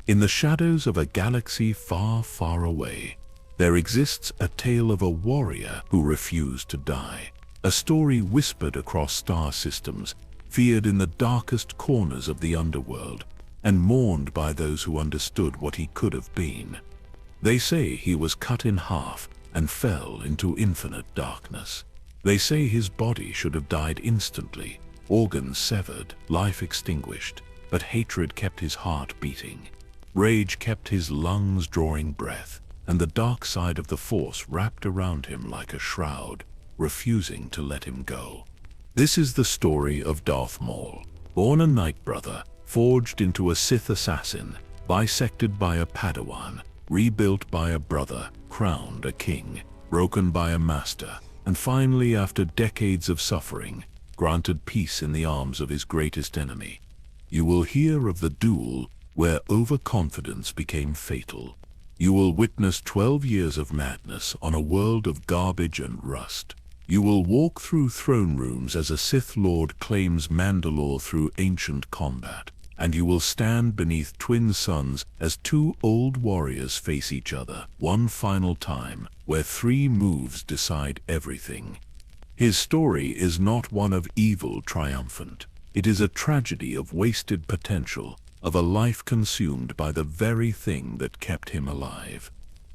In the shadows of a galaxy far, far away, there exists a tale of a warrior who refused to die. A story whispered across star systems, feared in the darkest corners of the underworld, and mourned by those who understood what he could have been. They say he was cut in half and fell into infinite darkness. They say his body should have died instantly, organs severed, life extinguished, but hatred kept his heart beating. Rage kept his lungs drawing breath, and the dark side of the Force wrapped around him like a shroud, refusing to let him go. This is the story of Darth Maul, born a Night Brother, forged into a Sith assassin, bisected by a Padawan, rebuilt by a brother, crowned a king, broken by a master, and finally, after decades of suffering, granted peace in the arms of his greatest enemy. You will hear of the duel where overconfidence became fatal. You will witness 12 years of madness on a world of garbage and rust. You will walk through throne rooms as a Sith Lord claims Mandalore through ancient combat, and you will stand beneath twin suns as two old warriors face each other one final time, where 3 moves decide everything. His story is not one of evil triumphant. It is a tragedy of wasted potential, of a life consumed by the very thing that kept him alive.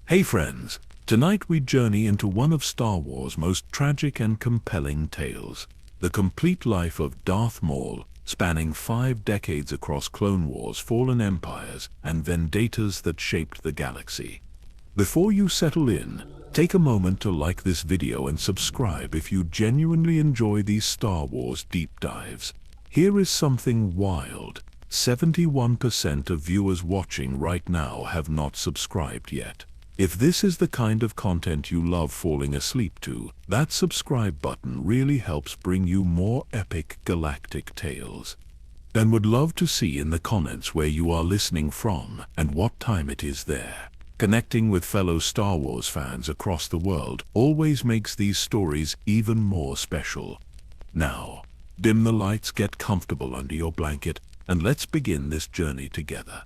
Hey friends, tonight we journey into one of Star Wars' most tragic and compelling tales, the complete life of Darth Maul, spanning 5 decades across Clone Wars, fallen empires, and vendettas that shaped the galaxy. Before you settle in, take a moment to like this video and subscribe if you genuinely enjoy these Star Wars deep dives. Here is something wild. 71% of viewers watching right now have not subscribed yet. If this is the kind of content you love falling asleep to, that subscribe button really helps bring you more epic galactic tales. And would love to see in the comments where you are listening from and what time it is there. Connecting with fellow Star Wars fans across the world always makes these stories even more special. Now, dim the lights, get comfortable under your blanket, and let's begin this journey together.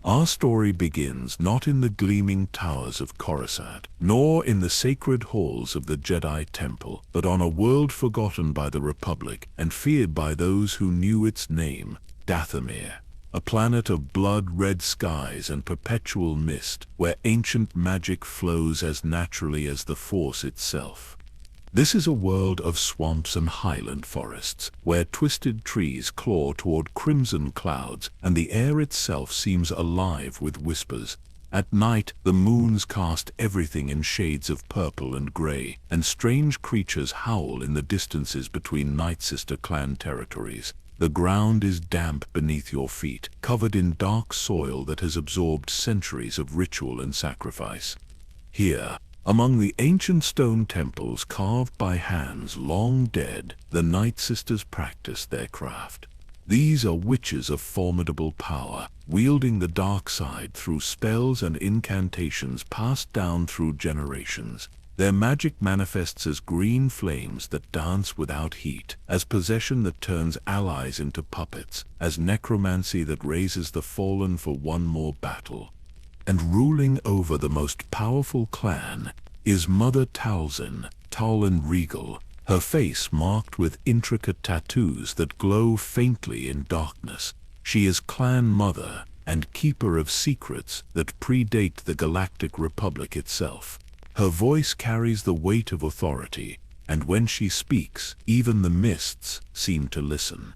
Our story begins not in the gleaming towers of Coruscant, nor in the sacred halls of the Jedi Temple, but on a world forgotten by the Republic and feared by those who knew its name, Dathomir, a planet of blood-red skies and perpetual mist, where ancient magic flows as naturally as the Force itself. This is a world of swamps and highland forests, where twisted trees claw toward crimson clouds and the air itself seems alive with whispers. At night, the moons cast everything in shades of purple and gray, and strange creatures howl in the distances between Night Sister clan territories. The ground is damp beneath your feet, covered in dark soil that has absorbed centuries of ritual and sacrifice. Here, among the ancient stone temples carved by hands long dead, the Night Sisters practice their craft. These are witches of formidable power, wielding the dark side through spells and incantations passed down through generations. Their magic manifests as green flames that dance without heat, as possession that turns allies into puppets, as necromancy that raises the fallen for one more battle. And ruling over the most powerful clan is Mother Talzin, tall and regal, her face marked with intricate tattoos that glow faintly in darkness. She is clan mother and keeper of secrets that predate the Galactic Republic itself. Her voice carries the weight of authority, and when she speaks, even the mists seem to listen.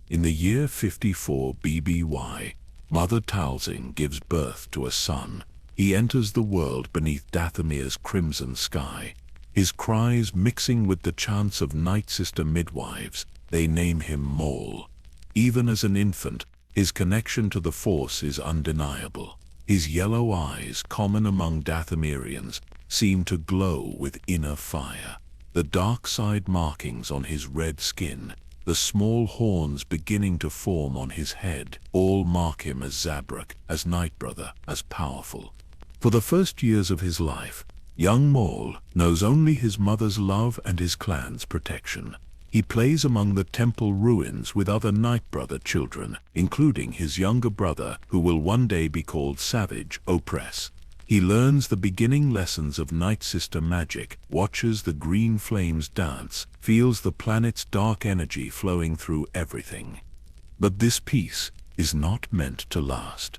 In the year 54 BBY, Mother Talzin gives birth to a son. He enters the world beneath Dathomir's crimson sky. His cries mixing with the chants of Night Sister midwives, they name him Maul. Even as an infant, his connection to the Force is undeniable. His yellow eyes, common among Dathomirians, seem to glow with inner fire. The dark side markings on his red skin, the small horns beginning to form on his head, all mark him as Zabrak, as Nightbrother, as powerful. For the first years of his life, young Maul knows only his mother's love and his clan's protection. He plays among the temple ruins with other Night Brother children, including his younger brother who will one day be called Savage Opress. He learns the beginning lessons of Night Sister magic, watches the green flames dance, feels the planet's dark energy flowing through everything. But this peace is not meant to last.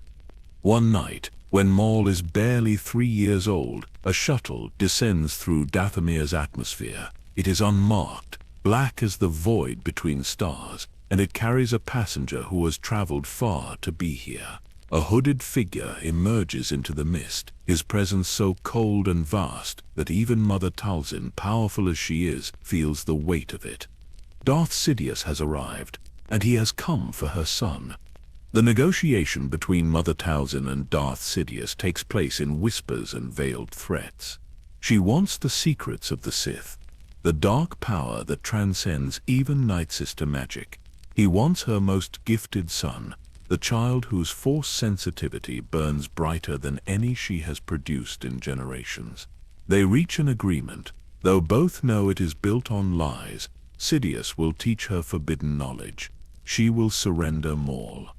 One night, when Maul is barely 3 years old, a shuttle descends through Dathomir's atmosphere. It is unmarked, black as the void between stars, and it carries a passenger who has traveled far to be here. A hooded figure emerges into the mist, his presence so cold and vast that even Mother Talzin, powerful as she is, feels the weight of it. Darth Sidious has arrived, and he has come for her son. The negotiation between Mother Talzin and Darth Sidious takes place in whispers and veiled threats. She wants the secrets of the Sith, the dark power that transcends even Night Sister magic. He wants her most gifted son, the child whose force sensitivity burns brighter than any she has produced in generations. They reach an agreement, though both know it is built on lies. Sidious will teach her forbidden knowledge. She will surrender Maul.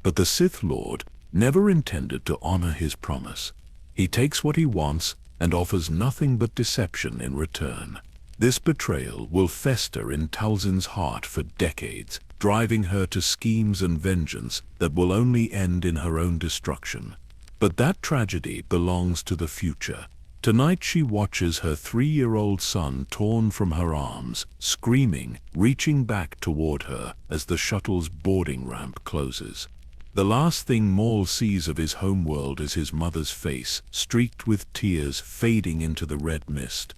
But the Sith Lord never intended to honor his promise. He takes what he wants and offers nothing but deception in return. This betrayal will fester in Talzin's heart for decades, driving her to schemes and vengeance that will only end in her own destruction. But that tragedy belongs to the future. Tonight she watches her 3-year-old son torn from her arms, screaming, reaching back toward her as the shuttle's boarding ramp closes. The last thing Maul sees of his homeworld is his mother's face, streaked with tears, fading into the red mist.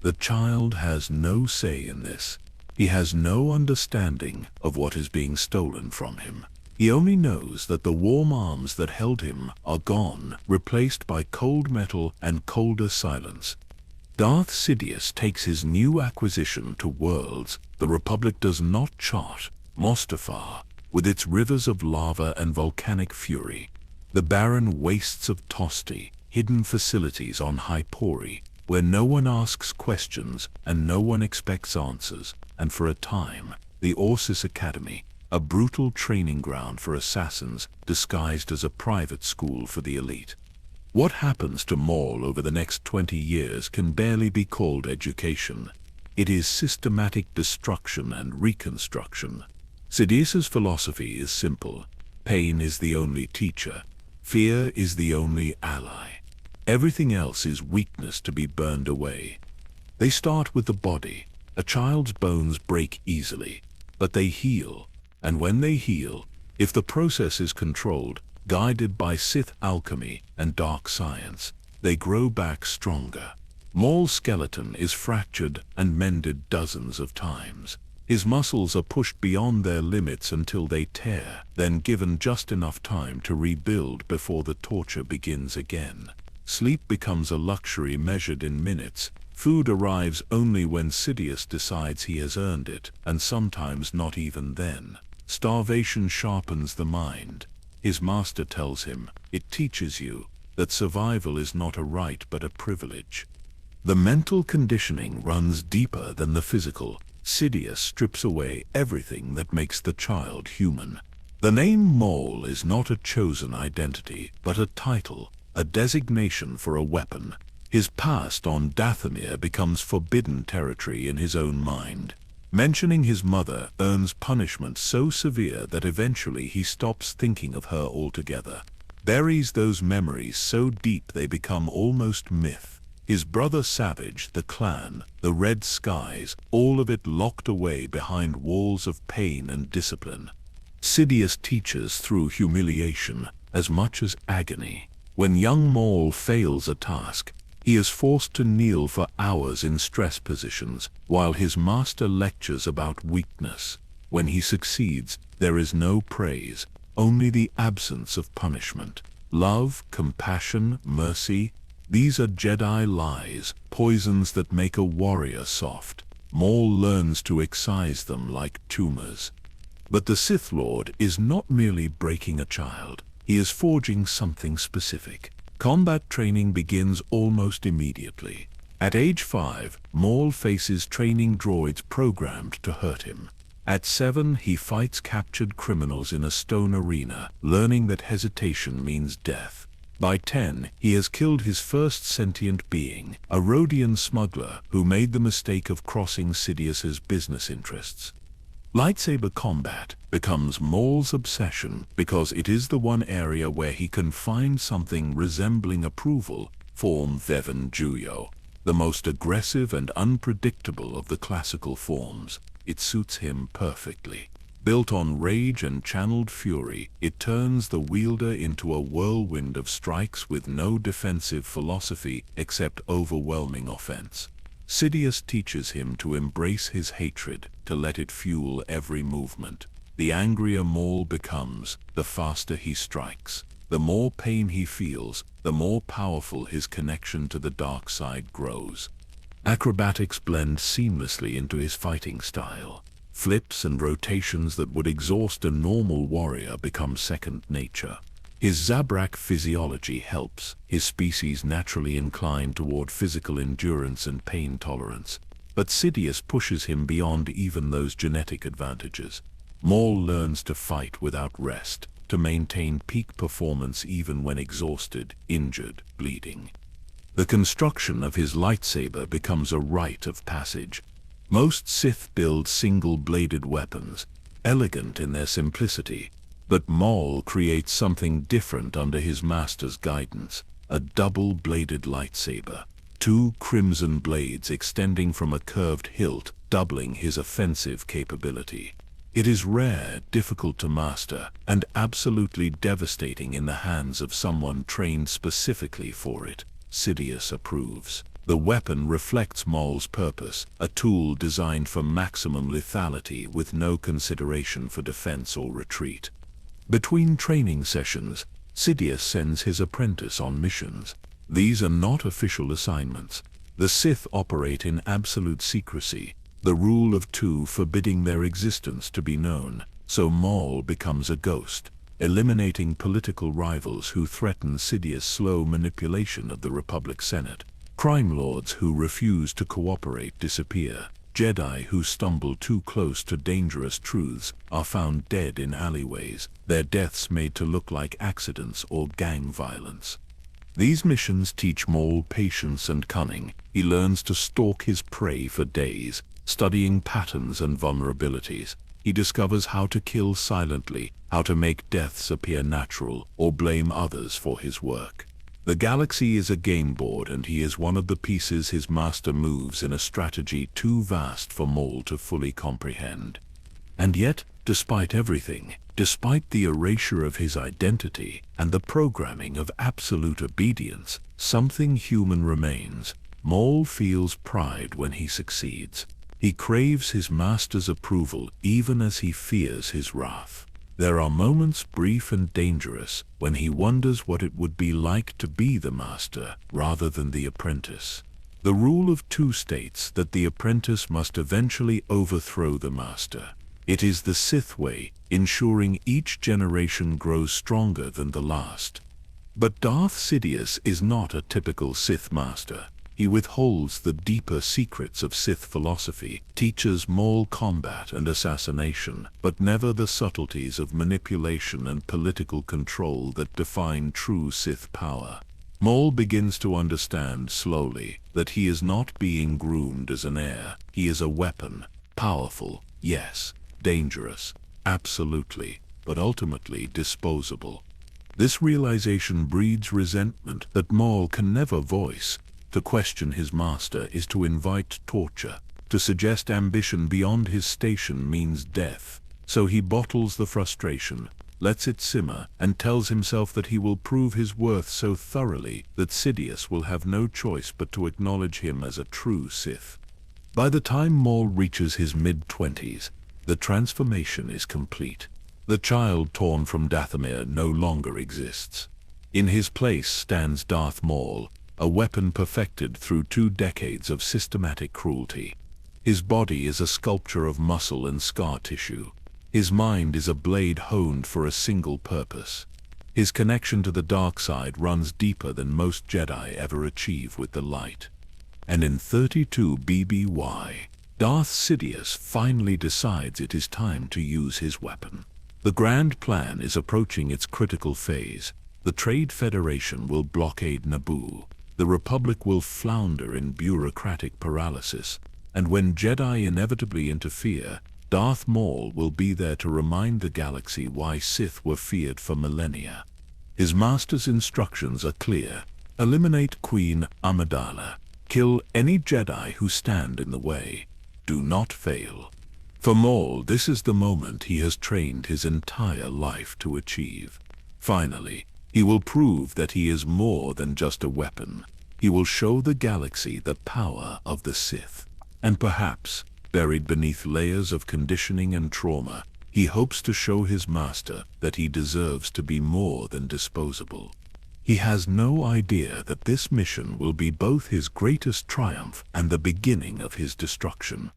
The child has no say in this. He has no understanding of what is being stolen from him. He only knows that the warm arms that held him are gone, replaced by cold metal and colder silence. Darth Sidious takes his new acquisition to worlds the Republic does not chart, Mustafar, with its rivers of lava and volcanic fury, the barren wastes of Tosti, hidden facilities on Hypori, where no one asks questions and no one expects answers, and for a time, the Orsis Academy, a brutal training ground for assassins disguised as a private school for the elite. What happens to Maul over the next 20 years can barely be called education. It is systematic destruction and reconstruction. Sidious's philosophy is simple. Pain is the only teacher. Fear is the only ally. Everything else is weakness to be burned away. They start with the body. A child's bones break easily, but they heal. And when they heal, if the process is controlled, guided by Sith alchemy and dark science, they grow back stronger. Maul's skeleton is fractured and mended dozens of times. His muscles are pushed beyond their limits until they tear, then given just enough time to rebuild before the torture begins again. Sleep becomes a luxury measured in minutes. Food arrives only when Sidious decides he has earned it, and sometimes not even then. Starvation sharpens the mind. His master tells him, "It teaches you that survival is not a right but a privilege." The mental conditioning runs deeper than the physical. Sidious strips away everything that makes the child human. The name Maul is not a chosen identity, but a title, a designation for a weapon. His past on Dathomir becomes forbidden territory in his own mind. Mentioning his mother earns punishment so severe that eventually he stops thinking of her altogether. Buries those memories so deep they become almost myth. His brother Savage, the clan, the red skies, all of it locked away behind walls of pain and discipline. Sidious teaches through humiliation as much as agony. When young Maul fails a task, he is forced to kneel for hours in stress positions, while his master lectures about weakness. When he succeeds, there is no praise, only the absence of punishment. Love, compassion, mercy, these are Jedi lies, poisons that make a warrior soft. Maul learns to excise them like tumors. But the Sith Lord is not merely breaking a child. He is forging something specific. Combat training begins almost immediately. At age 5, Maul faces training droids programmed to hurt him. At 7, he fights captured criminals in a stone arena, learning that hesitation means death. By 10, he has killed his first sentient being, a Rodian smuggler who made the mistake of crossing Sidious's business interests. Lightsaber combat becomes Maul's obsession because it is the one area where he can find something resembling approval, form Thevan Juyo. The most aggressive and unpredictable of the classical forms, it suits him perfectly. Built on rage and channeled fury, it turns the wielder into a whirlwind of strikes with no defensive philosophy except overwhelming offense. Sidious teaches him to embrace his hatred, to let it fuel every movement. The angrier Maul becomes, the faster he strikes. The more pain he feels, the more powerful his connection to the dark side grows. Acrobatics blend seamlessly into his fighting style. Flips and rotations that would exhaust a normal warrior become second nature. His Zabrak physiology helps, his species naturally inclined toward physical endurance and pain tolerance. But Sidious pushes him beyond even those genetic advantages. Maul learns to fight without rest, to maintain peak performance even when exhausted, injured, bleeding. The construction of his lightsaber becomes a rite of passage. Most Sith build single-bladed weapons, elegant in their simplicity, but Maul creates something different under his master's guidance, a double-bladed lightsaber, 2 crimson blades extending from a curved hilt, doubling his offensive capability. It is rare, difficult to master, and absolutely devastating in the hands of someone trained specifically for it. Sidious approves. The weapon reflects Maul's purpose, a tool designed for maximum lethality with no consideration for defense or retreat. Between training sessions, Sidious sends his apprentice on missions. These are not official assignments. The Sith operate in absolute secrecy, the rule of 2 forbidding their existence to be known, so Maul becomes a ghost, eliminating political rivals who threaten Sidious' slow manipulation of the Republic Senate. Crime lords who refuse to cooperate disappear. Jedi who stumble too close to dangerous truths are found dead in alleyways, their deaths made to look like accidents or gang violence. These missions teach Maul patience and cunning. He learns to stalk his prey for days, studying patterns and vulnerabilities. He discovers how to kill silently, how to make deaths appear natural, or blame others for his work. The galaxy is a game board, and he is one of the pieces his master moves in a strategy too vast for Maul to fully comprehend. And yet, despite everything, despite the erasure of his identity and the programming of absolute obedience, something human remains. Maul feels pride when he succeeds. He craves his master's approval even as he fears his wrath. There are moments brief and dangerous when he wonders what it would be like to be the master rather than the apprentice. The rule of 2 states that the apprentice must eventually overthrow the master. It is the Sith way, ensuring each generation grows stronger than the last. But Darth Sidious is not a typical Sith master. He withholds the deeper secrets of Sith philosophy, teaches Maul combat and assassination, but never the subtleties of manipulation and political control that define true Sith power. Maul begins to understand slowly that he is not being groomed as an heir. He is a weapon, powerful, yes, dangerous, absolutely, but ultimately disposable. This realization breeds resentment that Maul can never voice. To question his master is to invite torture. To suggest ambition beyond his station means death. So he bottles the frustration, lets it simmer, and tells himself that he will prove his worth so thoroughly that Sidious will have no choice but to acknowledge him as a true Sith. By the time Maul reaches his mid-20s, the transformation is complete. The child torn from Dathomir no longer exists. In his place stands Darth Maul, a weapon perfected through 2 decades of systematic cruelty. His body is a sculpture of muscle and scar tissue. His mind is a blade honed for a single purpose. His connection to the dark side runs deeper than most Jedi ever achieve with the light. and in 32 BBY, Darth Sidious finally decides it is time to use his weapon. The grand plan is approaching its critical phase. The Trade Federation will blockade Naboo. The Republic will flounder in bureaucratic paralysis. And when Jedi inevitably interfere, Darth Maul will be there to remind the galaxy why Sith were feared for millennia. His master's instructions are clear. Eliminate Queen Amidala. Kill any Jedi who stand in the way. Do not fail. For Maul, this is the moment he has trained his entire life to achieve. Finally, he will prove that he is more than just a weapon. He will show the galaxy the power of the Sith. And perhaps, buried beneath layers of conditioning and trauma, he hopes to show his master that he deserves to be more than disposable. He has no idea that this mission will be both his greatest triumph and the beginning of his destruction.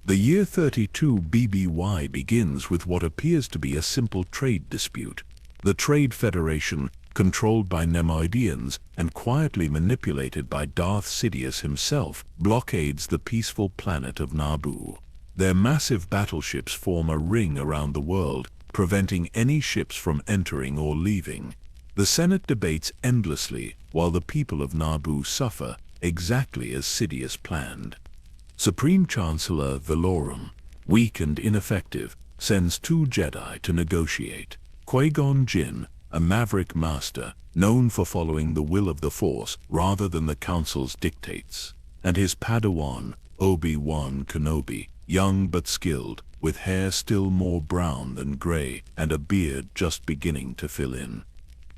The year 32 BBY begins with what appears to be a simple trade dispute. The Trade Federation, controlled by Nemoidians and quietly manipulated by Darth Sidious himself, blockades the peaceful planet of Naboo. Their massive battleships form a ring around the world, preventing any ships from entering or leaving. The Senate debates endlessly, while the people of Naboo suffer, exactly as Sidious planned. Supreme Chancellor Valorum, weak and ineffective, sends 2 Jedi to negotiate. Qui-Gon Jinn, a maverick master, known for following the will of the Force rather than the Council's dictates, and his Padawan, Obi Wan Kenobi, young but skilled, with hair still more brown than gray and a beard just beginning to fill in.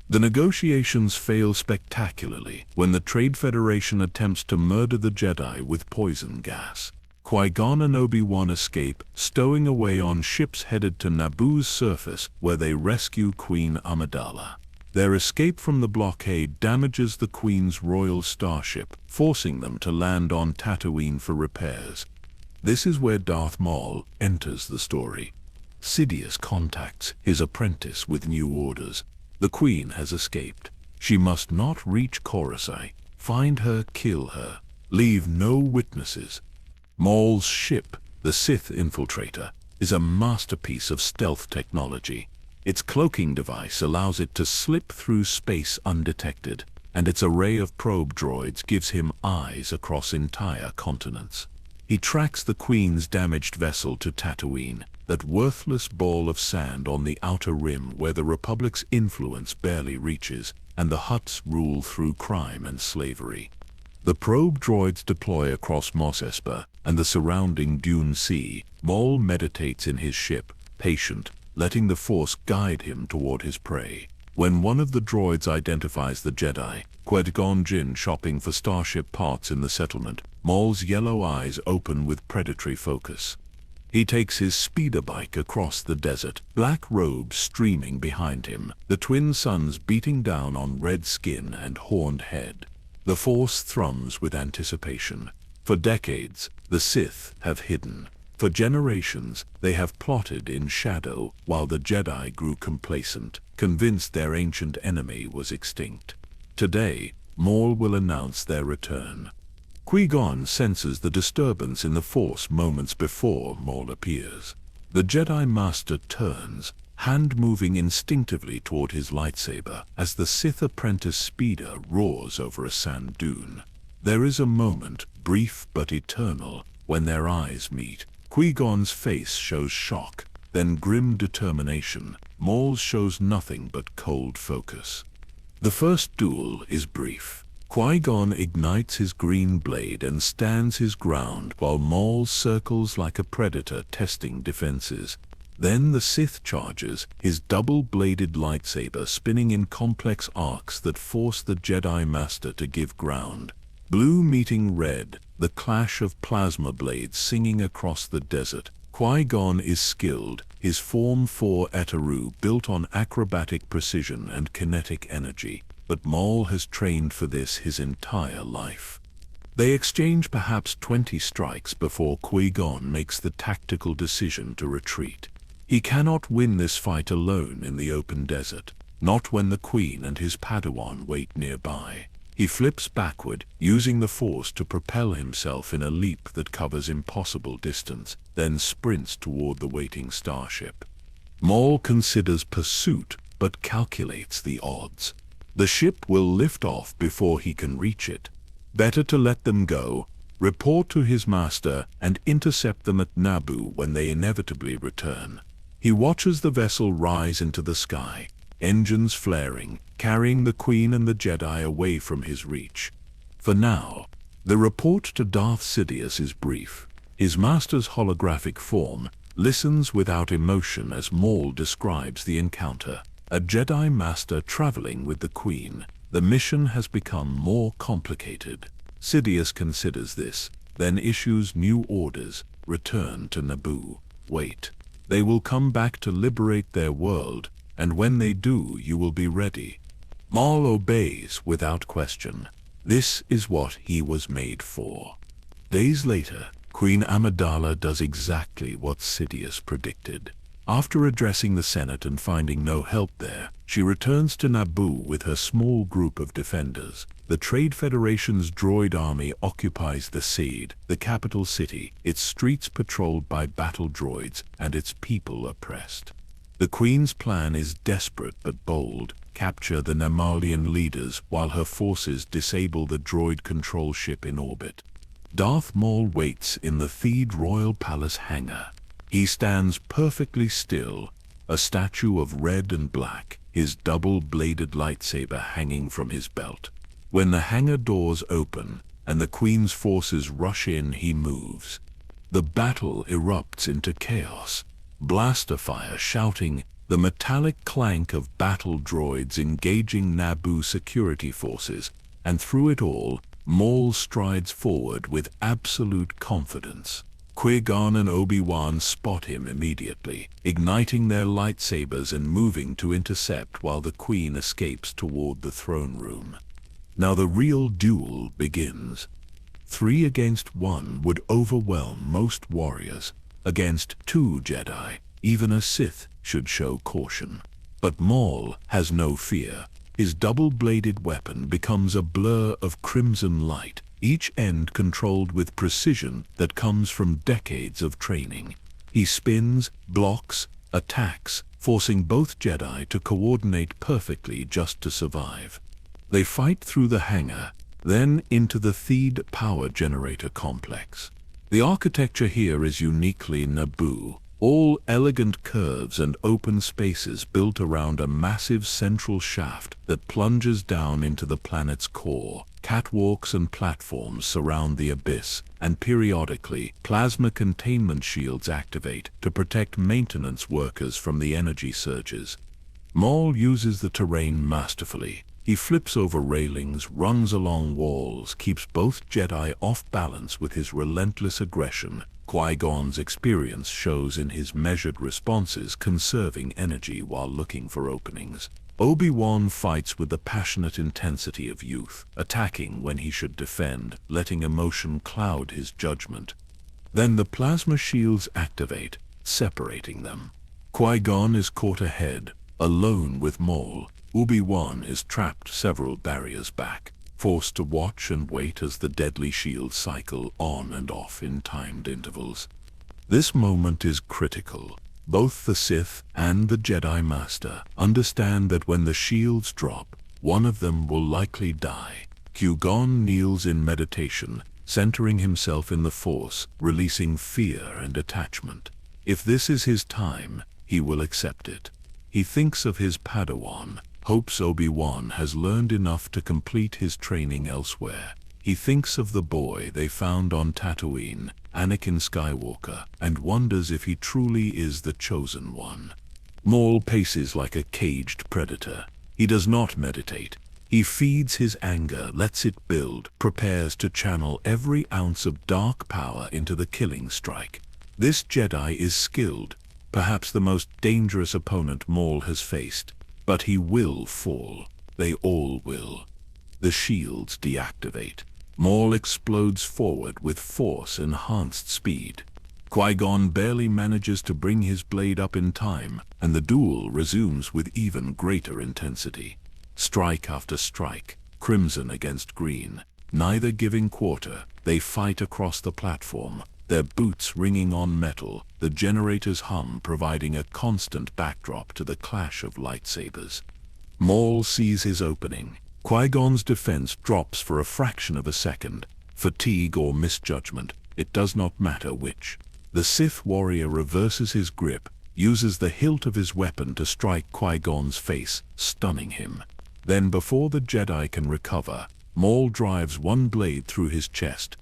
The negotiations fail spectacularly when the Trade Federation attempts to murder the Jedi with poison gas. Qui-Gon and Obi-Wan escape, stowing away on ships headed to Naboo's surface where they rescue Queen Amidala. Their escape from the blockade damages the Queen's royal starship, forcing them to land on Tatooine for repairs. This is where Darth Maul enters the story. Sidious contacts his apprentice with new orders. The Queen has escaped. She must not reach Coruscant. Find her, kill her. Leave no witnesses. Maul's ship, the Sith Infiltrator, is a masterpiece of stealth technology. Its cloaking device allows it to slip through space undetected, and its array of probe droids gives him eyes across entire continents. He tracks the Queen's damaged vessel to Tatooine, that worthless ball of sand on the outer rim where the Republic's influence barely reaches, and the Hutts rule through crime and slavery. The probe droids deploy across Mos Espa and the surrounding Dune Sea. Maul meditates in his ship, patient, letting the Force guide him toward his prey. When one of the droids identifies the Jedi, Qui-Gon Jinn shopping for starship parts in the settlement, Maul's yellow eyes open with predatory focus. He takes his speeder bike across the desert, black robes streaming behind him, the twin suns beating down on red skin and horned head. The Force thrums with anticipation. For decades, the Sith have hidden. For generations, they have plotted in shadow while the Jedi grew complacent, convinced their ancient enemy was extinct. Today, Maul will announce their return. Qui-Gon senses the disturbance in the Force moments before Maul appears. The Jedi Master turns, hand moving instinctively toward his lightsaber as the Sith apprentice speeder roars over a sand dune. There is a moment, brief but eternal, when their eyes meet. Qui-Gon's face shows shock, then grim determination. Maul's shows nothing but cold focus. The first duel is brief. Qui-Gon ignites his green blade and stands his ground while Maul circles like a predator testing defenses. Then the Sith charges, his double-bladed lightsaber spinning in complex arcs that force the Jedi Master to give ground. Blue meeting red, the clash of plasma blades singing across the desert. Qui-Gon is skilled, his Form 4 Etaru built on acrobatic precision and kinetic energy, but Maul has trained for this his entire life. They exchange perhaps 20 strikes before Qui-Gon makes the tactical decision to retreat. He cannot win this fight alone in the open desert, not when the Queen and his Padawan wait nearby. He flips backward, using the Force to propel himself in a leap that covers impossible distance, then sprints toward the waiting starship. Maul considers pursuit, but calculates the odds. The ship will lift off before he can reach it. Better to let them go, report to his master, and intercept them at Naboo when they inevitably return. He watches the vessel rise into the sky, engines flaring, carrying the Queen and the Jedi away from his reach. For now, the report to Darth Sidious is brief. His master's holographic form listens without emotion as Maul describes the encounter. A Jedi Master traveling with the Queen. The mission has become more complicated. Sidious considers this, then issues new orders. Return to Naboo. Wait. They will come back to liberate their world, and when they do, you will be ready. Maul obeys without question. This is what he was made for. Days later, Queen Amidala does exactly what Sidious predicted. After addressing the Senate and finding no help there, she returns to Naboo with her small group of defenders. The Trade Federation's droid army occupies the Seed, the capital city, its streets patrolled by battle droids and its people oppressed. The Queen's plan is desperate but bold. Capture the Namalian leaders while her forces disable the droid control ship in orbit. Darth Maul waits in the Theed Royal Palace hangar. He stands perfectly still, a statue of red and black, his double-bladed lightsaber hanging from his belt. When the hangar doors open and the Queen's forces rush in, he moves. The battle erupts into chaos. Blaster fire shouting, the metallic clank of battle droids engaging Naboo security forces, and through it all, Maul strides forward with absolute confidence. Qui-Gon and Obi Wan spot him immediately, igniting their lightsabers and moving to intercept while the Queen escapes toward the throne room. Now the real duel begins. 3 against 1 would overwhelm most warriors. Against 2 Jedi, even a Sith should show caution. But Maul has no fear. His double-bladed weapon becomes a blur of crimson light, each end controlled with precision that comes from decades of training. He spins, blocks, attacks, forcing both Jedi to coordinate perfectly just to survive. They fight through the hangar, then into the Theed power generator complex. The architecture here is uniquely Naboo, all elegant curves and open spaces built around a massive central shaft that plunges down into the planet's core. Catwalks and platforms surround the abyss, and periodically, plasma containment shields activate to protect maintenance workers from the energy surges. Maul uses the terrain masterfully. He flips over railings, runs along walls, keeps both Jedi off balance with his relentless aggression. Qui-Gon's experience shows in his measured responses, conserving energy while looking for openings. Obi Wan fights with the passionate intensity of youth, attacking when he should defend, letting emotion cloud his judgment. Then the plasma shields activate, separating them. Qui-Gon is caught ahead, alone with Maul. Obi Wan is trapped several barriers back, forced to watch and wait as the deadly shields cycle on and off in timed intervals. This moment is critical. Both the Sith and the Jedi Master understand that when the shields drop, one of them will likely die. Qui-Gon kneels in meditation, centering himself in the Force, releasing fear and attachment. If this is his time, he will accept it. He thinks of his Padawan, hopes Obi-Wan has learned enough to complete his training elsewhere. He thinks of the boy they found on Tatooine, Anakin Skywalker, and wonders if he truly is the chosen one. Maul paces like a caged predator. He does not meditate. He feeds his anger, lets it build, prepares to channel every ounce of dark power into the killing strike. This Jedi is skilled, perhaps the most dangerous opponent Maul has faced. But he will fall. They all will. The shields deactivate. Maul explodes forward with Force-enhanced speed. Qui-Gon barely manages to bring his blade up in time, and the duel resumes with even greater intensity. Strike after strike, crimson against green. Neither giving quarter, they fight across the platform, their boots ringing on metal, the generator's hum providing a constant backdrop to the clash of lightsabers. Maul sees his opening. Qui-Gon's defense drops for a fraction of a second. Fatigue or misjudgment, it does not matter which. The Sith warrior reverses his grip, uses the hilt of his weapon to strike Qui-Gon's face, stunning him. Then before the Jedi can recover, Maul drives one blade through his chest.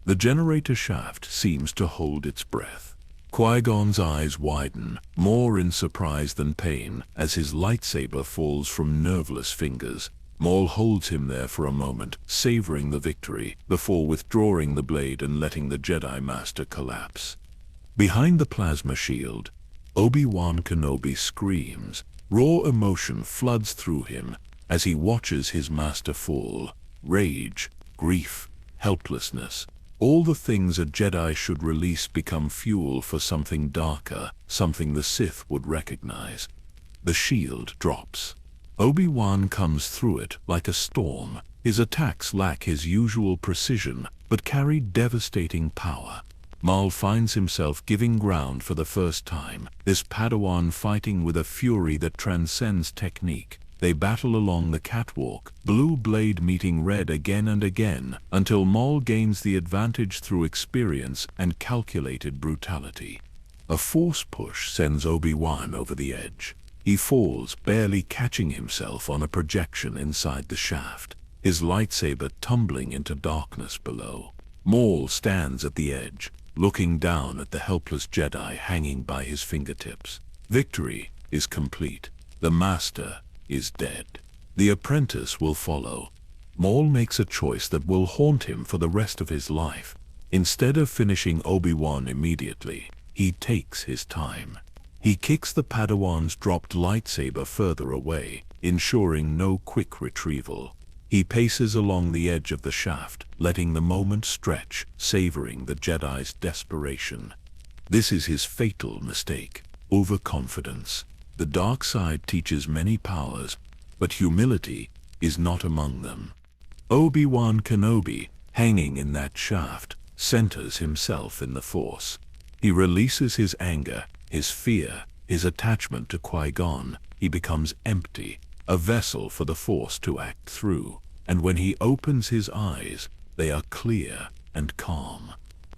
The generator shaft seems to hold its breath. Qui-Gon's eyes widen, more in surprise than pain, as his lightsaber falls from nerveless fingers. Maul holds him there for a moment, savoring the victory, before withdrawing the blade and letting the Jedi Master collapse. Behind the plasma shield, Obi Wan Kenobi screams. Raw emotion floods through him as he watches his master fall. Rage, grief, helplessness. All the things a Jedi should release become fuel for something darker, something the Sith would recognize. The shield drops. Obi-Wan comes through it like a storm. His attacks lack his usual precision, but carry devastating power. Maul finds himself giving ground for the first time, this Padawan fighting with a fury that transcends technique. They battle along the catwalk, blue blade meeting red again and again, until Maul gains the advantage through experience and calculated brutality. A force push sends Obi-Wan over the edge. He falls, barely catching himself on a projection inside the shaft, his lightsaber tumbling into darkness below. Maul stands at the edge, looking down at the helpless Jedi hanging by his fingertips. Victory is complete. The Master is dead. The apprentice will follow. Maul makes a choice that will haunt him for the rest of his life. Instead of finishing Obi-Wan immediately, he takes his time. He kicks the Padawan's dropped lightsaber further away, ensuring no quick retrieval. He paces along the edge of the shaft, letting the moment stretch, savoring the Jedi's desperation. This is his fatal mistake: overconfidence. The dark side teaches many powers, but humility is not among them. Obi-Wan Kenobi, hanging in that shaft, centers himself in the Force. He releases his anger, his fear, his attachment to Qui-Gon. He becomes empty, a vessel for the Force to act through, and when he opens his eyes, they are clear and calm.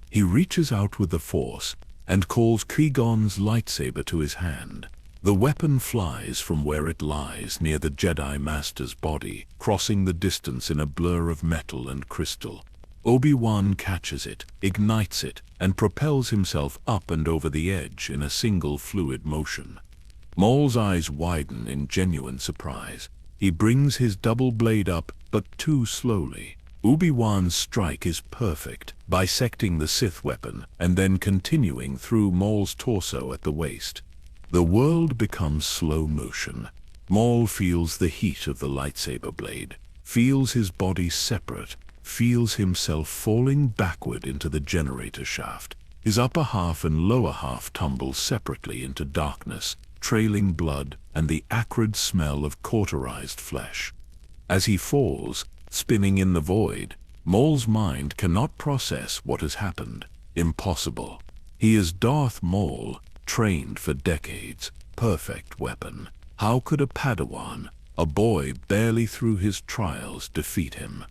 He reaches out with the Force and calls Qui-Gon's lightsaber to his hand. The weapon flies from where it lies near the Jedi Master's body, crossing the distance in a blur of metal and crystal. Obi-Wan catches it, ignites it, and propels himself up and over the edge in a single fluid motion. Maul's eyes widen in genuine surprise. He brings his double blade up, but too slowly. Obi-Wan's strike is perfect, bisecting the Sith weapon and then continuing through Maul's torso at the waist. The world becomes slow motion. Maul feels the heat of the lightsaber blade, feels his body separate, feels himself falling backward into the generator shaft. His upper half and lower half tumble separately into darkness, trailing blood and the acrid smell of cauterized flesh. As he falls, spinning in the void, Maul's mind cannot process what has happened. Impossible. He is Darth Maul, trained for decades, perfect weapon. How could a Padawan, a boy barely through his trials, defeat him?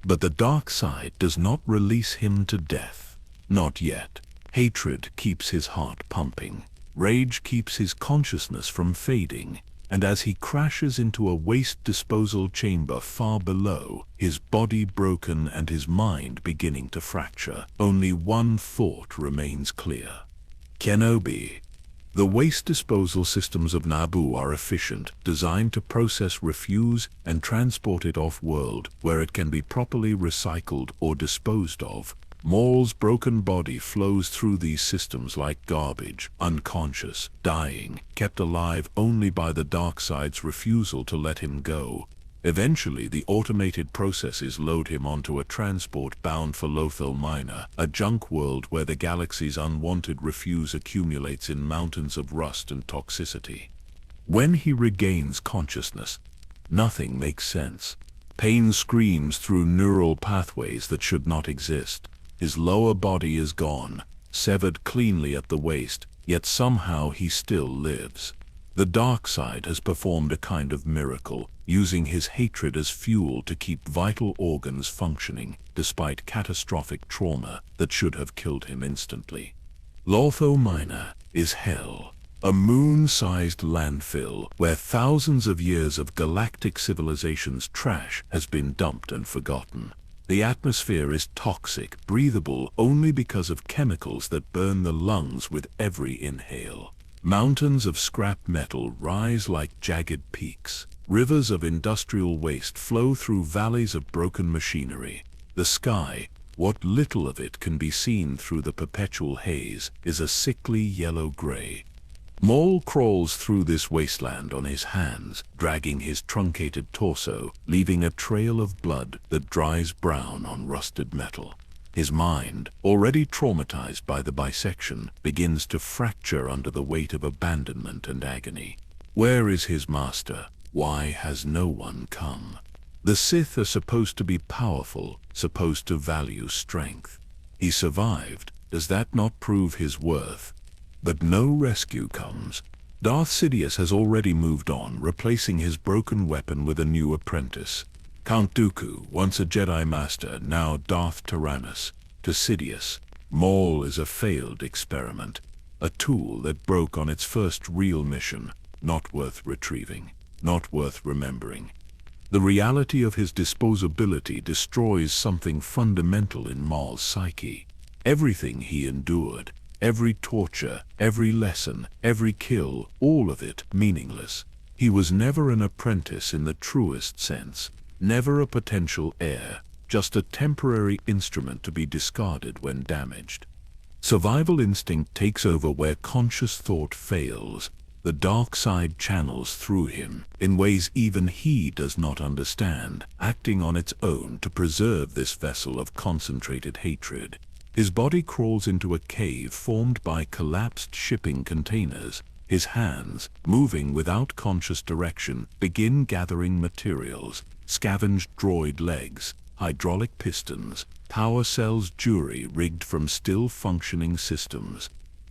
But the dark side does not release him to death. Not yet. Hatred keeps his heart pumping. Rage keeps his consciousness from fading. And as he crashes into a waste disposal chamber far below, his body broken and his mind beginning to fracture, only one thought remains clear. Kenobi. The waste disposal systems of Naboo are efficient, designed to process refuse and transport it off-world, where it can be properly recycled or disposed of. Maul's broken body flows through these systems like garbage, unconscious, dying, kept alive only by the dark side's refusal to let him go. Eventually, the automated processes load him onto a transport bound for Lothal Minor, a junk world where the galaxy's unwanted refuse accumulates in mountains of rust and toxicity. When he regains consciousness, nothing makes sense. Pain screams through neural pathways that should not exist. His lower body is gone, severed cleanly at the waist, yet somehow he still lives. The dark side has performed a kind of miracle, using his hatred as fuel to keep vital organs functioning, despite catastrophic trauma that should have killed him instantly. Dathomir is hell, a moon-sized landfill where thousands of years of galactic civilization's trash has been dumped and forgotten. The atmosphere is toxic, breathable only because of chemicals that burn the lungs with every inhale. Mountains of scrap metal rise like jagged peaks. Rivers of industrial waste flow through valleys of broken machinery. The sky, what little of it can be seen through the perpetual haze, is a sickly yellow-gray. Maul crawls through this wasteland on his hands, dragging his truncated torso, leaving a trail of blood that dries brown on rusted metal. His mind, already traumatized by the bisection, begins to fracture under the weight of abandonment and agony. Where is his master? Why has no one come? The Sith are supposed to be powerful, supposed to value strength. He survived. Does that not prove his worth? But no rescue comes. Darth Sidious has already moved on, replacing his broken weapon with a new apprentice. Count Dooku, once a Jedi Master, now Darth Tyrannus. To Sidious, Maul is a failed experiment, a tool that broke on its first real mission, not worth retrieving, not worth remembering. The reality of his disposability destroys something fundamental in Maul's psyche. Everything he endured, every torture, every lesson, every kill, all of it meaningless. He was never an apprentice in the truest sense. Never a potential heir, just a temporary instrument to be discarded when damaged. Survival instinct takes over where conscious thought fails. The dark side channels through him in ways even he does not understand, acting on its own to preserve this vessel of concentrated hatred. His body crawls into a cave formed by collapsed shipping containers. His hands, moving without conscious direction, begin gathering materials. Scavenged droid legs, hydraulic pistons, power cells jury rigged from still functioning systems.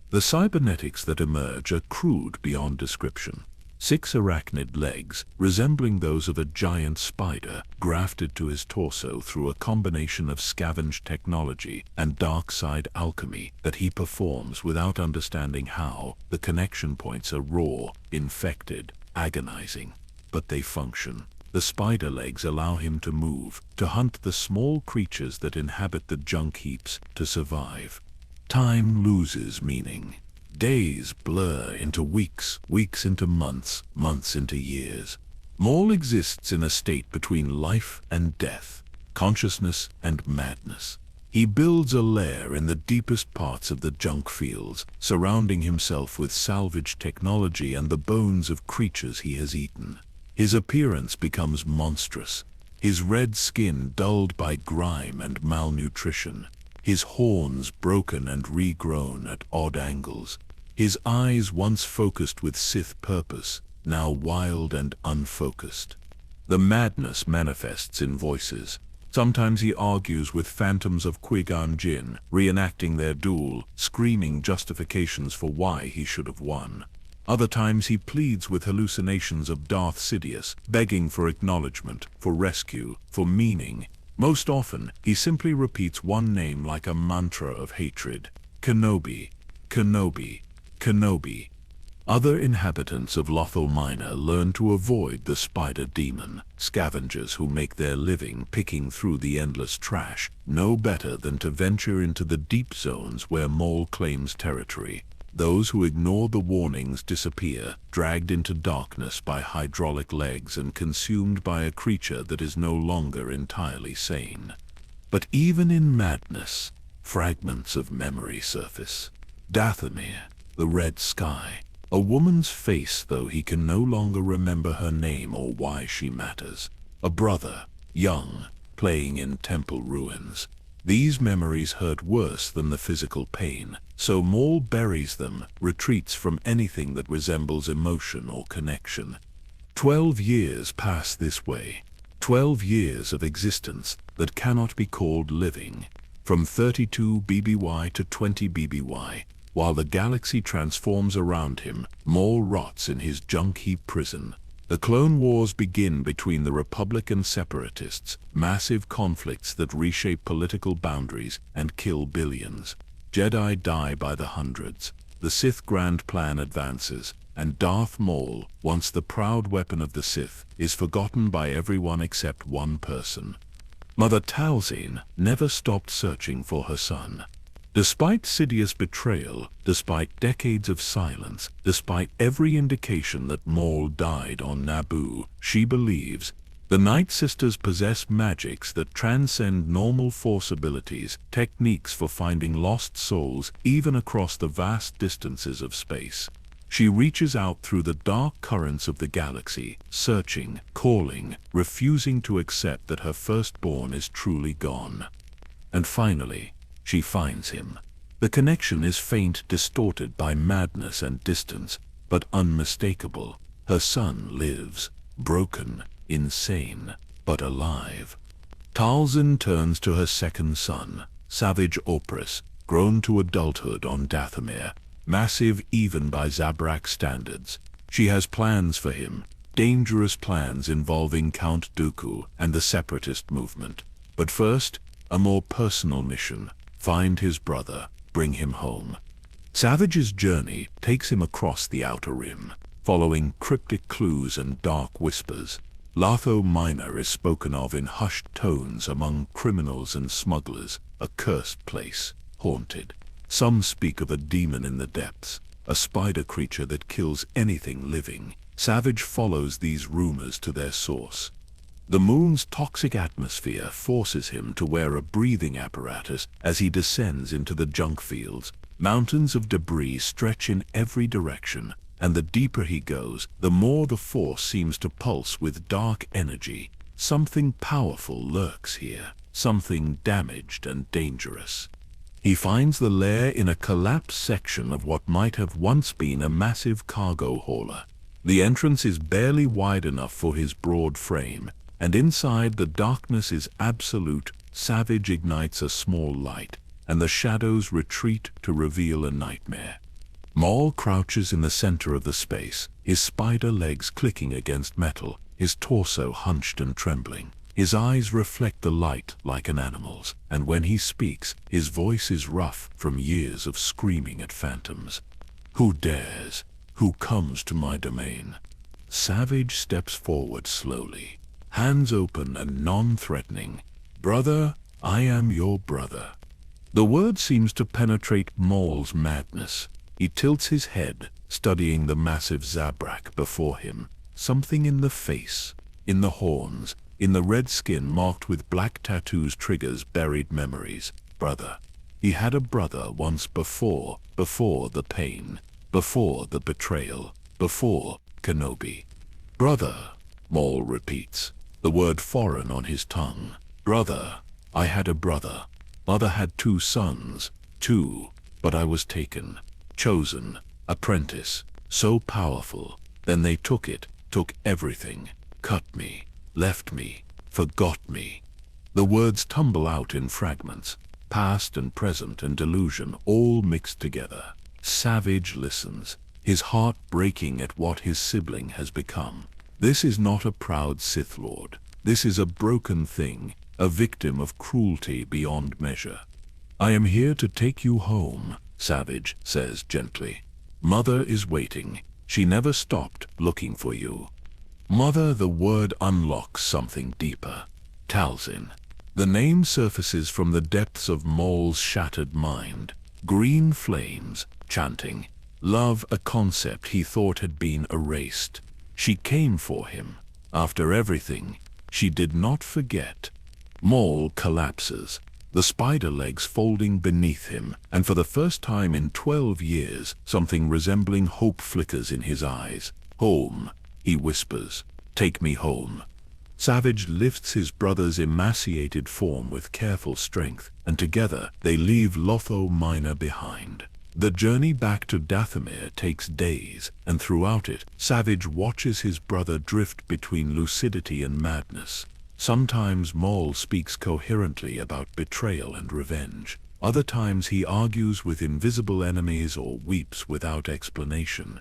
The cybernetics that emerge are crude beyond description. 6 arachnid legs, resembling those of a giant spider, grafted to his torso through a combination of scavenged technology and dark side alchemy that he performs without understanding how. The connection points are raw, infected, agonizing, but they function. The spider legs allow him to move, to hunt the small creatures that inhabit the junk heaps, to survive. Time loses meaning. Days blur into weeks, weeks into months, months into years. Maul exists in a state between life and death, consciousness and madness. He builds a lair in the deepest parts of the junk fields, surrounding himself with salvaged technology and the bones of creatures he has eaten. His appearance becomes monstrous, his red skin dulled by grime and malnutrition, his horns broken and regrown at odd angles, his eyes once focused with Sith purpose, now wild and unfocused. The madness manifests in voices. Sometimes he argues with phantoms of Qui-Gon Jinn, reenacting their duel, screaming justifications for why he should have won. Other times he pleads with hallucinations of Darth Sidious, begging for acknowledgement, for rescue, for meaning. Most often, he simply repeats one name like a mantra of hatred. Kenobi, Kenobi, Kenobi. Other inhabitants of Dathomir learn to avoid the spider demon. Scavengers who make their living picking through the endless trash know better than to venture into the deep zones where Maul claims territory. Those who ignore the warnings disappear, dragged into darkness by hydraulic legs and consumed by a creature that is no longer entirely sane. But even in madness, fragments of memory surface. Dathomir, the red sky, a woman's face though he can no longer remember her name or why she matters. A brother, young, playing in temple ruins. These memories hurt worse than the physical pain, so Maul buries them, retreats from anything that resembles emotion or connection. 12 years pass this way. 12 years of existence that cannot be called living. From 32 BBY to 20 BBY, while the galaxy transforms around him, Maul rots in his junk heap prison. The Clone Wars begin between the Republic and Separatists, massive conflicts that reshape political boundaries and kill billions. Jedi die by the hundreds. The Sith grand plan advances, and Darth Maul, once the proud weapon of the Sith, is forgotten by everyone except one person. Mother Talzin never stopped searching for her son. Despite Sidious' betrayal, despite decades of silence, despite every indication that Maul died on Naboo, she believes the Night Sisters possess magics that transcend normal Force abilities, techniques for finding lost souls even across the vast distances of space. She reaches out through the dark currents of the galaxy, searching, calling, refusing to accept that her firstborn is truly gone. And finally, she finds him. The connection is faint, distorted by madness and distance, but unmistakable. Her son lives, broken, insane, but alive. Talzin turns to her second son, Savage Oprys, grown to adulthood on Dathomir, massive even by Zabrak standards. She has plans for him, dangerous plans involving Count Dooku and the Separatist movement. But first, a more personal mission. Find his brother, bring him home. Savage's journey takes him across the Outer Rim, following cryptic clues and dark whispers. Dathomir is spoken of in hushed tones among criminals and smugglers, a cursed place, haunted. Some speak of a demon in the depths, a spider creature that kills anything living. Savage follows these rumors to their source. The moon's toxic atmosphere forces him to wear a breathing apparatus as he descends into the junk fields. Mountains of debris stretch in every direction, and the deeper he goes, the more the Force seems to pulse with dark energy. Something powerful lurks here, something damaged and dangerous. He finds the lair in a collapsed section of what might have once been a massive cargo hauler. The entrance is barely wide enough for his broad frame, and inside the darkness is absolute. Savage ignites a small light, and the shadows retreat to reveal a nightmare. Maul crouches in the center of the space, his spider legs clicking against metal, his torso hunched and trembling. His eyes reflect the light like an animal's, and when he speaks, his voice is rough from years of screaming at phantoms. Who dares? Who comes to my domain? Savage steps forward slowly, hands open and non-threatening. Brother, I am your brother. The word seems to penetrate Maul's madness. He tilts his head, studying the massive Zabrak before him. Something in the face, in the horns, in the red skin marked with black tattoos triggers buried memories. Brother. He had a brother once before the pain, before the betrayal, before Kenobi. Brother, Maul repeats, the word foreign on his tongue. Brother, I had a brother. Mother had 2 sons, 2, but I was taken, chosen, apprentice, so powerful. Then they took everything, cut me, left me, forgot me. The words tumble out in fragments, past and present and delusion all mixed together. Savage listens, his heart breaking at what his sibling has become. This is not a proud Sith Lord. This is a broken thing, a victim of cruelty beyond measure. I am here to take you home, Savage says gently. Mother is waiting. She never stopped looking for you. Mother, the word unlocks something deeper. Talzin. The name surfaces from the depths of Maul's shattered mind. Green flames, chanting. Love, a concept he thought had been erased. She came for him. After everything, she did not forget. Maul collapses, the spider legs folding beneath him, and for the first time in 12 years, something resembling hope flickers in his eyes. Home, he whispers. Take me home. Savage lifts his brother's emaciated form with careful strength, and together they leave Dathomir behind. The journey back to Dathomir takes days, and throughout it, Savage watches his brother drift between lucidity and madness. Sometimes Maul speaks coherently about betrayal and revenge. Other times he argues with invisible enemies or weeps without explanation.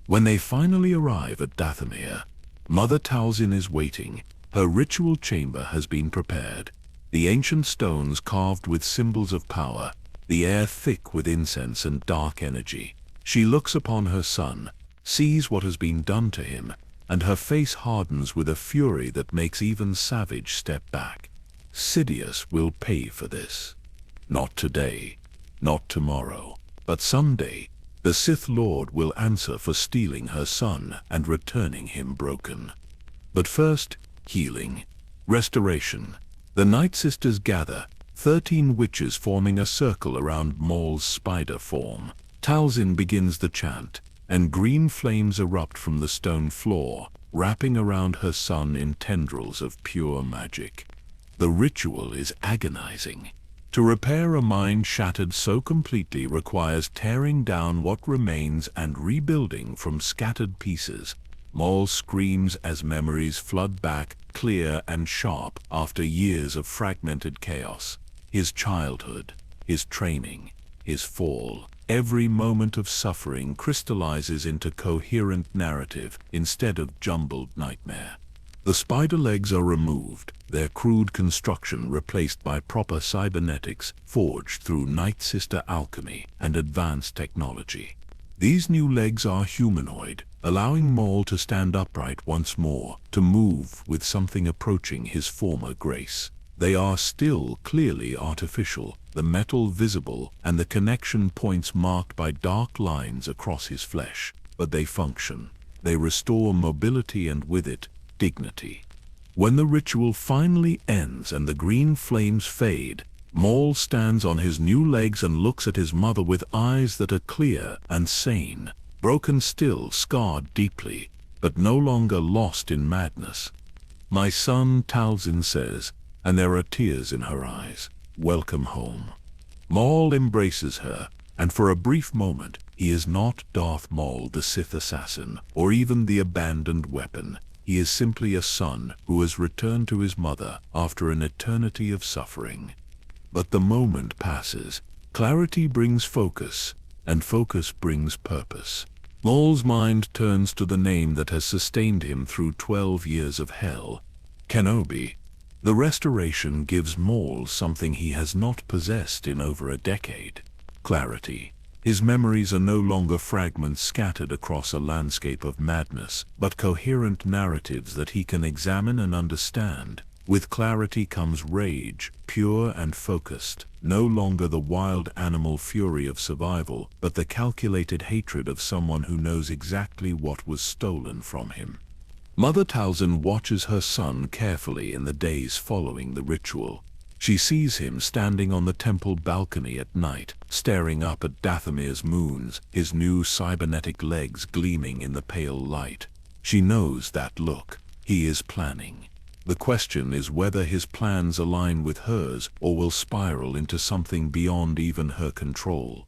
When they finally arrive at Dathomir, Mother Talzin is waiting. Her ritual chamber has been prepared. The ancient stones carved with symbols of power, the air thick with incense and dark energy. She looks upon her son, sees what has been done to him, and her face hardens with a fury that makes even Savage step back. Sidious will pay for this. Not today, not tomorrow, but someday. The Sith Lord will answer for stealing her son and returning him broken. But first, healing, restoration. The Night Sisters gather, 13 witches forming a circle around Maul's spider form. Talzin begins the chant, and green flames erupt from the stone floor, wrapping around her son in tendrils of pure magic. The ritual is agonizing. To repair a mind shattered so completely requires tearing down what remains and rebuilding from scattered pieces. Maul screams as memories flood back, clear and sharp after years of fragmented chaos. His childhood, his training, his fall. Every moment of suffering crystallizes into coherent narrative instead of jumbled nightmare. The spider legs are removed, their crude construction replaced by proper cybernetics forged through Night Sister alchemy and advanced technology. These new legs are humanoid, allowing Maul to stand upright once more, to move with something approaching his former grace. They are still clearly artificial, the metal visible and the connection points marked by dark lines across his flesh, but they function. They restore mobility and with it, dignity. When the ritual finally ends and the green flames fade, Maul stands on his new legs and looks at his mother with eyes that are clear and sane, broken still, scarred deeply, but no longer lost in madness. "My son," Talzin says, and there are tears in her eyes. "Welcome home." Maul embraces her, and for a brief moment, he is not Darth Maul the Sith assassin, or even the abandoned weapon. He is simply a son who has returned to his mother after an eternity of suffering. But the moment passes. Clarity brings focus, and focus brings purpose. Maul's mind turns to the name that has sustained him through 12 years of hell, Kenobi. The restoration gives Maul something he has not possessed in over a decade: clarity. His memories are no longer fragments scattered across a landscape of madness, but coherent narratives that he can examine and understand. With clarity comes rage, pure and focused, no longer the wild animal fury of survival, but the calculated hatred of someone who knows exactly what was stolen from him. Mother Talzin watches her son carefully in the days following the ritual. She sees him standing on the temple balcony at night, staring up at Dathomir's moons, his new cybernetic legs gleaming in the pale light. She knows that look. He is planning. The question is whether his plans align with hers or will spiral into something beyond even her control.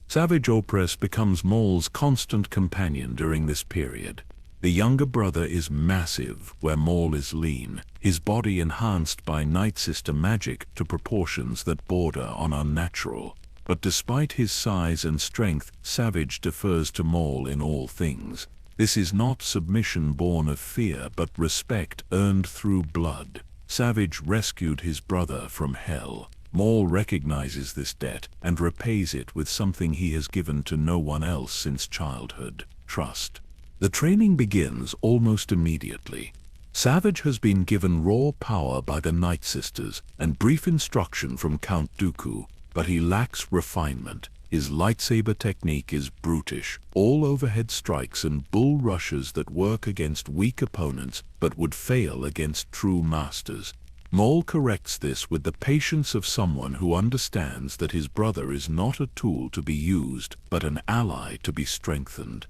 Savage Opress becomes Maul's constant companion during this period. The younger brother is massive where Maul is lean, his body enhanced by Night Sister magic to proportions that border on unnatural. But despite his size and strength, Savage defers to Maul in all things. This is not submission born of fear but respect earned through blood. Savage rescued his brother from hell. Maul recognizes this debt and repays it with something he has given to no one else since childhood: trust. The training begins almost immediately. Savage has been given raw power by the Night Sisters and brief instruction from Count Dooku, but he lacks refinement. His lightsaber technique is brutish, all overhead strikes and bull rushes that work against weak opponents but would fail against true masters. Maul corrects this with the patience of someone who understands that his brother is not a tool to be used but an ally to be strengthened.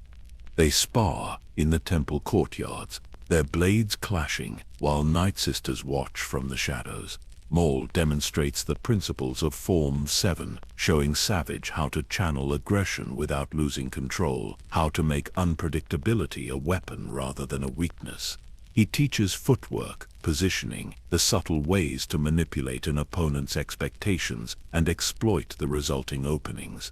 They spar in the temple courtyards, their blades clashing, while Night Sisters watch from the shadows. Maul demonstrates the principles of Form 7, showing Savage how to channel aggression without losing control, how to make unpredictability a weapon rather than a weakness. He teaches footwork, positioning, the subtle ways to manipulate an opponent's expectations and exploit the resulting openings.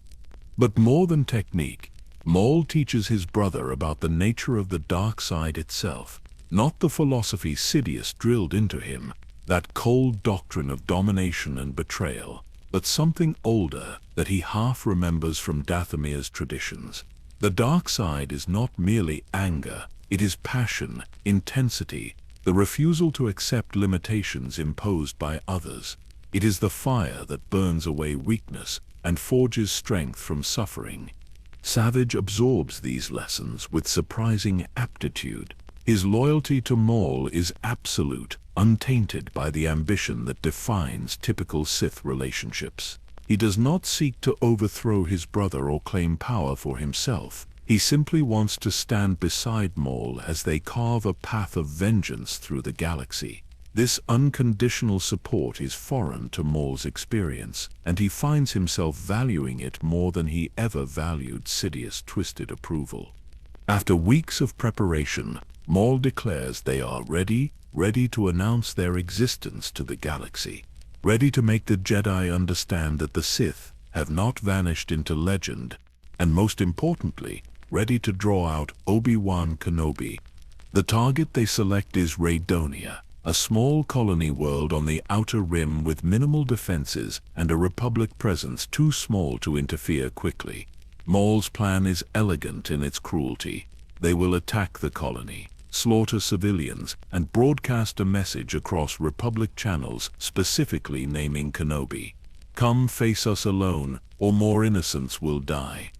But more than technique, Maul teaches his brother about the nature of the dark side itself, not the philosophy Sidious drilled into him, that cold doctrine of domination and betrayal, but something older that he half remembers from Dathomir's traditions. The dark side is not merely anger, it is passion, intensity, the refusal to accept limitations imposed by others. It is the fire that burns away weakness and forges strength from suffering. Savage absorbs these lessons with surprising aptitude. His loyalty to Maul is absolute, untainted by the ambition that defines typical Sith relationships. He does not seek to overthrow his brother or claim power for himself. He simply wants to stand beside Maul as they carve a path of vengeance through the galaxy. This unconditional support is foreign to Maul's experience, and he finds himself valuing it more than he ever valued Sidious' twisted approval. After weeks of preparation, Maul declares they are ready to announce their existence to the galaxy, ready to make the Jedi understand that the Sith have not vanished into legend, and most importantly, ready to draw out Obi Wan Kenobi. The target they select is Raydonia, a small colony world on the outer rim with minimal defenses and a Republic presence too small to interfere quickly. Maul's plan is elegant in its cruelty. They will attack the colony, slaughter civilians, and broadcast a message across Republic channels specifically naming Kenobi. "Come face us alone, or more innocents will die."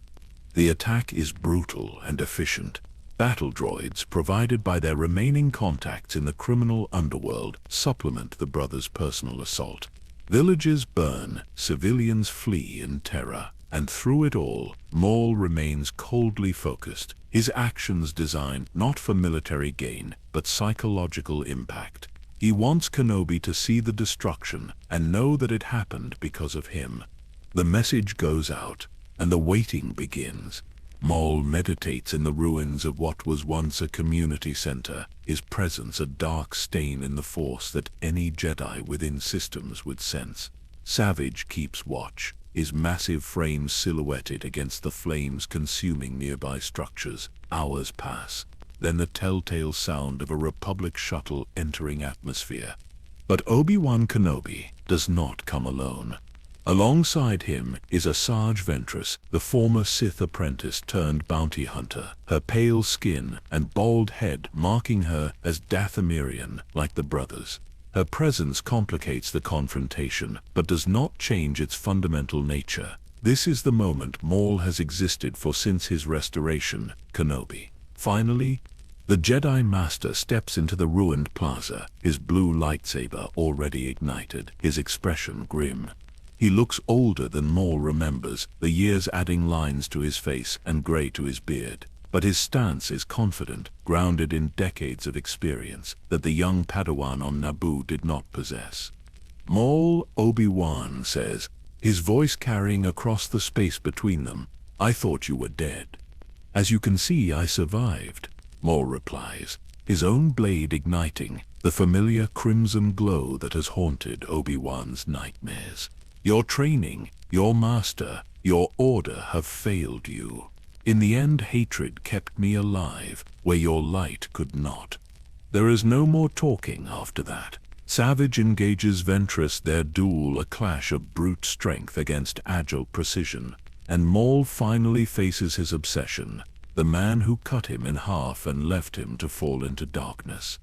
The attack is brutal and efficient. Battle droids provided by their remaining contacts in the criminal underworld supplement the brothers' personal assault. Villages burn, civilians flee in terror, and through it all, Maul remains coldly focused, his actions designed not for military gain, but psychological impact. He wants Kenobi to see the destruction and know that it happened because of him. The message goes out, and the waiting begins. Maul meditates in the ruins of what was once a community center, his presence a dark stain in the Force that any Jedi within systems would sense. Savage keeps watch, his massive frame silhouetted against the flames consuming nearby structures. Hours pass, then the telltale sound of a Republic shuttle entering atmosphere. But Obi Wan Kenobi does not come alone. Alongside him is Asajj Ventress, the former Sith apprentice turned bounty hunter, her pale skin and bald head marking her as Dathomirian like the brothers. Her presence complicates the confrontation, but does not change its fundamental nature. This is the moment Maul has existed for since his restoration, Kenobi. Finally, the Jedi Master steps into the ruined plaza, his blue lightsaber already ignited, his expression grim. He looks older than Maul remembers, the years adding lines to his face and gray to his beard. But his stance is confident, grounded in decades of experience that the young Padawan on Naboo did not possess. "Maul," Obi Wan says, his voice carrying across the space between them, "I thought you were dead." "As you can see, I survived," Maul replies, his own blade igniting, the familiar crimson glow that has haunted Obi Wan's nightmares. "Your training, your master, your order have failed you. In the end, hatred kept me alive, where your light could not." There is no more talking after that. Savage engages Ventress, their duel a clash of brute strength against agile precision, and Maul finally faces his obsession, the man who cut him in half and left him to fall into darkness.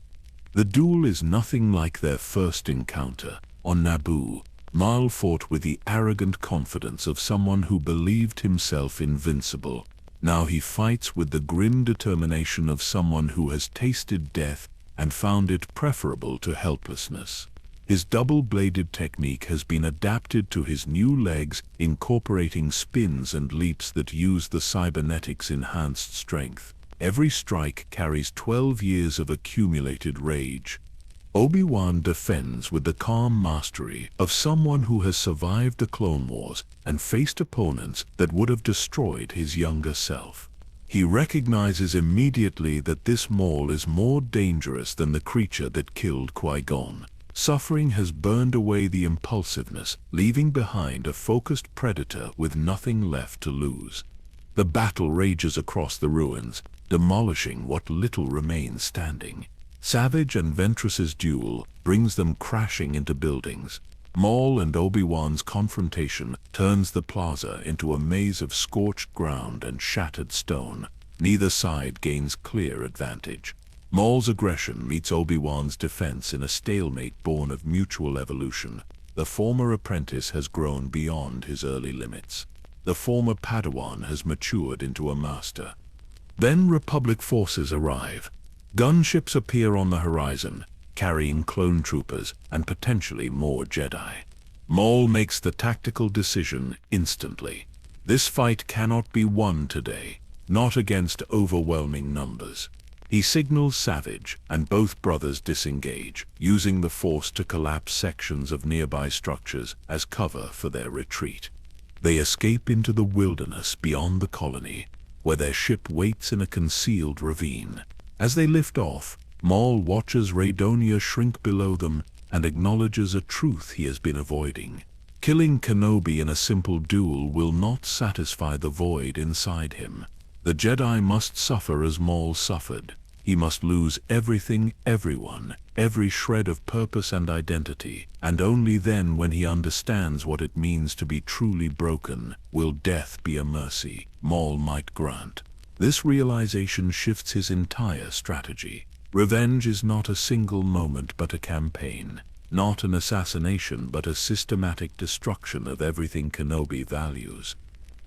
The duel is nothing like their first encounter. On Naboo, Maul fought with the arrogant confidence of someone who believed himself invincible. Now he fights with the grim determination of someone who has tasted death and found it preferable to helplessness. His double-bladed technique has been adapted to his new legs, incorporating spins and leaps that use the cybernetics' enhanced strength. Every strike carries 12 years of accumulated rage. Obi-Wan defends with the calm mastery of someone who has survived the Clone Wars and faced opponents that would have destroyed his younger self. He recognizes immediately that this Maul is more dangerous than the creature that killed Qui-Gon. Suffering has burned away the impulsiveness, leaving behind a focused predator with nothing left to lose. The battle rages across the ruins, demolishing what little remains standing. Savage and Ventress's duel brings them crashing into buildings. Maul and Obi Wan's confrontation turns the plaza into a maze of scorched ground and shattered stone. Neither side gains clear advantage. Maul's aggression meets Obi Wan's defense in a stalemate born of mutual evolution. The former apprentice has grown beyond his early limits. The former Padawan has matured into a master. Then Republic forces arrive. Gunships appear on the horizon, carrying clone troopers and potentially more Jedi. Maul makes the tactical decision instantly. This fight cannot be won today, not against overwhelming numbers. He signals Savage, and both brothers disengage, using the Force to collapse sections of nearby structures as cover for their retreat. They escape into the wilderness beyond the colony, where their ship waits in a concealed ravine. As they lift off, Maul watches Raydonia shrink below them and acknowledges a truth he has been avoiding. Killing Kenobi in a simple duel will not satisfy the void inside him. The Jedi must suffer as Maul suffered. He must lose everything, everyone, every shred of purpose and identity, and only then, when he understands what it means to be truly broken, will death be a mercy Maul might grant. This realization shifts his entire strategy. Revenge is not a single moment but a campaign, not an assassination but a systematic destruction of everything Kenobi values.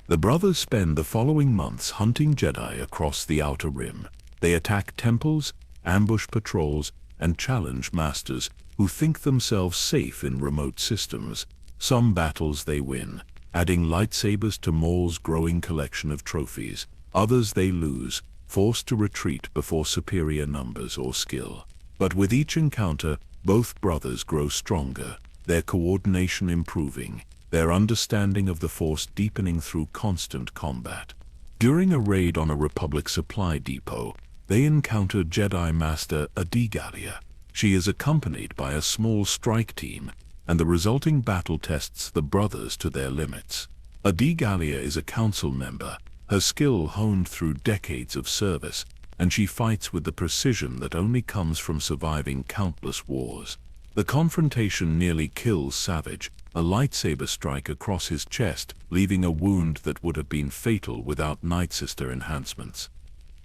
The brothers spend the following months hunting Jedi across the Outer Rim. They attack temples, ambush patrols, and challenge masters who think themselves safe in remote systems. Some battles they win, adding lightsabers to Maul's growing collection of trophies. Others they lose, forced to retreat before superior numbers or skill. But with each encounter, both brothers grow stronger, their coordination improving, their understanding of the Force deepening through constant combat. During a raid on a Republic supply depot, they encounter Jedi Master Adigalia. She is accompanied by a small strike team, and the resulting battle tests the brothers to their limits. Adigalia is a council member, her skill honed through decades of service, and she fights with the precision that only comes from surviving countless wars. The confrontation nearly kills Savage, a lightsaber strike across his chest, leaving a wound that would have been fatal without Nightsister enhancements.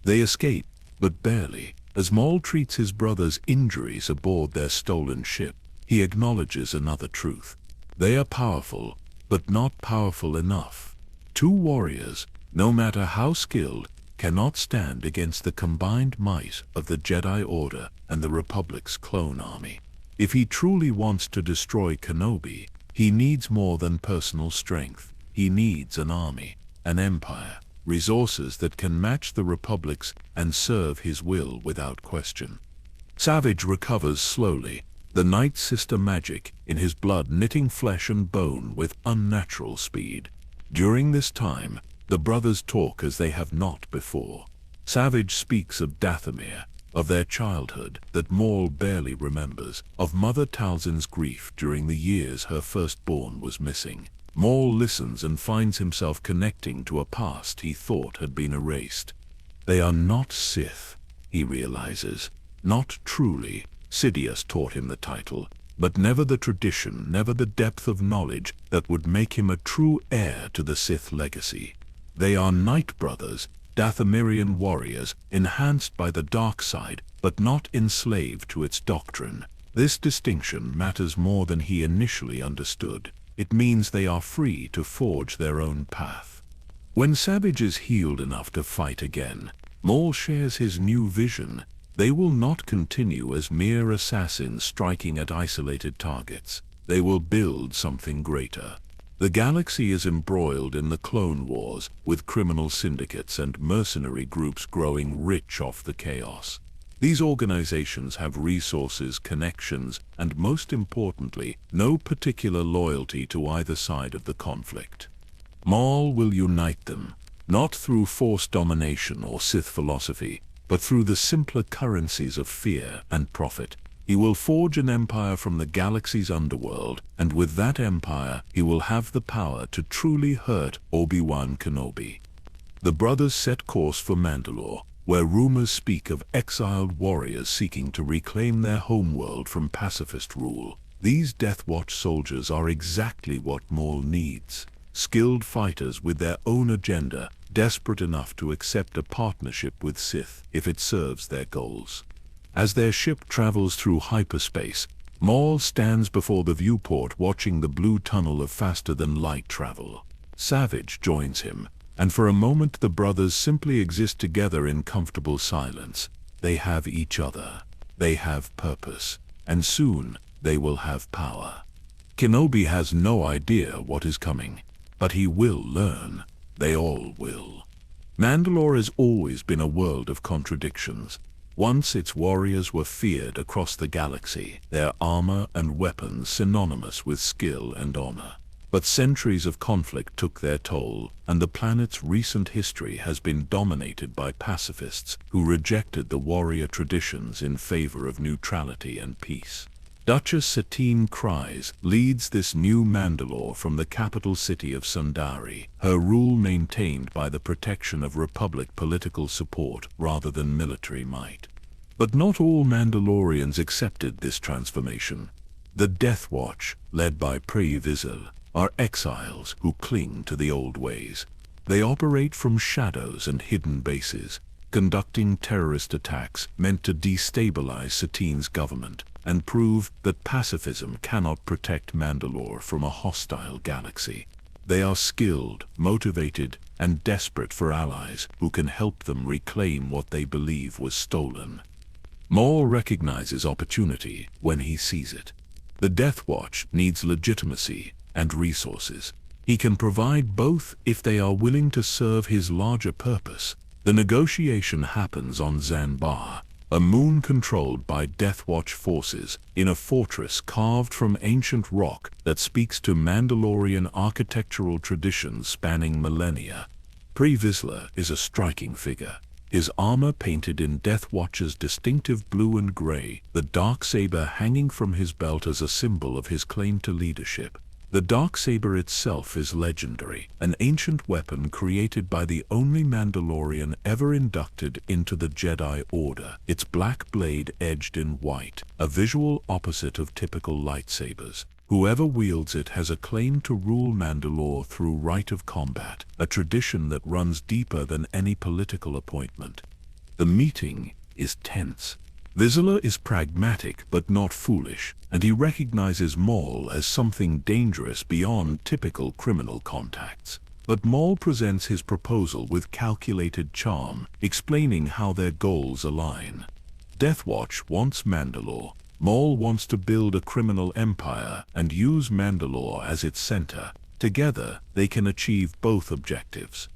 They escape, but barely, as Maul treats his brother's injuries aboard their stolen ship. He acknowledges another truth. They are powerful, but not powerful enough. Two warriors, no matter how skilled, cannot stand against the combined might of the Jedi Order and the Republic's clone army. If he truly wants to destroy Kenobi, he needs more than personal strength. He needs an army, an empire, resources that can match the Republic's and serve his will without question. Savage recovers slowly, the Nightsister magic in his blood knitting flesh and bone with unnatural speed. During this time, the brothers talk as they have not before. Savage speaks of Dathomir, of their childhood that Maul barely remembers, of Mother Talzin's grief during the years her firstborn was missing. Maul listens and finds himself connecting to a past he thought had been erased. They are not Sith, he realizes. Not truly. Sidious taught him the title, but never the tradition, never the depth of knowledge that would make him a true heir to the Sith legacy. They are Night Brothers, Dathomirian warriors, enhanced by the dark side, but not enslaved to its doctrine. This distinction matters more than he initially understood. It means they are free to forge their own path. When Savage is healed enough to fight again, Maul shares his new vision. They will not continue as mere assassins striking at isolated targets. They will build something greater. The galaxy is embroiled in the Clone Wars, with criminal syndicates and mercenary groups growing rich off the chaos. These organizations have resources, connections, and most importantly, no particular loyalty to either side of the conflict. Maul will unite them. not through force domination or Sith philosophy, but through the simpler currencies of fear and profit. He will forge an empire from the galaxy's underworld, and with that empire he will have the power to truly hurt Obi Wan Kenobi. The brothers set course for Mandalore, where rumors speak of exiled warriors seeking to reclaim their homeworld from pacifist rule. These Death Watch soldiers are exactly what Maul needs. Skilled fighters with their own agenda, desperate enough to accept a partnership with Sith if it serves their goals. As their ship travels through hyperspace, Maul stands before the viewport watching the blue tunnel of faster-than-light travel. Savage joins him, and for a moment the brothers simply exist together in comfortable silence. They have each other. They have purpose. And soon, they will have power. Kenobi has no idea what is coming, but he will learn. They all will. Mandalore has always been a world of contradictions. Once its warriors were feared across the galaxy, their armor and weapons synonymous with skill and honor. But centuries of conflict took their toll, and the planet's recent history has been dominated by pacifists who rejected the warrior traditions in favor of neutrality and peace. Duchess Satine Kryze leads this new Mandalore from the capital city of Sundari, her rule maintained by the protection of Republic political support rather than military might. But not all Mandalorians accepted this transformation. The Death Watch, led by Pre Vizsla, are exiles who cling to the old ways. They operate from shadows and hidden bases, conducting terrorist attacks meant to destabilize Satine's government and prove that pacifism cannot protect Mandalore from a hostile galaxy. They are skilled, motivated, and desperate for allies who can help them reclaim what they believe was stolen. Maul recognizes opportunity when he sees it. The Death Watch needs legitimacy and resources. He can provide both if they are willing to serve his larger purpose. The negotiation happens on Zanbar, a moon controlled by Death Watch forces, in a fortress carved from ancient rock that speaks to Mandalorian architectural traditions spanning millennia. Pre Vizsla is a striking figure. His armor painted in Death Watch's distinctive blue and gray, the darksaber hanging from his belt as a symbol of his claim to leadership. The darksaber itself is legendary, an ancient weapon created by the only Mandalorian ever inducted into the Jedi Order, its black blade edged in white, a visual opposite of typical lightsabers. Whoever wields it has a claim to rule Mandalore through rite of combat, a tradition that runs deeper than any political appointment. The meeting is tense. Vizsla is pragmatic but not foolish, and he recognizes Maul as something dangerous beyond typical criminal contacts. But Maul presents his proposal with calculated charm, explaining how their goals align. Death Watch wants Mandalore. Maul wants to build a criminal empire and use Mandalore as its center. Together, they can achieve both objectives.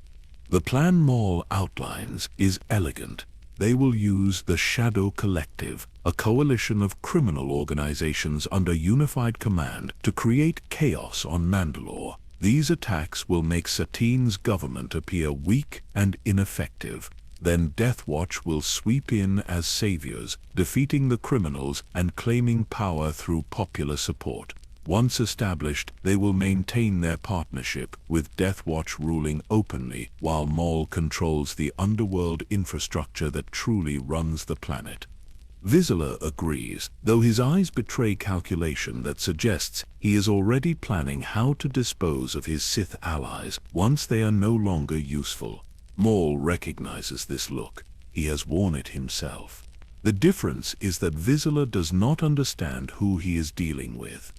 The plan Maul outlines is elegant. They will use the Shadow Collective, a coalition of criminal organizations under unified command, to create chaos on Mandalore. These attacks will make Satine's government appear weak and ineffective. Then Death Watch will sweep in as saviors, defeating the criminals and claiming power through popular support. Once established, they will maintain their partnership, with Death Watch ruling openly while Maul controls the underworld infrastructure that truly runs the planet. Vizsla agrees, though his eyes betray calculation that suggests he is already planning how to dispose of his Sith allies once they are no longer useful. Maul recognizes this look. He has worn it himself. The difference is that Vizsla does not understand who he is dealing with.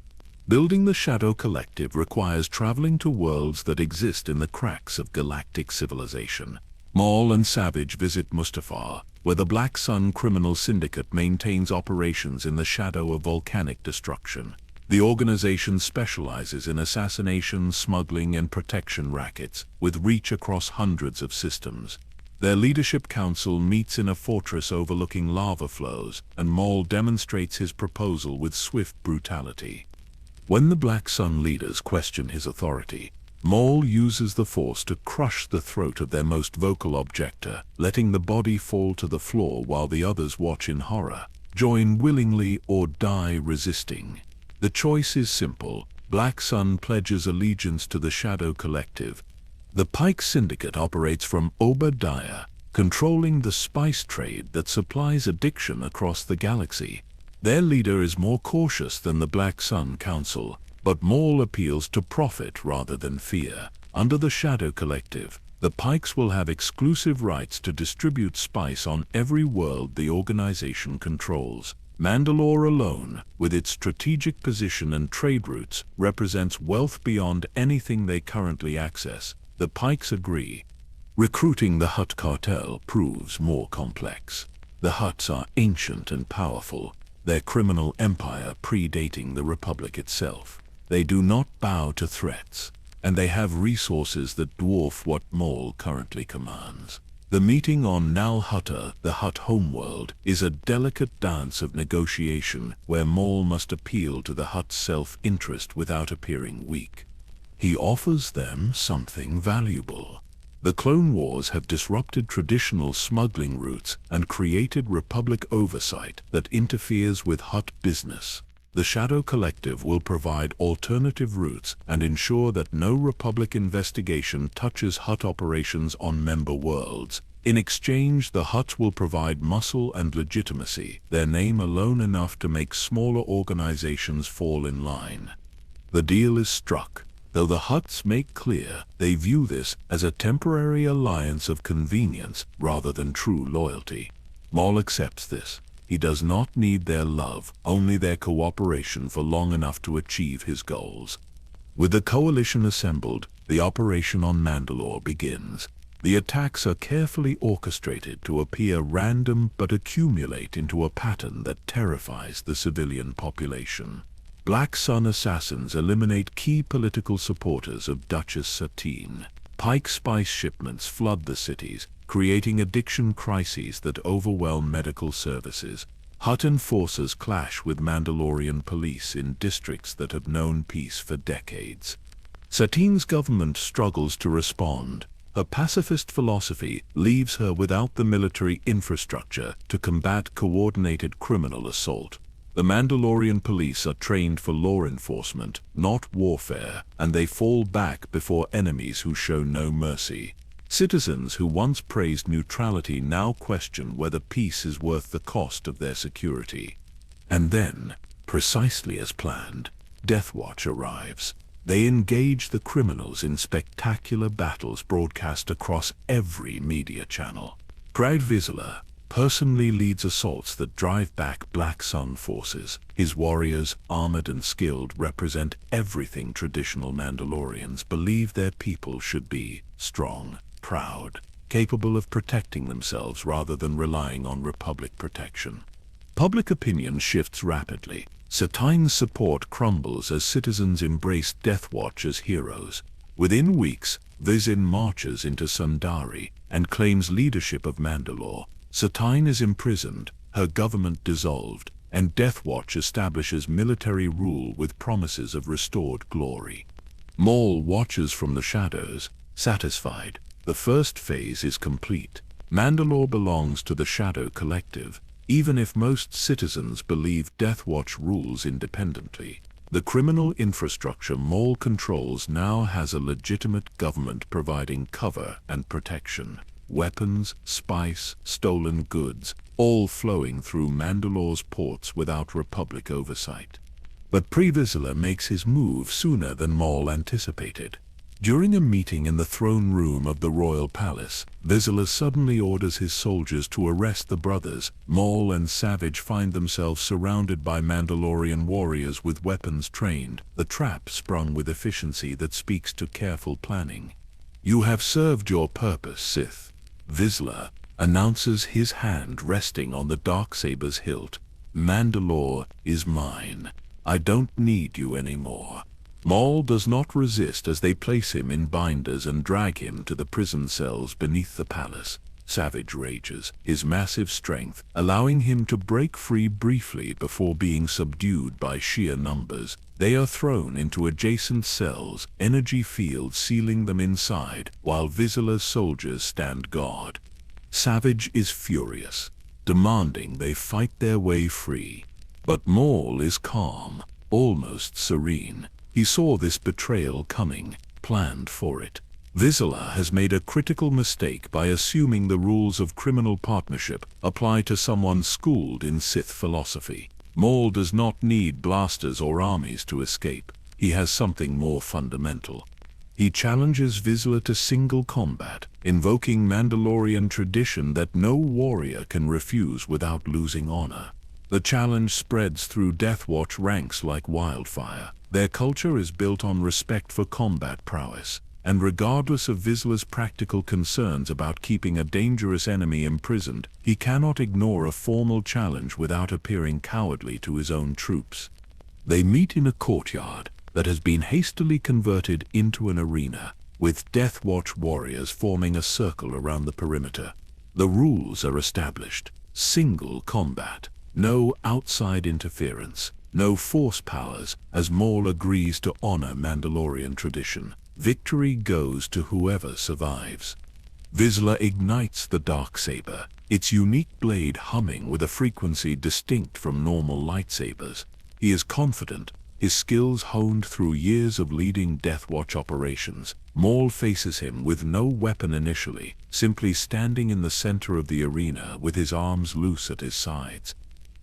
Building the Shadow Collective requires traveling to worlds that exist in the cracks of galactic civilization. Maul and Savage visit Mustafar, where the Black Sun criminal syndicate maintains operations in the shadow of volcanic destruction. The organization specializes in assassination, smuggling, and protection rackets, with reach across hundreds of systems. Their leadership council meets in a fortress overlooking lava flows, and Maul demonstrates his proposal with swift brutality. When the Black Sun leaders question his authority, Maul uses the Force to crush the throat of their most vocal objector, letting the body fall to the floor while the others watch in horror. Join willingly or die resisting. The choice is simple. Black Sun pledges allegiance to the Shadow Collective. The Pike Syndicate operates from Obadiah, controlling the spice trade that supplies addiction across the galaxy. Their leader is more cautious than the Black Sun Council, but Maul appeals to profit rather than fear. Under the Shadow Collective, the Pikes will have exclusive rights to distribute spice on every world the organization controls. Mandalore alone, with its strategic position and trade routes, represents wealth beyond anything they currently access. The Pikes agree. Recruiting the Hutt cartel proves more complex. The Hutts are ancient and powerful, their criminal empire predating the Republic itself. They do not bow to threats, and they have resources that dwarf what Maul currently commands. The meeting on Nal Hutta, the Hutt homeworld, is a delicate dance of negotiation where Maul must appeal to the Hutt's self-interest without appearing weak. He offers them something valuable. The Clone Wars have disrupted traditional smuggling routes and created Republic oversight that interferes with Hutt business. The Shadow Collective will provide alternative routes and ensure that no Republic investigation touches Hutt operations on member worlds. In exchange, the Hutts will provide muscle and legitimacy, their name alone enough to make smaller organizations fall in line. The deal is struck, though the Hutts make clear they view this as a temporary alliance of convenience rather than true loyalty. Maul accepts this. He does not need their love, only their cooperation for long enough to achieve his goals. With the coalition assembled, the operation on Mandalore begins. The attacks are carefully orchestrated to appear random but accumulate into a pattern that terrifies the civilian population. Black Sun assassins eliminate key political supporters of Duchess Satine. Pike spice shipments flood the cities, creating addiction crises that overwhelm medical services. Hutt enforcers clash with Mandalorian police in districts that have known peace for decades. Satine's government struggles to respond. Her pacifist philosophy leaves her without the military infrastructure to combat coordinated criminal assault. The Mandalorian police are trained for law enforcement, not warfare, and they fall back before enemies who show no mercy. Citizens who once praised neutrality now question whether peace is worth the cost of their security. And then, precisely as planned, Death Watch arrives. They engage the criminals in spectacular battles broadcast across every media channel. Proud Vizsla personally leads assaults that drive back Black Sun forces. His warriors, armored and skilled, represent everything traditional Mandalorians believe their people should be: strong, proud, capable of protecting themselves rather than relying on Republic protection. Public opinion shifts rapidly. Satine's support crumbles as citizens embrace Death Watch as heroes. Within weeks, Vizsla marches into Sundari and claims leadership of Mandalore. Satine is imprisoned, her government dissolved, and Death Watch establishes military rule with promises of restored glory. Maul watches from the shadows, satisfied. The first phase is complete. Mandalore belongs to the Shadow Collective, even if most citizens believe Death Watch rules independently. The criminal infrastructure Maul controls now has a legitimate government providing cover and protection. Weapons, spice, stolen goods, all flowing through Mandalore's ports without Republic oversight. But Vizsla makes his move sooner than Maul anticipated. During a meeting in the throne room of the royal palace, Vizsla suddenly orders his soldiers to arrest the brothers. Maul and Savage find themselves surrounded by Mandalorian warriors with weapons trained, the trap sprung with efficiency that speaks to careful planning. "You have served your purpose, Sith," Vizsla announces, his hand resting on the Darksaber's hilt. "Mandalore is mine. I don't need you anymore." Maul does not resist as they place him in binders and drag him to the prison cells beneath the palace. Savage rages, his massive strength allowing him to break free briefly before being subdued by sheer numbers. They are thrown into adjacent cells, energy fields sealing them inside, while Vizsla's soldiers stand guard. Savage is furious, demanding they fight their way free. But Maul is calm, almost serene. He saw this betrayal coming, planned for it. Vizsla has made a critical mistake by assuming the rules of criminal partnership apply to someone schooled in Sith philosophy. Maul does not need blasters or armies to escape. He has something more fundamental. He challenges Vizsla to single combat, invoking Mandalorian tradition that no warrior can refuse without losing honor. The challenge spreads through Death Watch ranks like wildfire. Their culture is built on respect for combat prowess, and regardless of Vizsla's practical concerns about keeping a dangerous enemy imprisoned, he cannot ignore a formal challenge without appearing cowardly to his own troops. They meet in a courtyard that has been hastily converted into an arena, with Death Watch warriors forming a circle around the perimeter. The rules are established: single combat, no outside interference, no force powers, as Maul agrees to honor Mandalorian tradition. Victory goes to whoever survives. Vizsla ignites the darksaber, its unique blade humming with a frequency distinct from normal lightsabers. He is confident, his skills honed through years of leading Death Watch operations. Maul faces him with no weapon initially, simply standing in the center of the arena with his arms loose at his sides.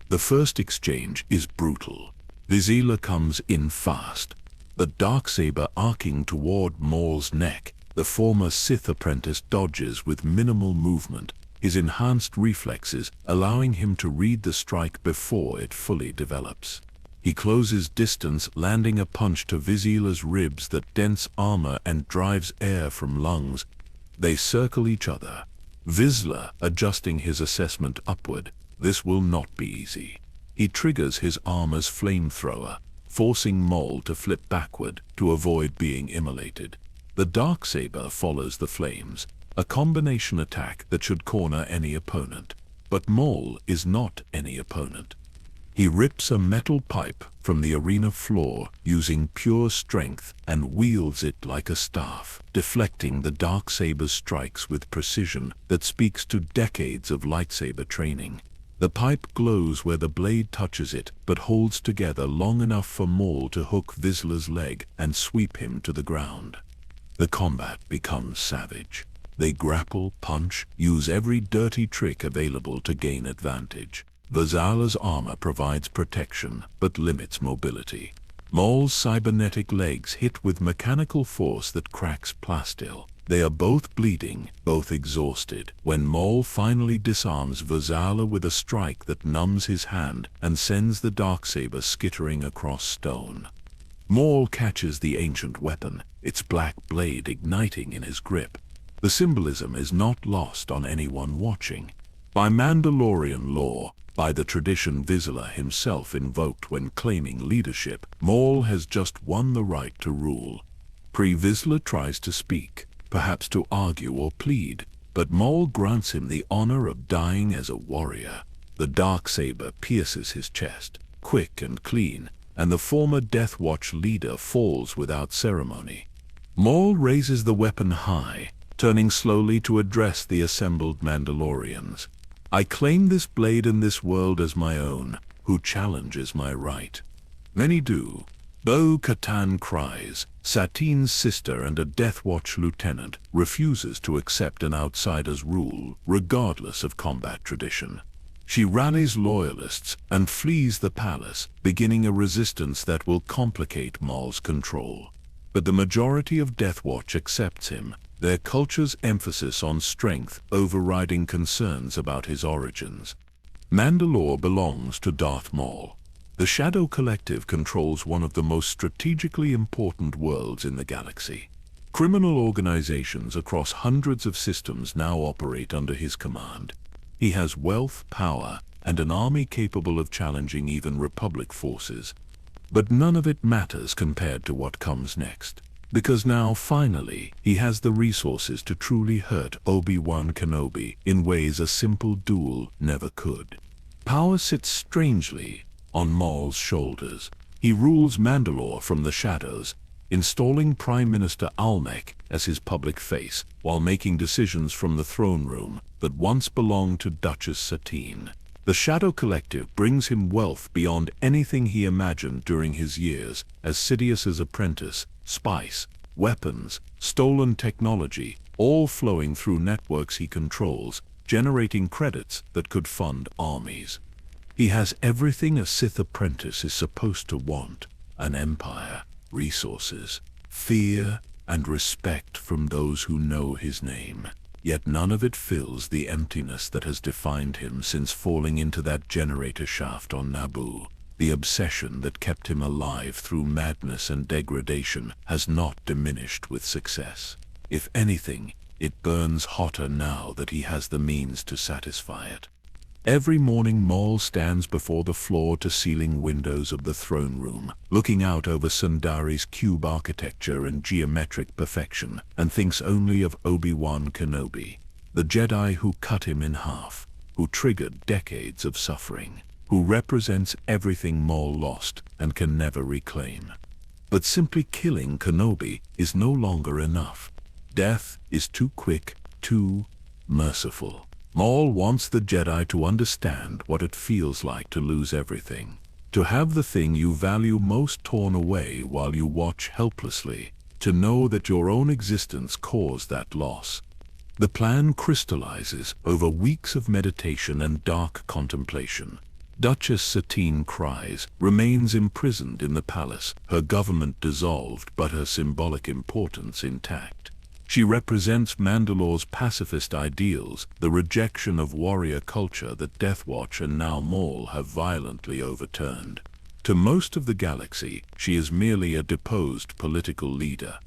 The first exchange is brutal. Vizsla comes in fast, the darksaber arcing toward Maul's neck. The former Sith apprentice dodges with minimal movement, his enhanced reflexes allowing him to read the strike before it fully develops. He closes distance, landing a punch to Vizsla's ribs that dents armor and drives air from lungs. They circle each other, Vizsla adjusting his assessment upward. This will not be easy. He triggers his armor's flamethrower, forcing Maul to flip backward to avoid being immolated. The darksaber follows the flames, a combination attack that should corner any opponent. But Maul is not any opponent. He rips a metal pipe from the arena floor using pure strength and wields it like a staff, deflecting the darksaber's strikes with precision that speaks to decades of lightsaber training. The pipe glows where the blade touches it, but holds together long enough for Maul to hook Vizsla's leg and sweep him to the ground. The combat becomes savage. They grapple, punch, use every dirty trick available to gain advantage. Vizsla's armor provides protection, but limits mobility. Maul's cybernetic legs hit with mechanical force that cracks plasteel. They are both bleeding, both exhausted, when Maul finally disarms Vizsla with a strike that numbs his hand and sends the darksaber skittering across stone. Maul catches the ancient weapon, its black blade igniting in his grip. The symbolism is not lost on anyone watching. By Mandalorian law, by the tradition Vizsla himself invoked when claiming leadership, Maul has just won the right to rule. Vizsla tries to speak, perhaps to argue or plead, but Maul grants him the honor of dying as a warrior. The darksaber pierces his chest, quick and clean, and the former Death Watch leader falls without ceremony. Maul raises the weapon high, turning slowly to address the assembled Mandalorians. "I claim this blade and this world as my own. Who challenges my right?" Many do. Bo-Katan cries. Satine's sister and a Death Watch lieutenant refuses to accept an outsider's rule, regardless of combat tradition. She rallies loyalists and flees the palace, beginning a resistance that will complicate Maul's control. But the majority of Death Watch accepts him, their culture's emphasis on strength overriding concerns about his origins. Mandalore belongs to Darth Maul. The Shadow Collective controls one of the most strategically important worlds in the galaxy. Criminal organizations across hundreds of systems now operate under his command. He has wealth, power, and an army capable of challenging even Republic forces. But none of it matters compared to what comes next. Because now, finally, he has the resources to truly hurt Obi Wan Kenobi in ways a simple duel never could. Power sits strangely on Maul's shoulders. He rules Mandalore from the shadows, installing Prime Minister Almec as his public face, while making decisions from the throne room that once belonged to Duchess Satine. The Shadow Collective brings him wealth beyond anything he imagined during his years as Sidious's apprentice, spice, weapons, stolen technology, all flowing through networks he controls, generating credits that could fund armies. He has everything a Sith apprentice is supposed to want: an empire, resources, fear, and respect from those who know his name. Yet none of it fills the emptiness that has defined him since falling into that generator shaft on Naboo. The obsession that kept him alive through madness and degradation has not diminished with success. If anything, it burns hotter now that he has the means to satisfy it. Every morning Maul stands before the floor-to-ceiling windows of the throne room, looking out over Sundari's cube architecture and geometric perfection, and thinks only of Obi Wan Kenobi, the Jedi who cut him in half, who triggered decades of suffering, who represents everything Maul lost and can never reclaim. But simply killing Kenobi is no longer enough. Death is too quick, too merciful. Maul wants the Jedi to understand what it feels like to lose everything, to have the thing you value most torn away while you watch helplessly, to know that your own existence caused that loss. The plan crystallizes over weeks of meditation and dark contemplation. Duchess Satine cries, remains imprisoned in the palace, her government dissolved but her symbolic importance intact. She represents Mandalore's pacifist ideals, the rejection of warrior culture that Death Watch and now Maul have violently overturned. To most of the galaxy, she is merely a deposed political leader.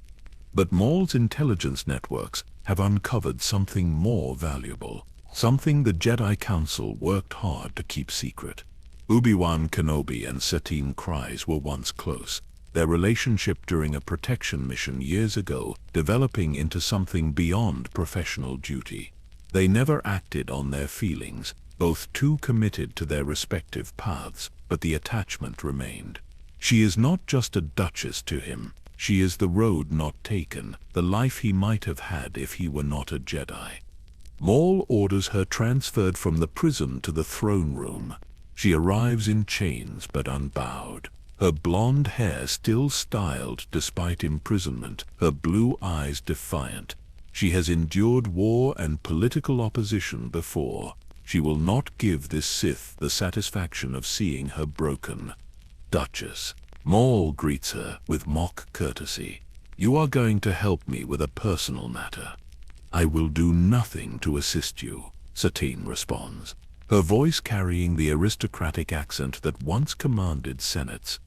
But Maul's intelligence networks have uncovered something more valuable, something the Jedi Council worked hard to keep secret. Obi Wan Kenobi and Satine Kryze were once close, their relationship during a protection mission years ago developing into something beyond professional duty. They never acted on their feelings, both too committed to their respective paths, but the attachment remained. She is not just a duchess to him, she is the road not taken, the life he might have had if he were not a Jedi. Maul orders her transferred from the prison to the throne room. She arrives in chains but unbowed. Her blonde hair still styled despite imprisonment, her blue eyes defiant. She has endured war and political opposition before. She will not give this Sith the satisfaction of seeing her broken. Duchess. Maul greets her with mock courtesy. You are going to help me with a personal matter. I will do nothing to assist you, Satine responds, her voice carrying the aristocratic accent that once commanded senates.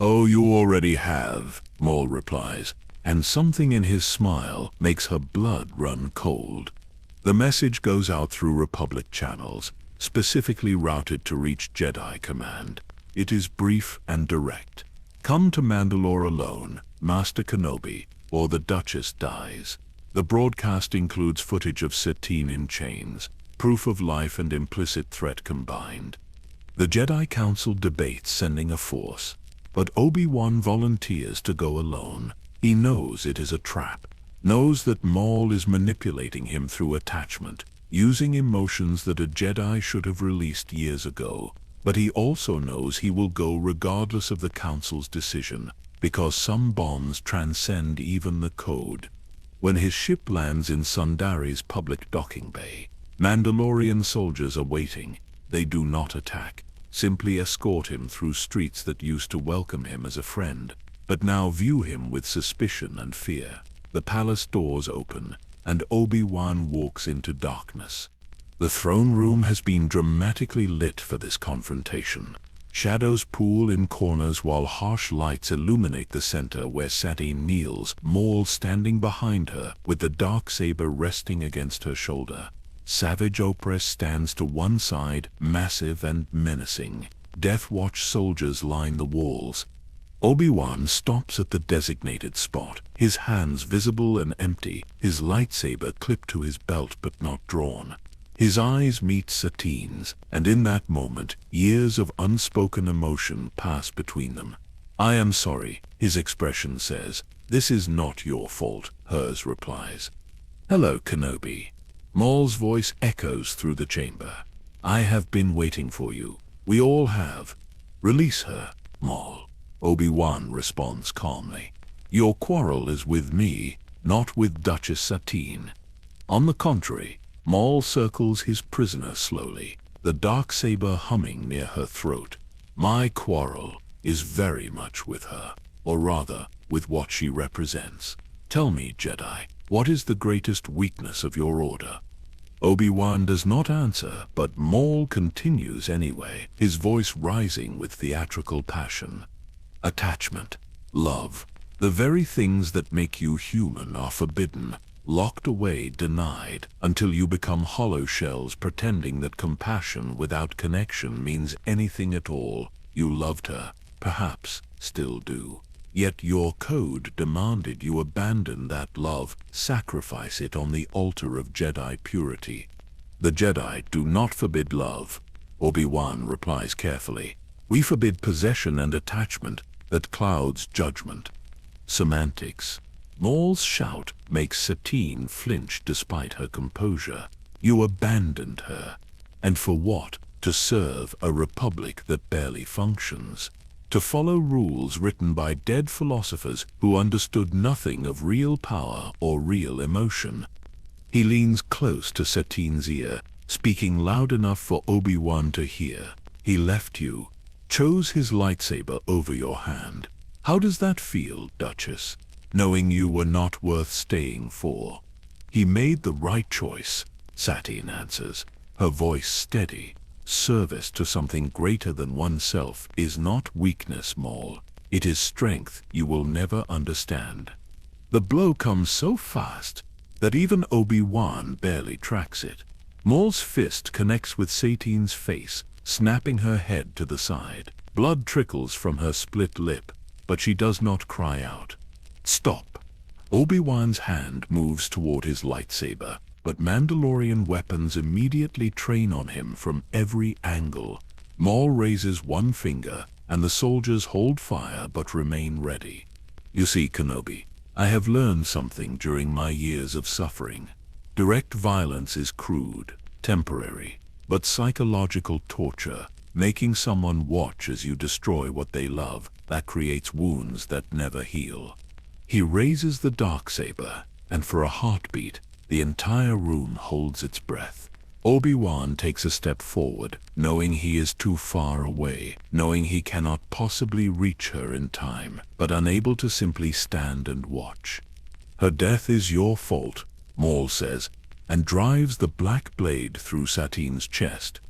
Oh, you already have, Maul replies, and something in his smile makes her blood run cold. The message goes out through Republic channels, specifically routed to reach Jedi Command. It is brief and direct. Come to Mandalore alone, Master Kenobi, or the Duchess dies. The broadcast includes footage of Satine in chains, proof of life and implicit threat combined. The Jedi Council debates sending a force, but Obi-Wan volunteers to go alone. He knows it is a trap, knows that Maul is manipulating him through attachment, using emotions that a Jedi should have released years ago. But he also knows he will go regardless of the Council's decision, because some bonds transcend even the code. When his ship lands in Sundari's public docking bay, Mandalorian soldiers are waiting. They do not attack, simply escort him through streets that used to welcome him as a friend, but now view him with suspicion and fear. The palace doors open, and Obi-Wan walks into darkness. The throne room has been dramatically lit for this confrontation. Shadows pool in corners while harsh lights illuminate the center where Satine kneels, Maul standing behind her with the darksaber resting against her shoulder. Savage Opress stands to one side, massive and menacing. Death Watch soldiers line the walls. Obi Wan stops at the designated spot, his hands visible and empty, his lightsaber clipped to his belt but not drawn. His eyes meet Satine's, and in that moment, years of unspoken emotion pass between them. "I am sorry," his expression says. "This is not your fault," hers replies. "Hello, Kenobi." Maul's voice echoes through the chamber. "I have been waiting for you. We all have." "Release her, Maul." Obi-Wan responds calmly. "Your quarrel is with me, not with Duchess Satine." On the contrary, Maul circles his prisoner slowly, the darksaber humming near her throat. "My quarrel is very much with her, or rather, with what she represents. Tell me, Jedi, what is the greatest weakness of your order?" Obi-Wan does not answer, but Maul continues anyway, his voice rising with theatrical passion. "Attachment, love, the very things that make you human are forbidden, locked away, denied, until you become hollow shells pretending that compassion without connection means anything at all. You loved her, perhaps still do. Yet your code demanded you abandon that love, sacrifice it on the altar of Jedi purity." "The Jedi do not forbid love," Obi-Wan replies carefully. "We forbid possession and attachment that clouds judgment." Semantics. Maul's shout makes Satine flinch despite her composure. "You abandoned her. And for what? To serve a republic that barely functions. To follow rules written by dead philosophers who understood nothing of real power or real emotion." He leans close to Satine's ear, speaking loud enough for Obi-Wan to hear. "He left you, chose his lightsaber over your hand. How does that feel, Duchess? Knowing you were not worth staying for." "He made the right choice," Satine answers, her voice steady. "Service to something greater than oneself is not weakness, Maul. It is strength you will never understand." The blow comes so fast that even Obi-Wan barely tracks it. Maul's fist connects with Satine's face, snapping her head to the side. Blood trickles from her split lip, but she does not cry out. "Stop." Obi-Wan's hand moves toward his lightsaber, but Mandalorian weapons immediately train on him from every angle. Maul raises one finger, and the soldiers hold fire but remain ready. "You see, Kenobi, I have learned something during my years of suffering. Direct violence is crude, temporary, but psychological torture, making someone watch as you destroy what they love, that creates wounds that never heal." He raises the darksaber, and for a heartbeat, the entire room holds its breath. Obi-Wan takes a step forward, knowing he is too far away, knowing he cannot possibly reach her in time, but unable to simply stand and watch. "Her death is your fault," Maul says, and drives the black blade through Satine's chest.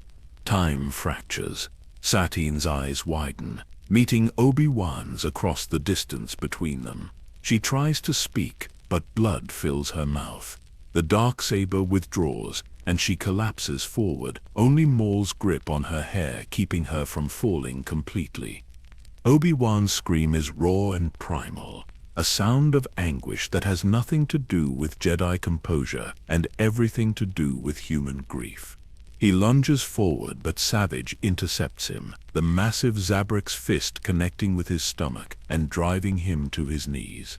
Time fractures. Satine's eyes widen, meeting Obi-Wan's across the distance between them. She tries to speak, but blood fills her mouth. The darksaber withdraws, and she collapses forward, only Maul's grip on her hair keeping her from falling completely. Obi-Wan's scream is raw and primal, a sound of anguish that has nothing to do with Jedi composure and everything to do with human grief. He lunges forward, but Savage intercepts him, the massive Zabrak's fist connecting with his stomach and driving him to his knees.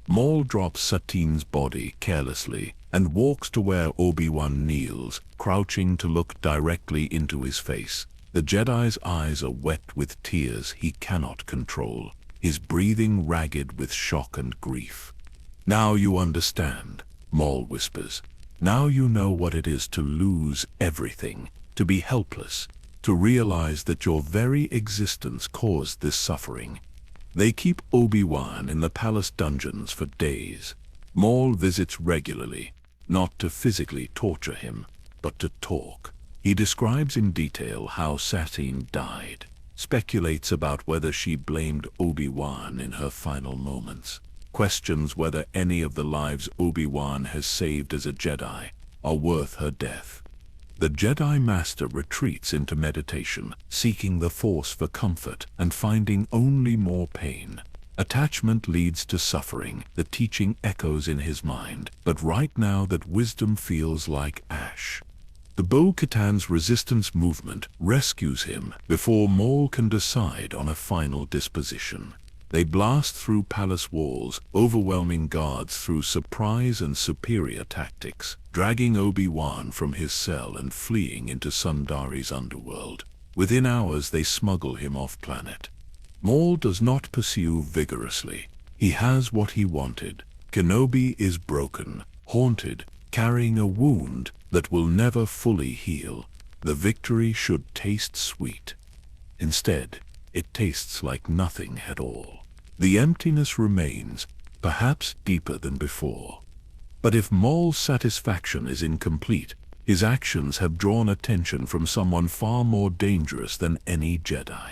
Maul drops Satine's body carelessly and walks to where Obi-Wan kneels, crouching to look directly into his face. The Jedi's eyes are wet with tears he cannot control, his breathing ragged with shock and grief. "Now you understand," Maul whispers. "Now you know what it is to lose everything, to be helpless, to realize that your very existence caused this suffering." They keep Obi-Wan in the palace dungeons for days. Maul visits regularly, not to physically torture him, but to talk. He describes in detail how Satine died, speculates about whether she blamed Obi-Wan in her final moments, questions whether any of the lives Obi-Wan has saved as a Jedi are worth her death. The Jedi Master retreats into meditation, seeking the Force for comfort and finding only more pain. Attachment leads to suffering, the teaching echoes in his mind, but right now that wisdom feels like ash. The Bo-Katan's resistance movement rescues him before Maul can decide on a final disposition. They blast through palace walls, overwhelming guards through surprise and superior tactics, dragging Obi Wan from his cell and fleeing into Sundari's underworld. Within hours they smuggle him off-planet. Maul does not pursue vigorously. He has what he wanted. Kenobi is broken, haunted, carrying a wound that will never fully heal. The victory should taste sweet. Instead, it tastes like nothing at all. The emptiness remains, perhaps deeper than before. But if Maul's satisfaction is incomplete, his actions have drawn attention from someone far more dangerous than any Jedi.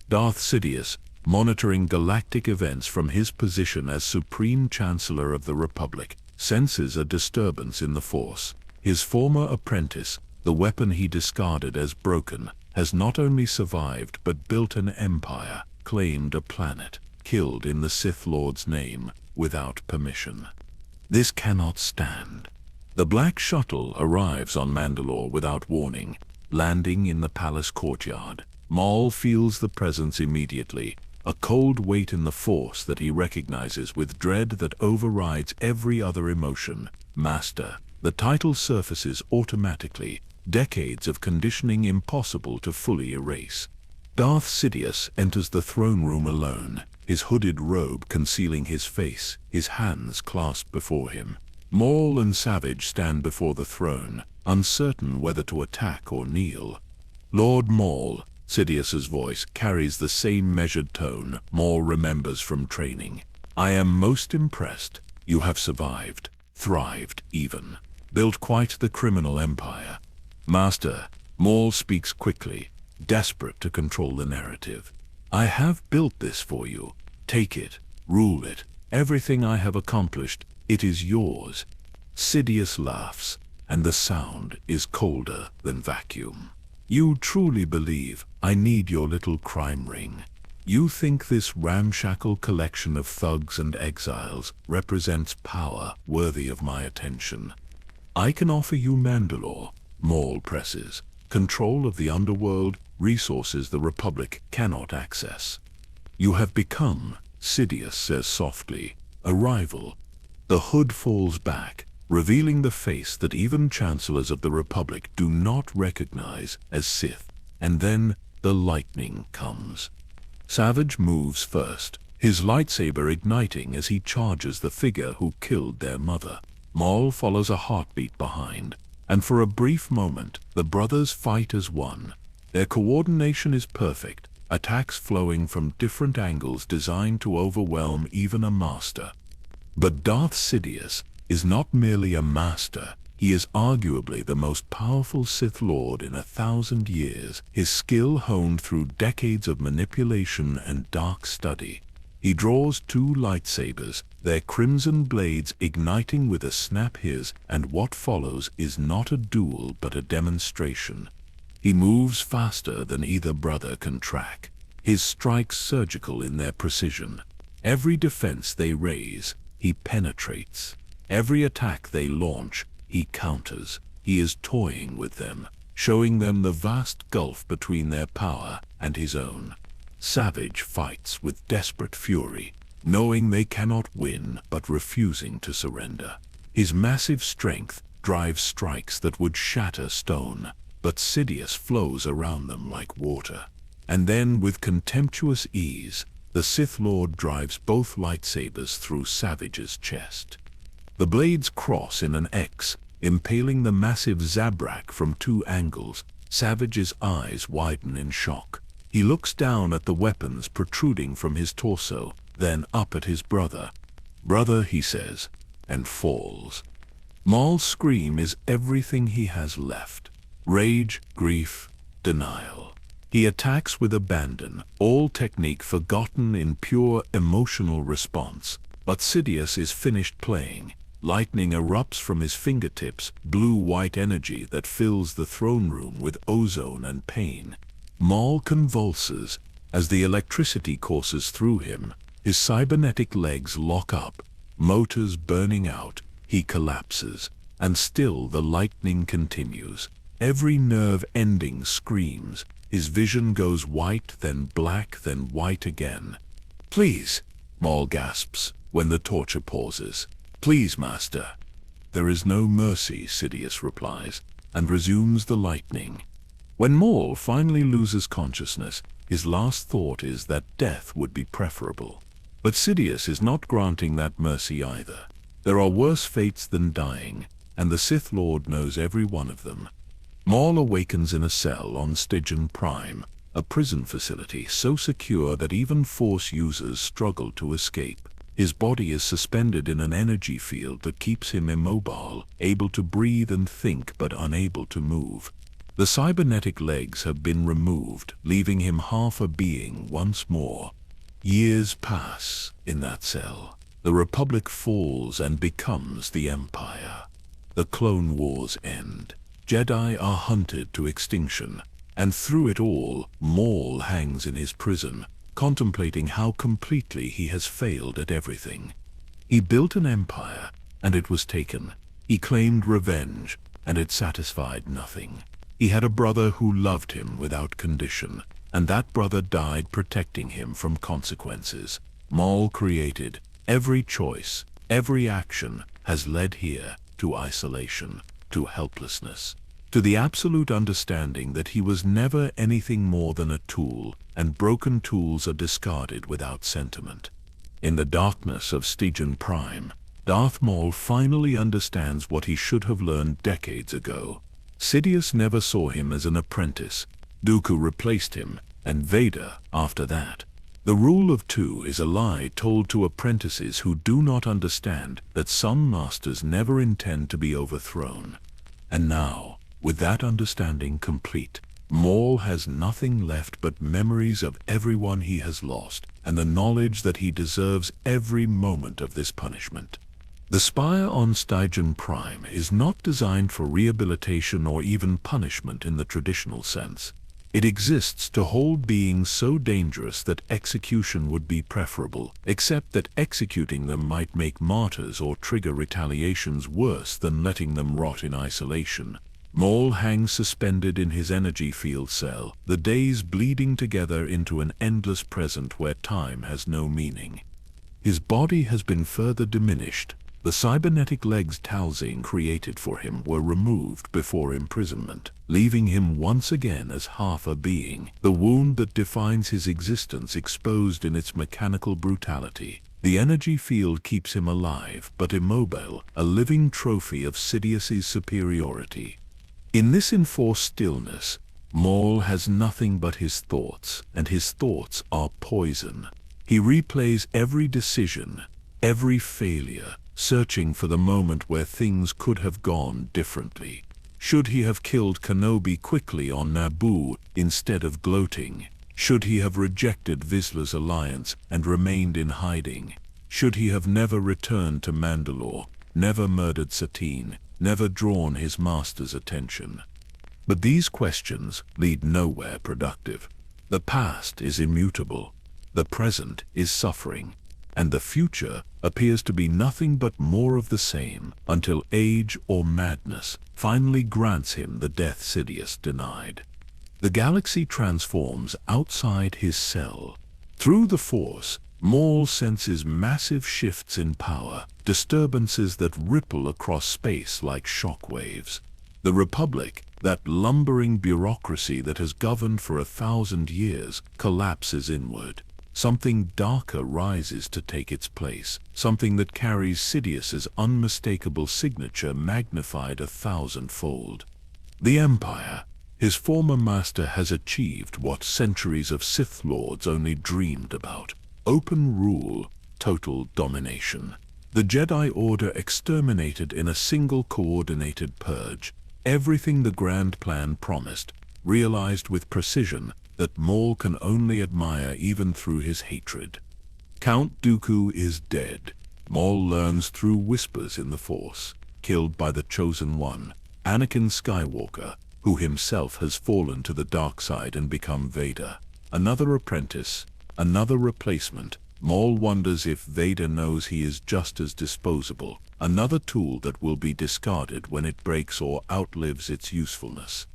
Darth Sidious, monitoring galactic events from his position as Supreme Chancellor of the Republic, senses a disturbance in the Force. His former apprentice, the weapon he discarded as broken, has not only survived but built an empire, claimed a planet, killed in the Sith Lord's name, without permission. This cannot stand. The Black Shuttle arrives on Mandalore without warning, landing in the palace courtyard. Maul feels the presence immediately, a cold weight in the Force that he recognizes with dread that overrides every other emotion. Master. The title surfaces automatically, decades of conditioning impossible to fully erase. Darth Sidious enters the throne room alone, his hooded robe concealing his face, his hands clasped before him. Maul and Savage stand before the throne, uncertain whether to attack or kneel. Lord Maul, Sidious's voice carries the same measured tone Maul remembers from training. I am most impressed. You have survived, thrived even, built quite the criminal empire. Master, Maul speaks quickly, desperate to control the narrative. I have built this for you. Take it, rule it. Everything I have accomplished, it is yours. Sidious laughs, and the sound is colder than vacuum. You truly believe I need your little crime ring. You think this ramshackle collection of thugs and exiles represents power worthy of my attention. I can offer you Mandalore, Maul presses, control of the underworld, resources the Republic cannot access. You have become, Sidious says softly, a rival. The hood falls back, revealing the face that even chancellors of the Republic do not recognize as Sith. And then the lightning comes. Savage moves first, his lightsaber igniting as he charges the figure who killed their mother. Maul follows a heartbeat behind, and for a brief moment the brothers fight as one. Their coordination is perfect, attacks flowing from different angles designed to overwhelm even a master. But Darth Sidious is not merely a master, he is arguably the most powerful Sith Lord in 1,000 years, his skill honed through decades of manipulation and dark study. He draws two lightsabers, their crimson blades igniting with a snap his, and what follows is not a duel but a demonstration. He moves faster than either brother can track, his strikes surgical in their precision. Every defense they raise, he penetrates. Every attack they launch, he counters. He is toying with them, showing them the vast gulf between their power and his own. Savage fights with desperate fury, knowing they cannot win but refusing to surrender. His massive strength drives strikes that would shatter stone, but Sidious flows around them like water. And then, with contemptuous ease, the Sith Lord drives both lightsabers through Savage's chest. The blades cross in an X, impaling the massive Zabrak from two angles. Savage's eyes widen in shock. He looks down at the weapons protruding from his torso, then up at his brother. "Brother," he says, and falls. Maul's scream is everything he has left. Rage, grief, denial. He attacks with abandon, all technique forgotten in pure emotional response. But Sidious is finished playing. Lightning erupts from his fingertips, blue-white energy that fills the throne room with ozone and pain. Maul convulses as the electricity courses through him. His cybernetic legs lock up, motors burning out. He collapses, and still the lightning continues. Every nerve ending screams. His vision goes white, then black, then white again. "Please," Maul gasps when the torture pauses. "Please, Master." "There is no mercy," Sidious replies, and resumes the lightning. When Maul finally loses consciousness, his last thought is that death would be preferable. But Sidious is not granting that mercy either. There are worse fates than dying, and the Sith Lord knows every one of them. Maul awakens in a cell on Stygian Prime, a prison facility so secure that even Force users struggle to escape. His body is suspended in an energy field that keeps him immobile, able to breathe and think but unable to move. The cybernetic legs have been removed, leaving him half a being once more. Years pass in that cell. The Republic falls and becomes the Empire. The Clone Wars end. Jedi are hunted to extinction, and through it all, Maul hangs in his prison, contemplating how completely he has failed at everything. He built an empire, and it was taken. He claimed revenge, and it satisfied nothing. He had a brother who loved him without condition, and that brother died protecting him from consequences. Maul created. Every choice, every action has led here to isolation, to helplessness, to the absolute understanding that he was never anything more than a tool, and broken tools are discarded without sentiment. In the darkness of Stygian Prime, Darth Maul finally understands what he should have learned decades ago. Sidious never saw him as an apprentice. Dooku replaced him, and Vader after that. The rule of two is a lie told to apprentices who do not understand that some masters never intend to be overthrown. And now, with that understanding complete, Maul has nothing left but memories of everyone he has lost, and the knowledge that he deserves every moment of this punishment. The spire on Stygian Prime is not designed for rehabilitation or even punishment in the traditional sense. It exists to hold beings so dangerous that execution would be preferable, except that executing them might make martyrs or trigger retaliations worse than letting them rot in isolation. Maul hangs suspended in his energy field cell, the days bleeding together into an endless present where time has no meaning. His body has been further diminished. The cybernetic legs Talzin created for him were removed before imprisonment, leaving him once again as half a being, the wound that defines his existence exposed in its mechanical brutality. The energy field keeps him alive but immobile, a living trophy of Sidious's superiority. In this enforced stillness, Maul has nothing but his thoughts, and his thoughts are poison. He replays every decision, every failure, searching for the moment where things could have gone differently. Should he have killed Kenobi quickly on Naboo instead of gloating? Should he have rejected Vizsla's alliance and remained in hiding? Should he have never returned to Mandalore, never murdered Satine, never drawn his master's attention? But these questions lead nowhere productive. The past is immutable, the present is suffering, and the future appears to be nothing but more of the same until age or madness finally grants him the death Sidious denied. The galaxy transforms outside his cell. Through the Force, Maul senses massive shifts in power, disturbances that ripple across space like shockwaves. The Republic, that lumbering bureaucracy that has governed for 1,000 years, collapses inward. Something darker rises to take its place, something that carries Sidious's unmistakable signature magnified 1,000-fold. The Empire. His former master has achieved what centuries of Sith Lords only dreamed about. Open rule, total domination. The Jedi Order exterminated in a single coordinated purge. Everything the Grand Plan promised, realized with precision that Maul can only admire even through his hatred. Count Dooku is dead. Maul learns through whispers in the Force, killed by the Chosen One, Anakin Skywalker, who himself has fallen to the dark side and become Vader. Another apprentice, another replacement. Maul wonders if Vader knows he is just as disposable, another tool that will be discarded when it breaks or outlives its usefulness.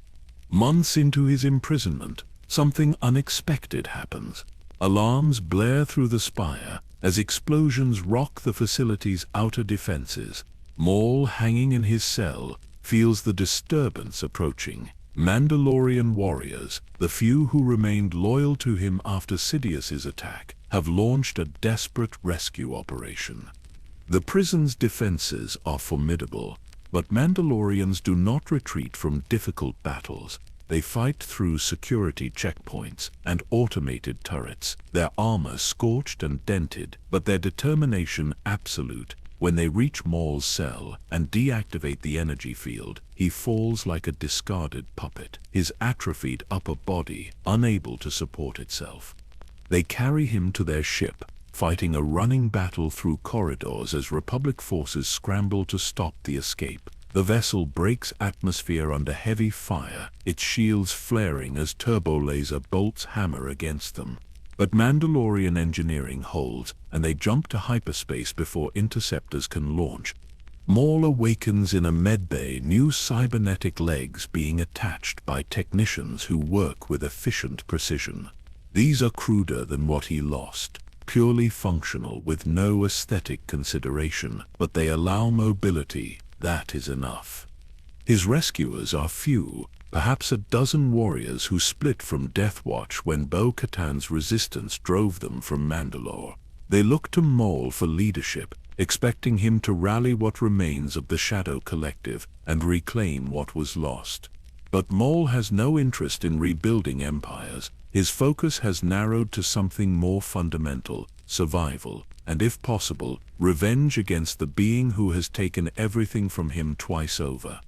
Months into his imprisonment, something unexpected happens. Alarms blare through the spire as explosions rock the facility's outer defenses. Maul, hanging in his cell, feels the disturbance approaching. Mandalorian warriors, the few who remained loyal to him after Sidious's attack, have launched a desperate rescue operation. The prison's defenses are formidable, but Mandalorians do not retreat from difficult battles. They fight through security checkpoints and automated turrets, their armor scorched and dented, but their determination absolute. When they reach Maul's cell and deactivate the energy field, he falls like a discarded puppet, his atrophied upper body unable to support itself. They carry him to their ship, fighting a running battle through corridors as Republic forces scramble to stop the escape. The vessel breaks atmosphere under heavy fire, its shields flaring as turbo-laser bolts hammer against them. But Mandalorian engineering holds, and they jump to hyperspace before interceptors can launch. Maul awakens in a medbay, new cybernetic legs being attached by technicians who work with efficient precision. These are cruder than what he lost, purely functional with no aesthetic consideration, but they allow mobility. That is enough. His rescuers are few, perhaps a dozen warriors who split from Death Watch when Bo-Katan's resistance drove them from Mandalore. They look to Maul for leadership, expecting him to rally what remains of the Shadow Collective and reclaim what was lost. But Maul has no interest in rebuilding empires. His focus has narrowed to something more fundamental: survival, and if possible, revenge against the being who has taken everything from him twice over.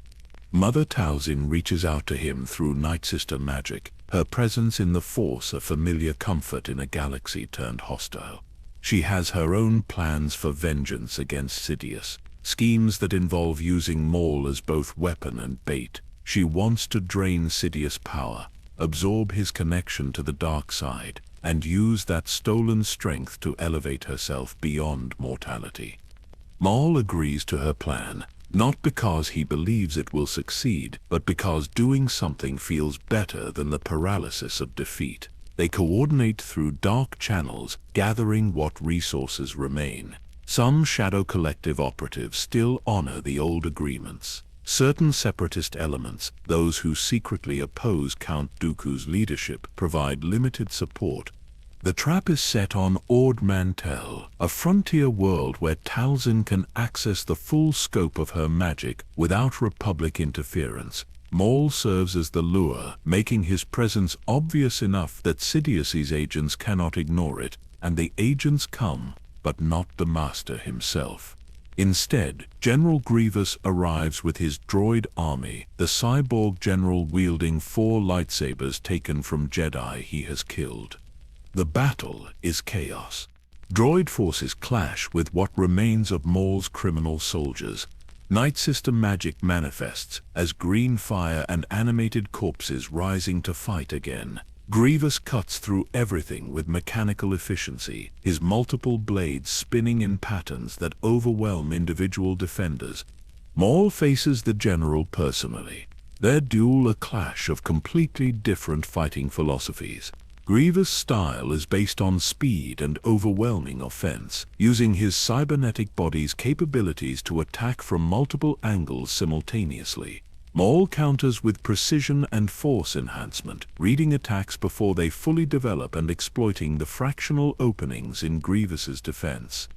Mother Talzin reaches out to him through Nightsister magic, her presence in the Force a familiar comfort in a galaxy turned hostile. She has her own plans for vengeance against Sidious, schemes that involve using Maul as both weapon and bait. She wants to drain Sidious' power, absorb his connection to the dark side, and use that stolen strength to elevate herself beyond mortality. Maul agrees to her plan, not because he believes it will succeed, but because doing something feels better than the paralysis of defeat. They coordinate through dark channels, gathering what resources remain. Some Shadow Collective operatives still honor the old agreements. Certain separatist elements, those who secretly oppose Count Dooku's leadership, provide limited support. The trap is set on Ord Mantell, a frontier world where Talzin can access the full scope of her magic without Republic interference. Maul serves as the lure, making his presence obvious enough that Sidious's agents cannot ignore it, and the agents come, but not the Master himself. Instead, General Grievous arrives with his droid army, the cyborg general wielding 4 lightsabers taken from Jedi he has killed. The battle is chaos. Droid forces clash with what remains of Maul's criminal soldiers. Nightsister magic manifests as green fire and animated corpses rising to fight again. Grievous cuts through everything with mechanical efficiency, his multiple blades spinning in patterns that overwhelm individual defenders. Maul faces the general personally. Their duel a clash of completely different fighting philosophies. Grievous' style is based on speed and overwhelming offense, using his cybernetic body's capabilities to attack from multiple angles simultaneously. Maul counters with precision and force enhancement, reading attacks before they fully develop and exploiting the fractional openings in Grievous's defense.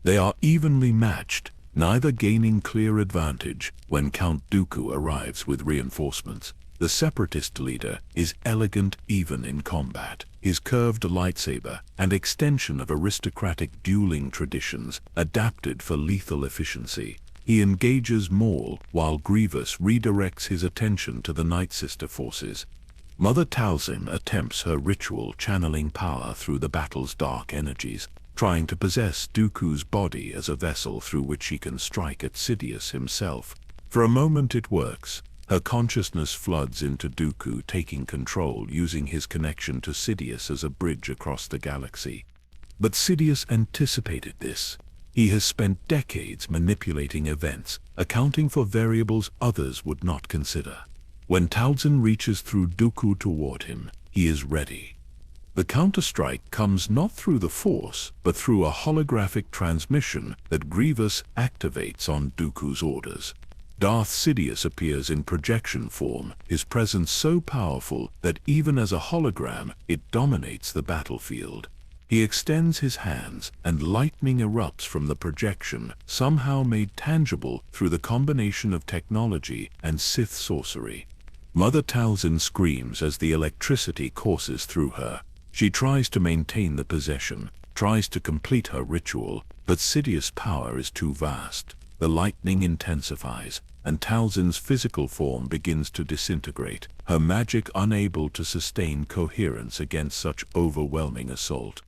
They are evenly matched, neither gaining clear advantage. When Count Dooku arrives with reinforcements, the Separatist leader is elegant even in combat. His curved lightsaber, an extension of aristocratic dueling traditions, adapted for lethal efficiency. He engages Maul while Grievous redirects his attention to the Nightsister forces. Mother Talzin attempts her ritual, channeling power through the battle's dark energies. trying to possess Dooku's body as a vessel through which he can strike at Sidious himself. For a moment it works. Her consciousness floods into Dooku, taking control, using his connection to Sidious as a bridge across the galaxy. But Sidious anticipated this. He has spent decades manipulating events, accounting for variables others would not consider. When Talzin reaches through Dooku toward him, he is ready. The counterstrike comes not through the Force, but through a holographic transmission that Grievous activates on Dooku's orders. Darth Sidious appears in projection form, his presence so powerful that even as a hologram, it dominates the battlefield. He extends his hands, and lightning erupts from the projection, somehow made tangible through the combination of technology and Sith sorcery. Mother Talzin screams as the electricity courses through her. She tries to maintain the possession, tries to complete her ritual, but Sidious' power is too vast. The lightning intensifies, and Talzin's physical form begins to disintegrate, her magic unable to sustain coherence against such overwhelming assault.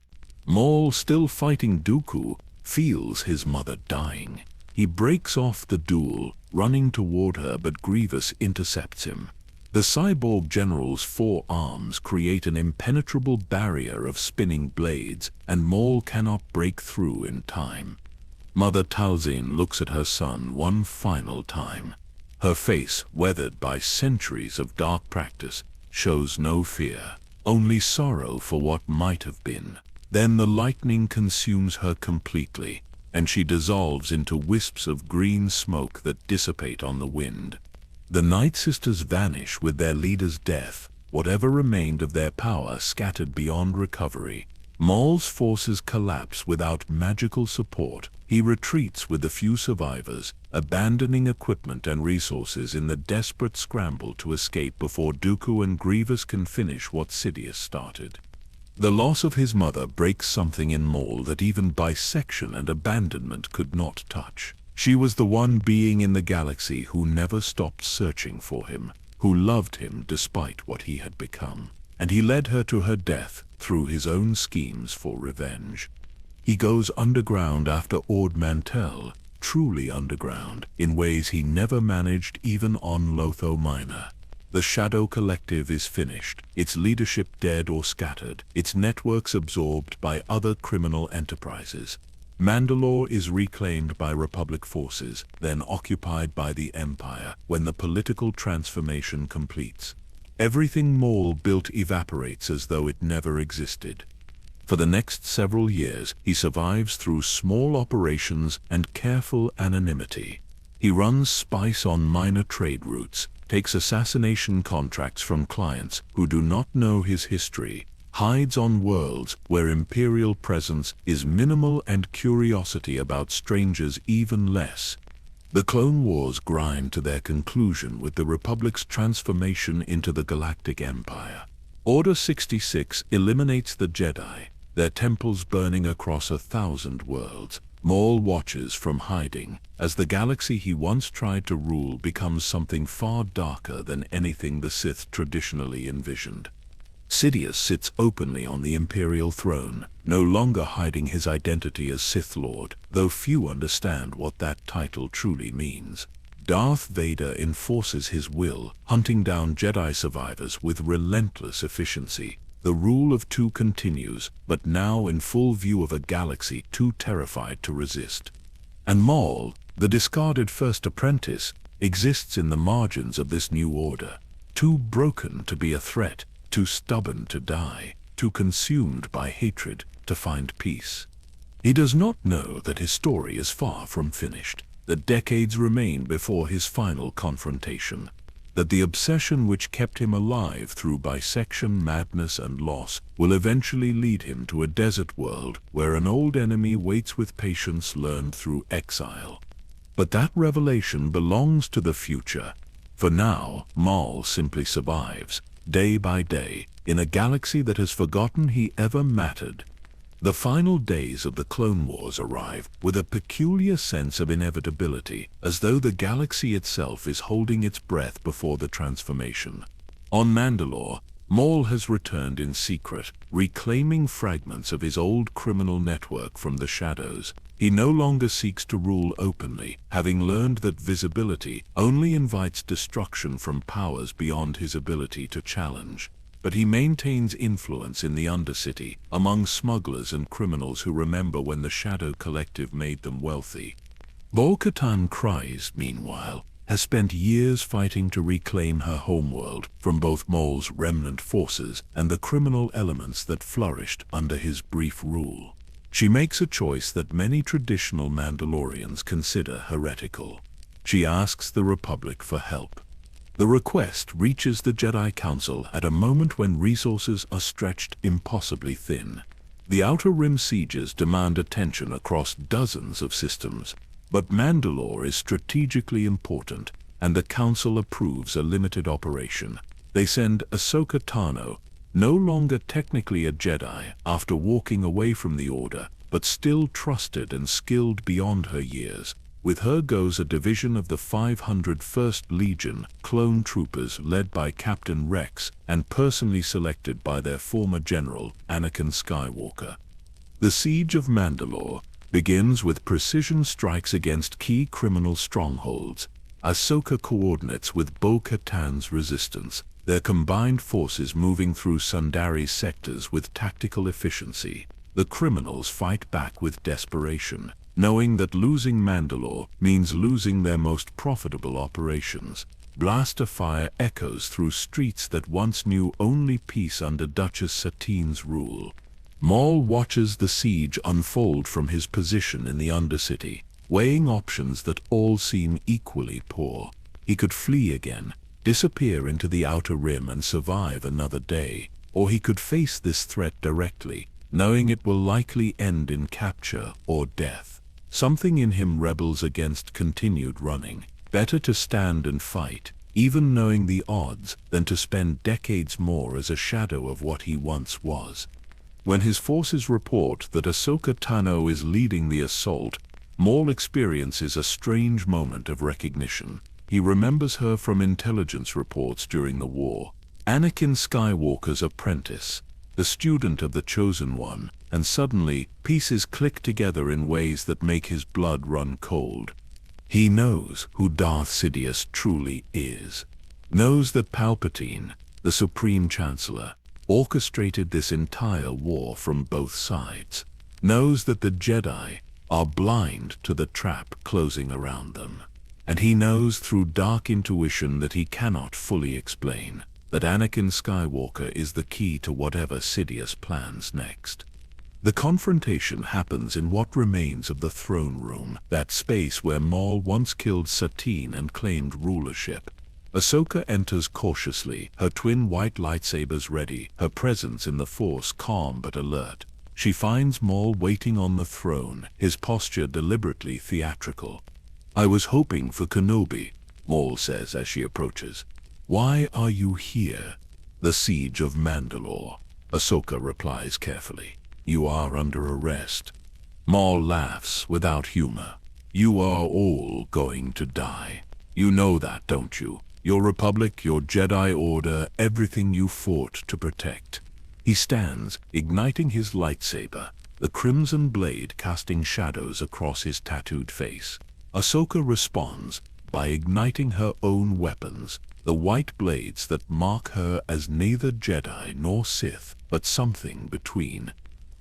Maul, still fighting Dooku, feels his mother dying. He breaks off the duel, running toward her, but Grievous intercepts him. The cyborg general's 4 arms create an impenetrable barrier of spinning blades, and Maul cannot break through in time. Mother Talzin looks at her son one final time. Her face, weathered by centuries of dark practice, shows no fear, only sorrow for what might have been. Then the lightning consumes her completely, and she dissolves into wisps of green smoke that dissipate on the wind. The Night Sisters vanish with their leader's death, whatever remained of their power scattered beyond recovery. Maul's forces collapse without magical support. He retreats with the few survivors, abandoning equipment and resources in the desperate scramble to escape before Dooku and Grievous can finish what Sidious started. The loss of his mother breaks something in Maul that even bisection and abandonment could not touch. She was the one being in the galaxy who never stopped searching for him, who loved him despite what he had become. And he led her to her death through his own schemes for revenge. He goes underground after Ord Mantell, truly underground, in ways he never managed even on Lotho Minor. The Shadow Collective is finished, its leadership dead or scattered, its networks absorbed by other criminal enterprises. Mandalore is reclaimed by Republic forces, then occupied by the Empire when the political transformation completes. Everything Maul built evaporates as though it never existed. For the next several years, he survives through small operations and careful anonymity. He runs spice on minor trade routes, takes assassination contracts from clients who do not know his history, hides on worlds where Imperial presence is minimal and curiosity about strangers even less. The Clone Wars grind to their conclusion with the Republic's transformation into the Galactic Empire. Order 66 eliminates the Jedi, their temples burning across 1,000 worlds. Maul watches from hiding, as the galaxy he once tried to rule becomes something far darker than anything the Sith traditionally envisioned. Sidious sits openly on the Imperial throne, no longer hiding his identity as Sith Lord, though few understand what that title truly means. Darth Vader enforces his will, hunting down Jedi survivors with relentless efficiency. The rule of 2 continues, but now in full view of a galaxy too terrified to resist. And Maul, the discarded first apprentice, exists in the margins of this new order, too broken to be a threat, too stubborn to die, too consumed by hatred to find peace. He does not know that his story is far from finished, that decades remain before his final confrontation, that the obsession which kept him alive through bisection, madness, and loss will eventually lead him to a desert world where an old enemy waits with patience learned through exile. But that revelation belongs to the future. For now, Maul simply survives, day by day, in a galaxy that has forgotten he ever mattered. The final days of the Clone Wars arrive with a peculiar sense of inevitability, as though the galaxy itself is holding its breath before the transformation. On Mandalore, Maul has returned in secret, reclaiming fragments of his old criminal network from the shadows. He no longer seeks to rule openly, having learned that visibility only invites destruction from powers beyond his ability to challenge. But he maintains influence in the Undercity, among smugglers and criminals who remember when the Shadow Collective made them wealthy. Bo-Katan Kryze, meanwhile, has spent years fighting to reclaim her homeworld from both Maul's remnant forces and the criminal elements that flourished under his brief rule. She makes a choice that many traditional Mandalorians consider heretical. She asks the Republic for help. The request reaches the Jedi Council at a moment when resources are stretched impossibly thin. The Outer Rim sieges demand attention across dozens of systems, but Mandalore is strategically important, and the Council approves a limited operation. They send Ahsoka Tano, no longer technically a Jedi after walking away from the Order, but still trusted and skilled beyond her years. With her goes a division of the 501st Legion clone troopers led by Captain Rex and personally selected by their former general, Anakin Skywalker. The siege of Mandalore begins with precision strikes against key criminal strongholds. Ahsoka coordinates with Bo-Katan's resistance, their combined forces moving through Sundari's sectors with tactical efficiency. The criminals fight back with desperation, knowing that losing Mandalore means losing their most profitable operations. Blaster fire echoes through streets that once knew only peace under Duchess Satine's rule. Maul watches the siege unfold from his position in the Undercity, weighing options that all seem equally poor. He could flee again, disappear into the Outer Rim and survive another day, or he could face this threat directly, knowing it will likely end in capture or death. Something in him rebels against continued running. Better to stand and fight, even knowing the odds, than to spend decades more as a shadow of what he once was. When his forces report that Ahsoka Tano is leading the assault, Maul experiences a strange moment of recognition. He remembers her from intelligence reports during the war. Anakin Skywalker's apprentice, the student of the Chosen One, and suddenly, pieces click together in ways that make his blood run cold. He knows who Darth Sidious truly is. Knows that Palpatine, the Supreme Chancellor, orchestrated this entire war from both sides. Knows that the Jedi are blind to the trap closing around them. And he knows through dark intuition that he cannot fully explain, that Anakin Skywalker is the key to whatever Sidious plans next. The confrontation happens in what remains of the throne room, that space where Maul once killed Satine and claimed rulership. Ahsoka enters cautiously, her twin white lightsabers ready, her presence in the Force calm but alert. She finds Maul waiting on the throne, his posture deliberately theatrical. "I was hoping for Kenobi," Maul says as she approaches. "Why are you here?" "The siege of Mandalore," Ahsoka replies carefully. "You are under arrest." Maul laughs without humor. "You are all going to die. You know that, don't you? Your Republic, your Jedi Order, everything you fought to protect." He stands, igniting his lightsaber, the crimson blade casting shadows across his tattooed face. Ahsoka responds by igniting her own weapons, the white blades that mark her as neither Jedi nor Sith, but something between.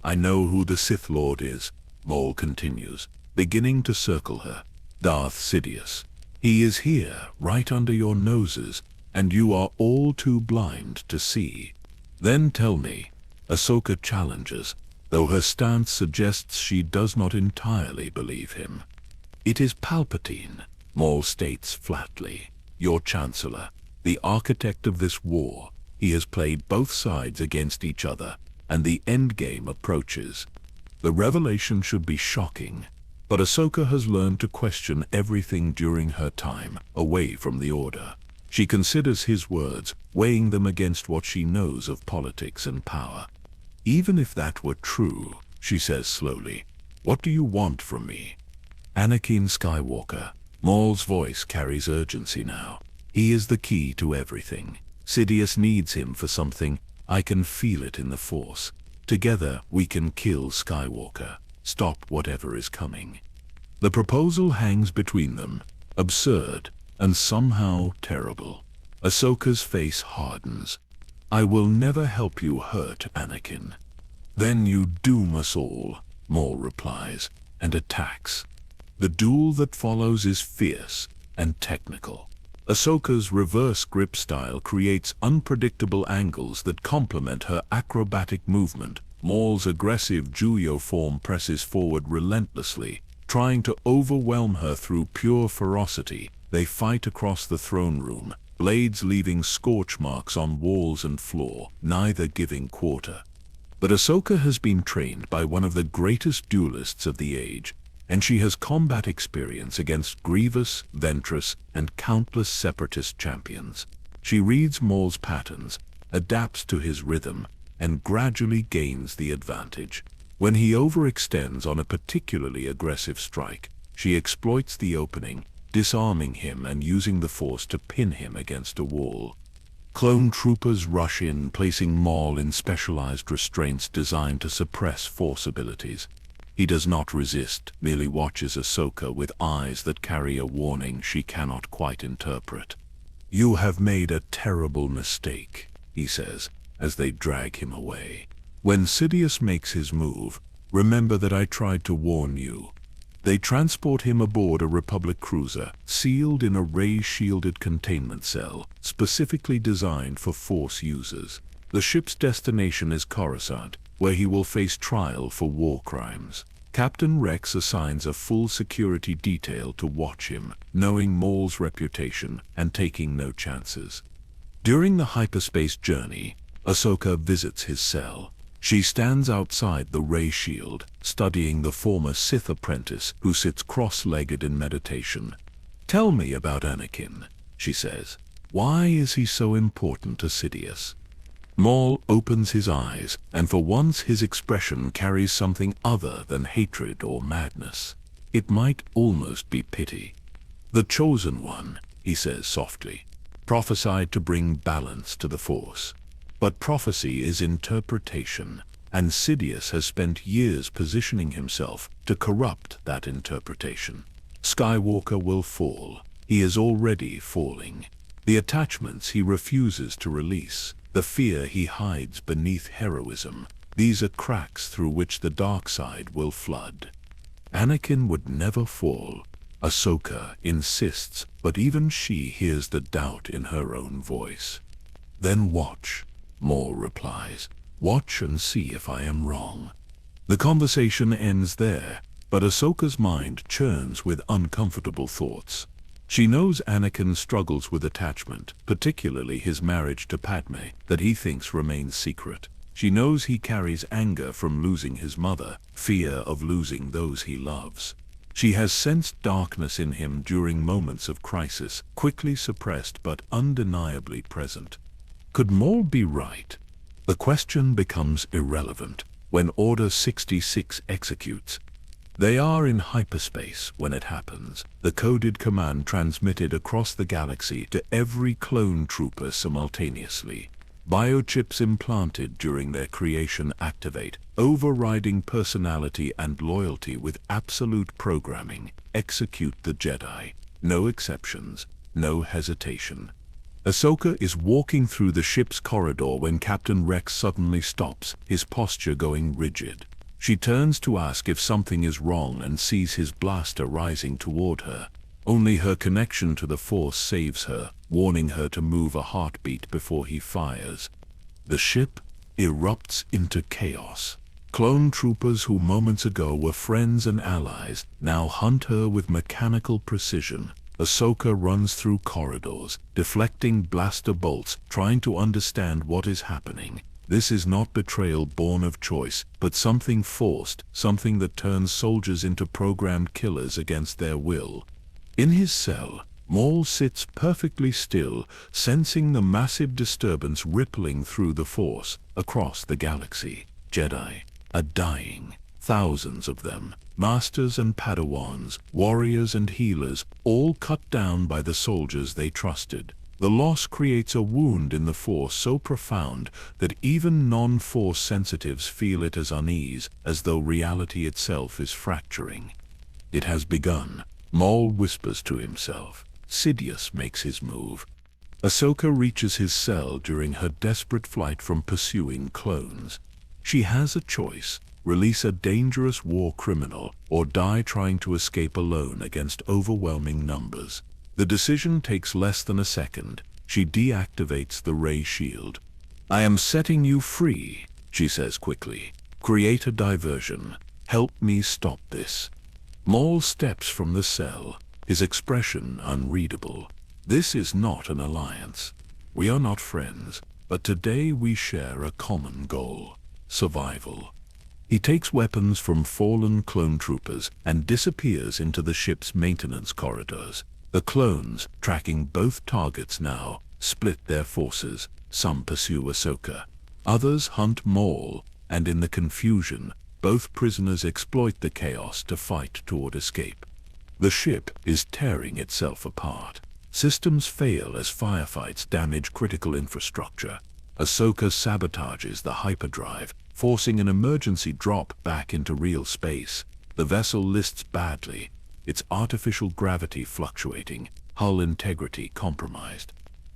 "I know who the Sith Lord is," Maul continues, beginning to circle her. "Darth Sidious. He is here, right under your noses, and you are all too blind to see." "Then tell me," Ahsoka challenges, though her stance suggests she does not entirely believe him. "It is Palpatine," Maul states flatly. "Your Chancellor, the architect of this war. He has played both sides against each other, and the endgame approaches." The revelation should be shocking, but Ahsoka has learned to question everything during her time away from the Order. She considers his words, weighing them against what she knows of politics and power. "Even if that were true," she says slowly, "what do you want from me?" "Anakin Skywalker." Maul's voice carries urgency now. "He is the key to everything. Sidious needs him for something. I can feel it in the Force. Together we can kill Skywalker, stop whatever is coming. The proposal hangs between them, absurd and somehow terrible. Ahsoka's face hardens. I will never help you hurt Anakin. Then you doom us all, Maul replies, and attacks. The duel that follows is fierce and technical. Ahsoka's reverse grip style creates unpredictable angles that complement her acrobatic movement. Maul's aggressive Juyo form presses forward relentlessly, trying to overwhelm her through pure ferocity. They fight across the throne room, blades leaving scorch marks on walls and floor, neither giving quarter. But Ahsoka has been trained by one of the greatest duelists of the age, and she has combat experience against Grievous, Ventress, and countless Separatist champions. She reads Maul's patterns, adapts to his rhythm, and gradually gains the advantage. When he overextends on a particularly aggressive strike, she exploits the opening, disarming him and using the Force to pin him against a wall. Clone troopers rush in, placing Maul in specialized restraints designed to suppress Force abilities. He does not resist, merely watches Ahsoka with eyes that carry a warning she cannot quite interpret. "You have made a terrible mistake," he says, as they drag him away. "When Sidious makes his move, remember that I tried to warn you." They transport him aboard a Republic cruiser, sealed in a ray-shielded containment cell, specifically designed for Force users. The ship's destination is Coruscant, where he will face trial for war crimes. Captain Rex assigns a full security detail to watch him, knowing Maul's reputation and taking no chances. During the hyperspace journey, Ahsoka visits his cell. She stands outside the ray shield, studying the former Sith apprentice who sits cross-legged in meditation. "Tell me about Anakin," she says. "Why is he so important to Sidious?" Maul opens his eyes, and for once his expression carries something other than hatred or madness. It might almost be pity. "The Chosen One," he says softly, "prophesied to bring balance to the Force. But prophecy is interpretation, and Sidious has spent years positioning himself to corrupt that interpretation. Skywalker will fall. He is already falling. The attachments he refuses to release, the fear he hides beneath heroism, these are cracks through which the dark side will flood. Anakin would never fall," Ahsoka insists, but even she hears the doubt in her own voice. "Then watch," Maul replies. "Watch and see if I am wrong." The conversation ends there, but Ahsoka's mind churns with uncomfortable thoughts. She knows Anakin struggles with attachment, particularly his marriage to Padme, that he thinks remains secret. She knows he carries anger from losing his mother, fear of losing those he loves. She has sensed darkness in him during moments of crisis, quickly suppressed but undeniably present. Could Maul be right? The question becomes irrelevant when Order 66 executes. They are in hyperspace when it happens, the coded command transmitted across the galaxy to every clone trooper simultaneously. Biochips implanted during their creation activate, overriding personality and loyalty with absolute programming. Execute the Jedi. No exceptions, no hesitation. Ahsoka is walking through the ship's corridor when Captain Rex suddenly stops, his posture going rigid. She turns to ask if something is wrong and sees his blaster rising toward her. Only her connection to the Force saves her, warning her to move a heartbeat before he fires. The ship erupts into chaos. Clone troopers who moments ago were friends and allies now hunt her with mechanical precision. Ahsoka runs through corridors, deflecting blaster bolts, trying to understand what is happening. This is not betrayal born of choice, but something forced, something that turns soldiers into programmed killers against their will. In his cell, Maul sits perfectly still, sensing the massive disturbance rippling through the Force across the galaxy. Jedi are dying, thousands of them. Masters and Padawans, warriors and healers, all cut down by the soldiers they trusted. The loss creates a wound in the Force so profound that even non-Force sensitives feel it as unease, as though reality itself is fracturing. It has begun. Maul whispers to himself. Sidious makes his move. Ahsoka reaches his cell during her desperate flight from pursuing clones. She has a choice: release a dangerous war criminal or die trying to escape alone against overwhelming numbers. The decision takes less than a second. She deactivates the ray shield. "I am setting you free," she says quickly. "Create a diversion. Help me stop this." Maul steps from the cell, his expression unreadable. This is not an alliance. We are not friends, but today we share a common goal: survival. He takes weapons from fallen clone troopers and disappears into the ship's maintenance corridors. The clones, tracking both targets now, split their forces. Some pursue Ahsoka. Others hunt Maul, and in the confusion, both prisoners exploit the chaos to fight toward escape. The ship is tearing itself apart. Systems fail as firefights damage critical infrastructure. Ahsoka sabotages the hyperdrive, forcing an emergency drop back into real space. The vessel lists badly, its artificial gravity fluctuating, hull integrity compromised.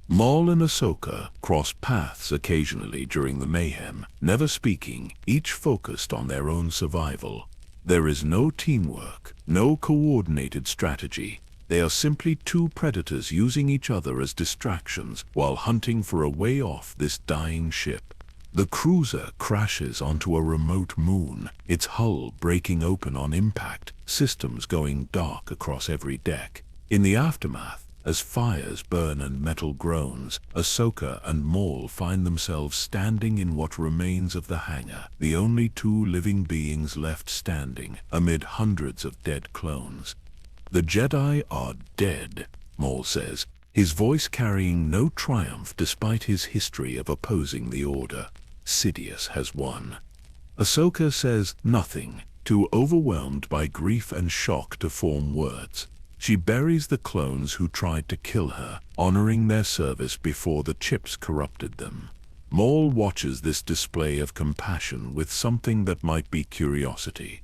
Maul and Ahsoka cross paths occasionally during the mayhem, never speaking, each focused on their own survival. There is no teamwork, no coordinated strategy. They are simply two predators using each other as distractions while hunting for a way off this dying ship. The cruiser crashes onto a remote moon, its hull breaking open on impact, systems going dark across every deck. In the aftermath, as fires burn and metal groans, Ahsoka and Maul find themselves standing in what remains of the hangar, the only two living beings left standing amid hundreds of dead clones. "The Jedi are dead," Maul says, his voice carrying no triumph despite his history of opposing the Order. "Sidious has won." Ahsoka says nothing, too overwhelmed by grief and shock to form words. She buries the clones who tried to kill her, honoring their service before the chips corrupted them. Maul watches this display of compassion with something that might be curiosity.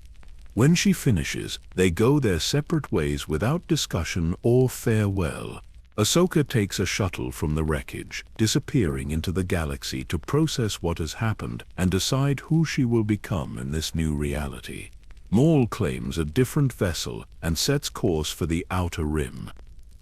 When she finishes, they go their separate ways without discussion or farewell. Ahsoka takes a shuttle from the wreckage, disappearing into the galaxy to process what has happened and decide who she will become in this new reality. Maul claims a different vessel and sets course for the Outer Rim.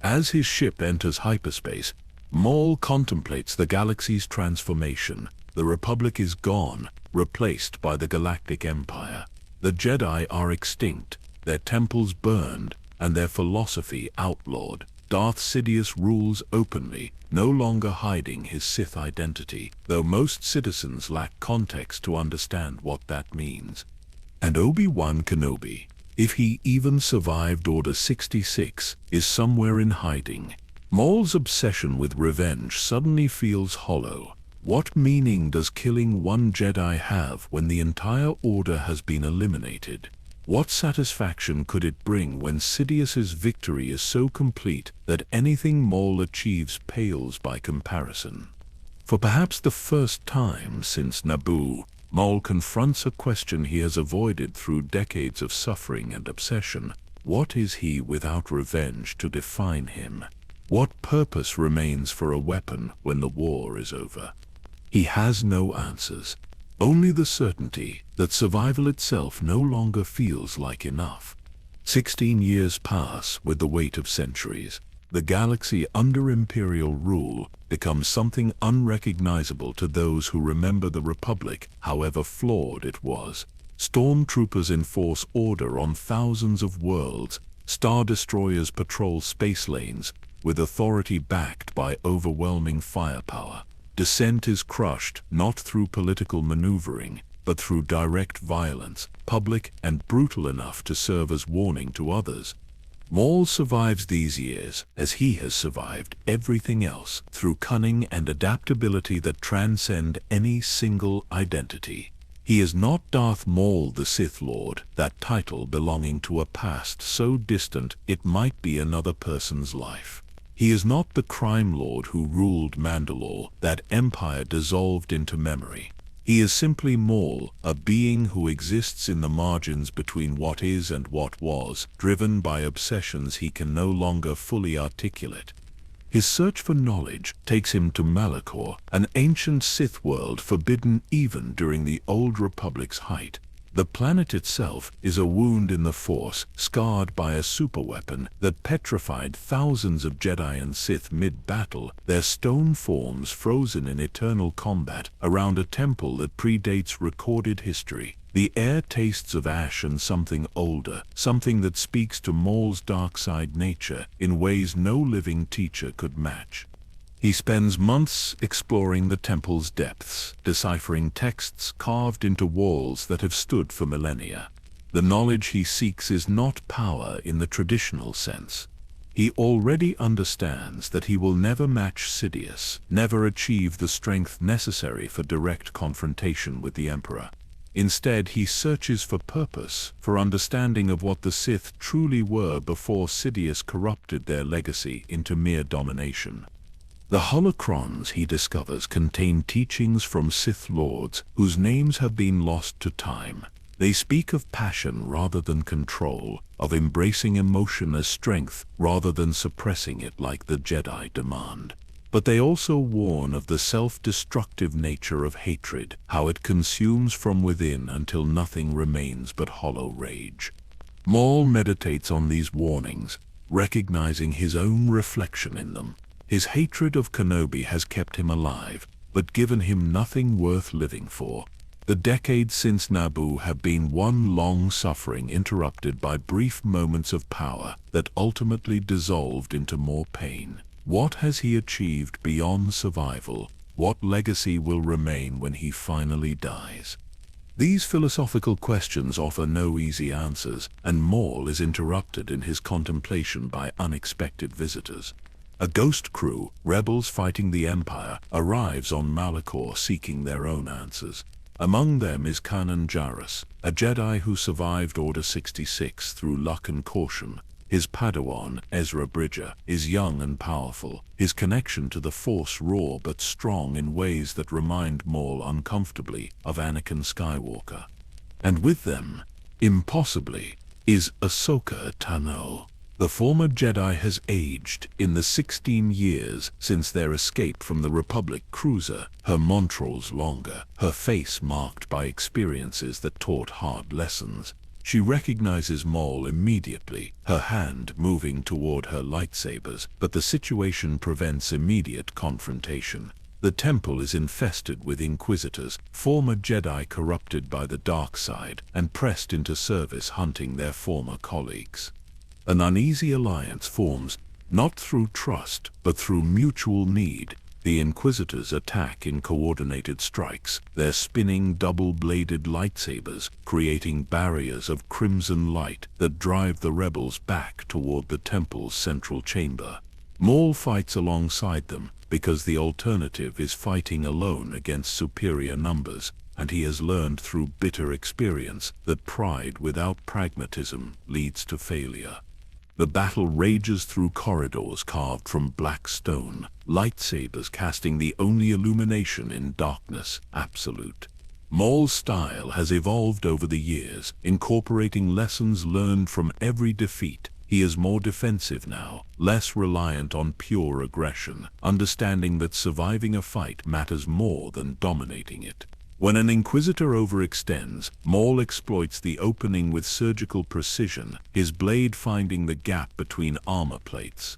As his ship enters hyperspace, Maul contemplates the galaxy's transformation. The Republic is gone, replaced by the Galactic Empire. The Jedi are extinct, their temples burned, and their philosophy outlawed. Darth Sidious rules openly, no longer hiding his Sith identity, though most citizens lack context to understand what that means. And Obi Wan Kenobi, if he even survived Order 66, is somewhere in hiding. Maul's obsession with revenge suddenly feels hollow. What meaning does killing one Jedi have when the entire Order has been eliminated? What satisfaction could it bring when Sidious's victory is so complete that anything Maul achieves pales by comparison? For perhaps the first time since Naboo, Maul confronts a question he has avoided through decades of suffering and obsession. What is he without revenge to define him? What purpose remains for a weapon when the war is over? He has no answers. Only the certainty that survival itself no longer feels like enough. 16 years pass with the weight of centuries. The galaxy under Imperial rule becomes something unrecognizable to those who remember the Republic, however flawed it was. Stormtroopers enforce order on thousands of worlds. Star destroyers patrol space lanes, with authority backed by overwhelming firepower. Dissent is crushed not through political maneuvering, but through direct violence, public and brutal enough to serve as warning to others. Maul survives these years, as he has survived everything else, through cunning and adaptability that transcend any single identity. He is not Darth Maul the Sith Lord, that title belonging to a past so distant it might be another person's life. He is not the crime lord who ruled Mandalore, that empire dissolved into memory. He is simply Maul, a being who exists in the margins between what is and what was, driven by obsessions he can no longer fully articulate. His search for knowledge takes him to Malachor, an ancient Sith world forbidden even during the Old Republic's height. The planet itself is a wound in the Force, scarred by a superweapon that petrified thousands of Jedi and Sith mid-battle, their stone forms frozen in eternal combat around a temple that predates recorded history. The air tastes of ash and something older, something that speaks to Maul's dark side nature in ways no living teacher could match. He spends months exploring the temple's depths, deciphering texts carved into walls that have stood for millennia. The knowledge he seeks is not power in the traditional sense. He already understands that he will never match Sidious, never achieve the strength necessary for direct confrontation with the Emperor. Instead, he searches for purpose, for understanding of what the Sith truly were before Sidious corrupted their legacy into mere domination. The holocrons he discovers contain teachings from Sith lords whose names have been lost to time. They speak of passion rather than control, of embracing emotion as strength rather than suppressing it like the Jedi demand. But they also warn of the self-destructive nature of hatred, how it consumes from within until nothing remains but hollow rage. Maul meditates on these warnings, recognizing his own reflection in them. His hatred of Kenobi has kept him alive, but given him nothing worth living for. The decades since Naboo have been one long suffering interrupted by brief moments of power that ultimately dissolved into more pain. What has he achieved beyond survival? What legacy will remain when he finally dies? These philosophical questions offer no easy answers, and Maul is interrupted in his contemplation by unexpected visitors. A ghost crew, rebels fighting the Empire, arrives on Malachor seeking their own answers. Among them is Kanan Jarrus, a Jedi who survived Order 66 through luck and caution. His Padawan, Ezra Bridger, is young and powerful, his connection to the Force raw but strong in ways that remind Maul uncomfortably of Anakin Skywalker. And with them, impossibly, is Ahsoka Tano. The former Jedi has aged in the 16 years since their escape from the Republic cruiser, her montrals longer, her face marked by experiences that taught hard lessons. She recognizes Maul immediately, her hand moving toward her lightsabers, but the situation prevents immediate confrontation. The temple is infested with inquisitors, former Jedi corrupted by the dark side and pressed into service hunting their former colleagues. An uneasy alliance forms, not through trust, but through mutual need. The Inquisitors attack in coordinated strikes, their spinning double-bladed lightsabers creating barriers of crimson light that drive the rebels back toward the temple's central chamber. Maul fights alongside them because the alternative is fighting alone against superior numbers, and he has learned through bitter experience that pride without pragmatism leads to failure. The battle rages through corridors carved from black stone, lightsabers casting the only illumination in darkness absolute. Maul's style has evolved over the years, incorporating lessons learned from every defeat. He is more defensive now, less reliant on pure aggression, understanding that surviving a fight matters more than dominating it. When an Inquisitor overextends, Maul exploits the opening with surgical precision, his blade finding the gap between armor plates.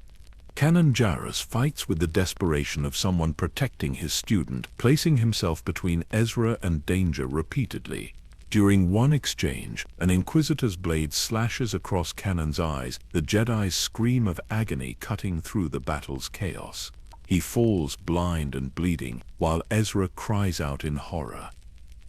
Kanan Jarrus fights with the desperation of someone protecting his student, placing himself between Ezra and danger repeatedly. During one exchange, an Inquisitor's blade slashes across Kanan's eyes, the Jedi's scream of agony cutting through the battle's chaos. He falls blind and bleeding, while Ezra cries out in horror.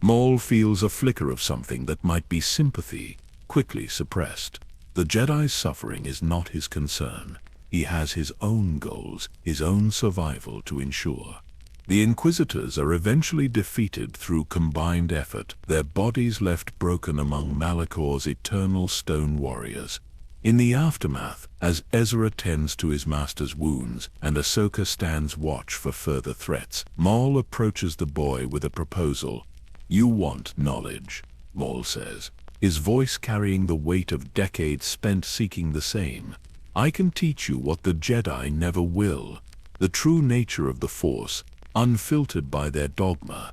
Maul feels a flicker of something that might be sympathy, quickly suppressed. The Jedi's suffering is not his concern. He has his own goals, his own survival to ensure. The Inquisitors are eventually defeated through combined effort, their bodies left broken among Malachor's eternal stone warriors. In the aftermath, as Ezra tends to his master's wounds and Ahsoka stands watch for further threats, Maul approaches the boy with a proposal. "You want knowledge," Maul says, his voice carrying the weight of decades spent seeking the same. "I can teach you what the Jedi never will, the true nature of the Force, unfiltered by their dogma."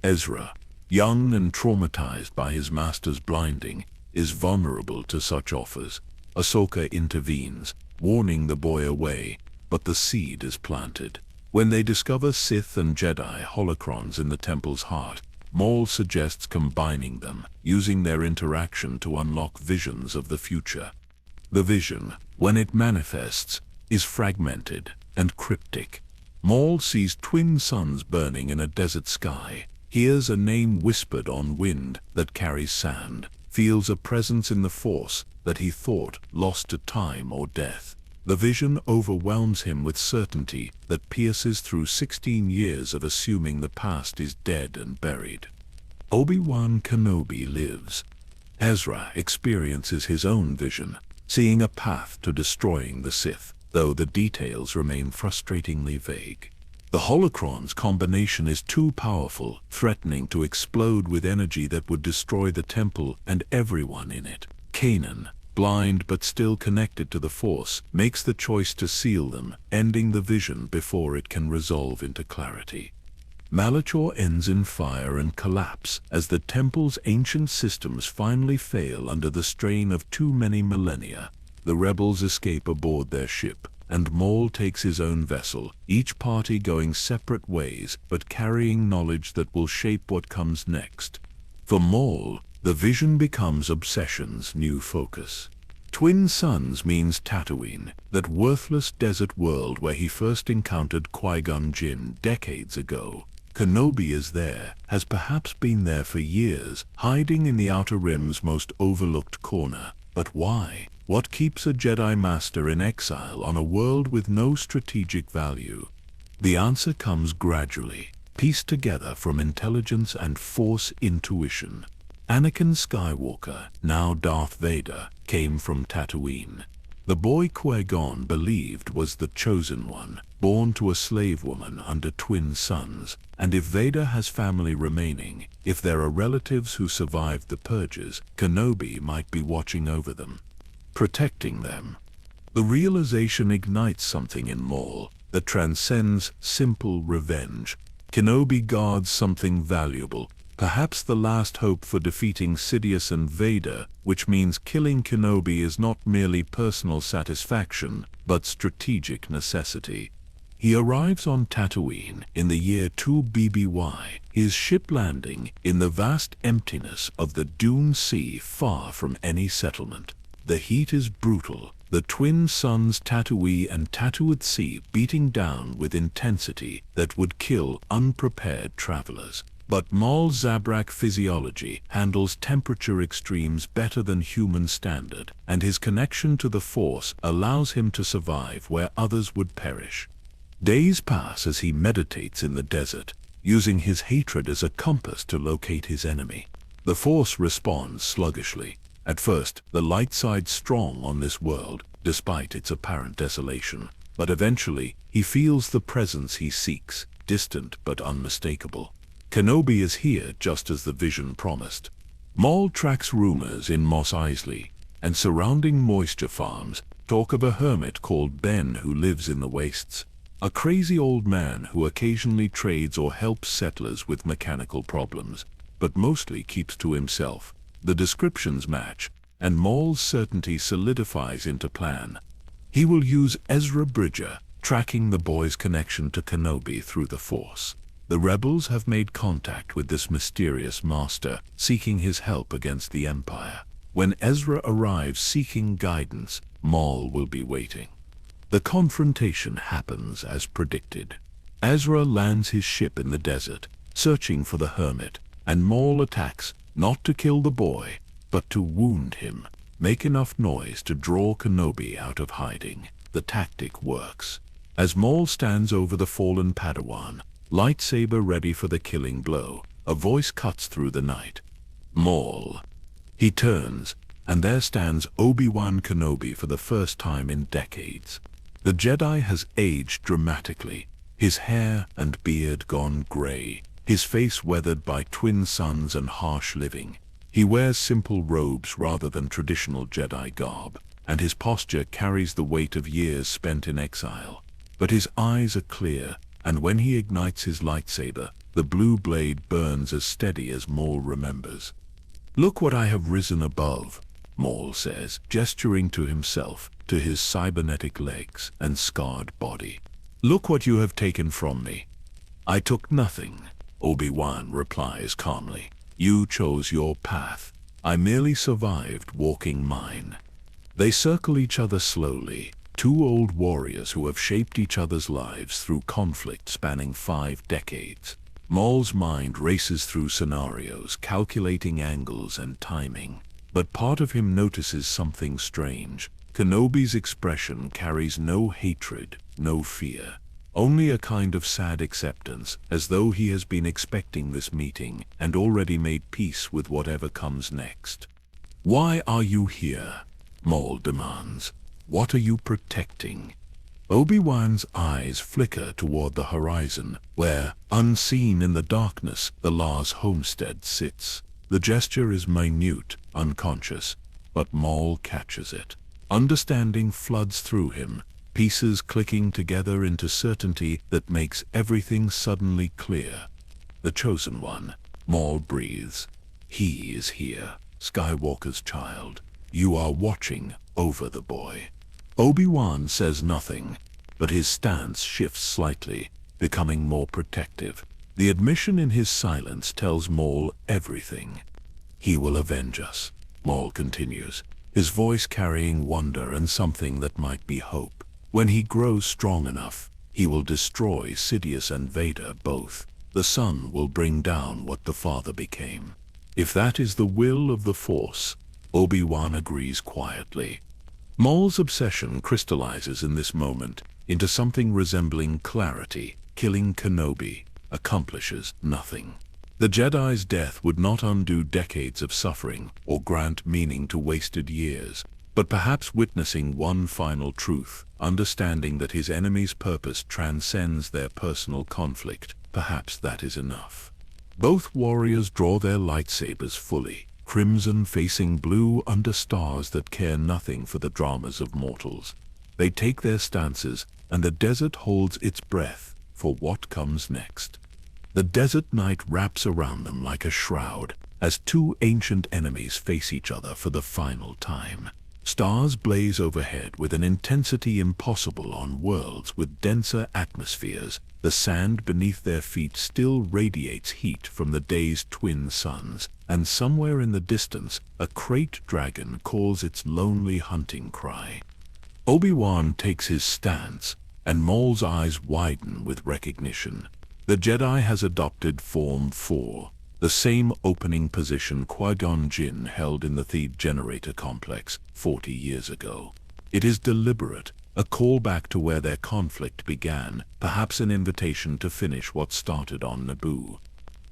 Ezra, young and traumatized by his master's blinding, is vulnerable to such offers. Ahsoka intervenes, warning the boy away, but the seed is planted. When they discover Sith and Jedi holocrons in the temple's heart, Maul suggests combining them, using their interaction to unlock visions of the future. The vision, when it manifests, is fragmented and cryptic. Maul sees twin suns burning in a desert sky, hears a name whispered on wind that carries sand, feels a presence in the Force that he thought lost to time or death. The vision overwhelms him with certainty that pierces through 16 years of assuming the past is dead and buried. Obi Wan Kenobi lives. Ezra experiences his own vision, seeing a path to destroying the Sith, though the details remain frustratingly vague. The holocron's combination is too powerful, threatening to explode with energy that would destroy the temple and everyone in it. Kanan, blind but still connected to the Force, makes the choice to seal them, ending the vision before it can resolve into clarity. Malachor ends in fire and collapse as the temple's ancient systems finally fail under the strain of too many millennia. The rebels escape aboard their ship, and Maul takes his own vessel, each party going separate ways but carrying knowledge that will shape what comes next. For Maul, the vision becomes obsession's new focus. Twin Suns means Tatooine, that worthless desert world where he first encountered Qui-Gon Jinn decades ago. Kenobi is there, has perhaps been there for years, hiding in the Outer Rim's most overlooked corner. But why? What keeps a Jedi Master in exile on a world with no strategic value? The answer comes gradually, pieced together from intelligence and Force intuition. Anakin Skywalker, now Darth Vader, came from Tatooine. The boy Qui-Gon believed was the chosen one, born to a slave woman under twin suns. And if Vader has family remaining, if there are relatives who survived the purges, Kenobi might be watching over them, protecting them. The realization ignites something in Maul that transcends simple revenge. Kenobi guards something valuable, perhaps the last hope for defeating Sidious and Vader, which means killing Kenobi is not merely personal satisfaction, but strategic necessity. He arrives on Tatooine in the year 2 BBY, his ship landing in the vast emptiness of the Dune Sea far from any settlement. The heat is brutal, the twin suns Tatooine and Tattooed Sea beating down with intensity that would kill unprepared travelers. But Maul Zabrak physiology handles temperature extremes better than human standard, and his connection to the Force allows him to survive where others would perish. Days pass as he meditates in the desert, using his hatred as a compass to locate his enemy. The Force responds sluggishly. At first, the light side's strong on this world, despite its apparent desolation, but eventually he feels the presence he seeks, distant but unmistakable. Kenobi is here just as the vision promised. Maul tracks rumors in Mos Eisley and surrounding moisture farms, talk of a hermit called Ben who lives in the wastes. A crazy old man who occasionally trades or helps settlers with mechanical problems, but mostly keeps to himself. The descriptions match, and Maul's certainty solidifies into plan. He will use Ezra Bridger, tracking the boy's connection to Kenobi through the Force. The rebels have made contact with this mysterious master, seeking his help against the Empire. When Ezra arrives seeking guidance, Maul will be waiting. The confrontation happens as predicted. Ezra lands his ship in the desert, searching for the hermit, and Maul attacks, not to kill the boy, but to wound him, make enough noise to draw Kenobi out of hiding. The tactic works. As Maul stands over the fallen Padawan, lightsaber ready for the killing blow, a voice cuts through the night. Maul. He turns, and there stands Obi Wan Kenobi for the first time in decades. The Jedi has aged dramatically, his hair and beard gone gray, his face weathered by twin suns and harsh living. He wears simple robes rather than traditional Jedi garb, and his posture carries the weight of years spent in exile. But his eyes are clear, and when he ignites his lightsaber, the blue blade burns as steady as Maul remembers. "Look what I have risen above," Maul says, gesturing to himself, to his cybernetic legs and scarred body. "Look what you have taken from me." "I took nothing," Obi-Wan replies calmly. "You chose your path. I merely survived walking mine." They circle each other slowly, two old warriors who have shaped each other's lives through conflict spanning 5 decades. Maul's mind races through scenarios, calculating angles and timing. But part of him notices something strange. Kenobi's expression carries no hatred, no fear. Only a kind of sad acceptance, as though he has been expecting this meeting and already made peace with whatever comes next. "Why are you here?" Maul demands. "What are you protecting?" Obi-Wan's eyes flicker toward the horizon, where, unseen in the darkness, the Lars homestead sits. The gesture is minute, unconscious, but Maul catches it. Understanding floods through him, pieces clicking together into certainty that makes everything suddenly clear. "The Chosen One," Maul breathes. "He is here, Skywalker's child. You are watching over the boy." Obi-Wan says nothing, but his stance shifts slightly, becoming more protective. The admission in his silence tells Maul everything. "He will avenge us," Maul continues, his voice carrying wonder and something that might be hope. "When he grows strong enough, he will destroy Sidious and Vader both. The son will bring down what the father became. If that is the will of the Force," Obi-Wan agrees quietly. Maul's obsession crystallizes in this moment into something resembling clarity. Killing Kenobi accomplishes nothing. The Jedi's death would not undo decades of suffering or grant meaning to wasted years, but perhaps witnessing one final truth, understanding that his enemy's purpose transcends their personal conflict, perhaps that is enough. Both warriors draw their lightsabers fully, crimson facing blue under stars that care nothing for the dramas of mortals. They take their stances, and the desert holds its breath for what comes next. The desert night wraps around them like a shroud, as two ancient enemies face each other for the final time. Stars blaze overhead with an intensity impossible on worlds with denser atmospheres. The sand beneath their feet still radiates heat from the day's twin suns, and somewhere in the distance, a krayt dragon calls its lonely hunting cry. Obi-Wan takes his stance, and Maul's eyes widen with recognition. The Jedi has adopted Form 4, the same opening position Qui-Gon Jinn held in the Theed generator complex 40 years ago. It is deliberate, a callback to where their conflict began, perhaps an invitation to finish what started on Naboo.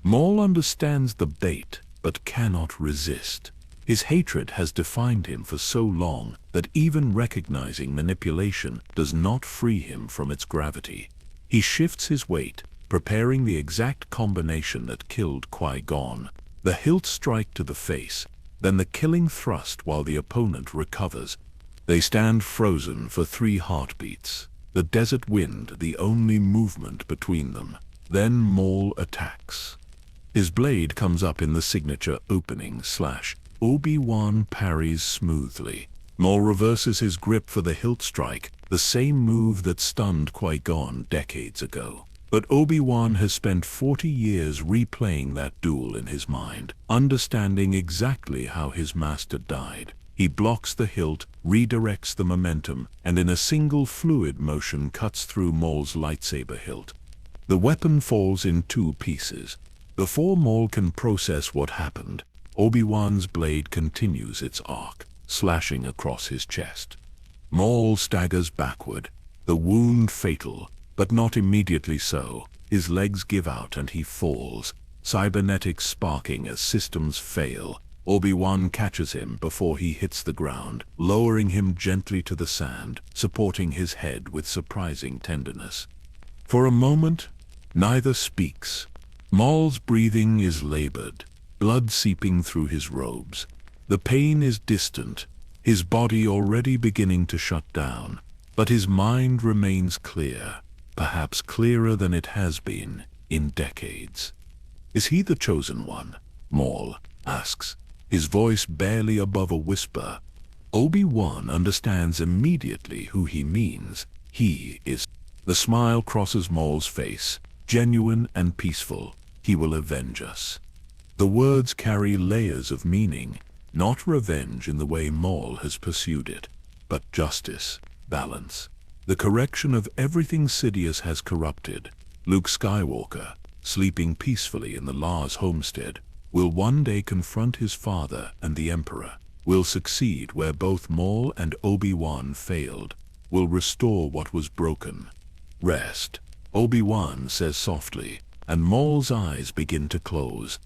Maul understands the bait, but cannot resist. His hatred has defined him for so long that even recognizing manipulation does not free him from its gravity. He shifts his weight, preparing the exact combination that killed Qui-Gon. The hilt strike to the face, then the killing thrust while the opponent recovers. They stand frozen for 3 heartbeats, the desert wind the only movement between them. Then Maul attacks. His blade comes up in the signature opening slash. Obi-Wan parries smoothly. Maul reverses his grip for the hilt strike, the same move that stunned Qui-Gon decades ago. But Obi-Wan has spent 40 years replaying that duel in his mind, understanding exactly how his master died. He blocks the hilt, redirects the momentum, and in a single fluid motion cuts through Maul's lightsaber hilt. The weapon falls in 2 pieces. Before Maul can process what happened, Obi-Wan's blade continues its arc, slashing across his chest. Maul staggers backward, the wound fatal, but not immediately so. His legs give out and he falls, cybernetics sparking as systems fail. Obi Wan catches him before he hits the ground, lowering him gently to the sand, supporting his head with surprising tenderness. For a moment, neither speaks. Maul's breathing is labored, blood seeping through his robes. The pain is distant, his body already beginning to shut down, but his mind remains clear, perhaps clearer than it has been in decades. "Is he the chosen one?" Maul asks, his voice barely above a whisper. Obi-Wan understands immediately who he means. He is. The smile crosses Maul's face, genuine and peaceful. "He will avenge us." The words carry layers of meaning, not revenge in the way Maul has pursued it, but justice, balance, the correction of everything Sidious has corrupted. Luke Skywalker, sleeping peacefully in the Lars homestead, will one day confront his father and the Emperor, will succeed where both Maul and Obi-Wan failed, will restore what was broken. "Rest," Obi-Wan says softly, and Maul's eyes begin to close.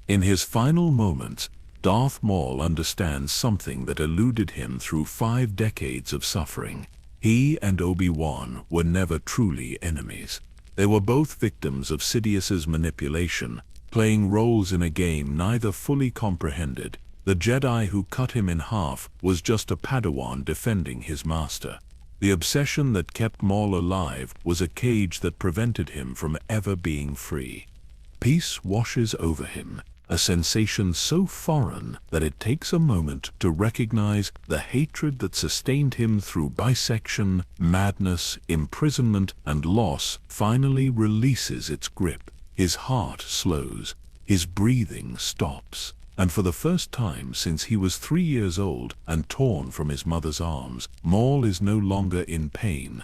In his final moments, Darth Maul understands something that eluded him through 5 decades of suffering. He and Obi-Wan were never truly enemies. They were both victims of Sidious's manipulation, playing roles in a game neither fully comprehended. The Jedi who cut him in half was just a Padawan defending his master. The obsession that kept Maul alive was a cage that prevented him from ever being free. Peace washes over him, a sensation so foreign that it takes a moment to recognize the hatred that sustained him through bisection, madness, imprisonment, and loss finally releases its grip. His heart slows, his breathing stops, and for the first time since he was 3 years old and torn from his mother's arms, Maul is no longer in pain.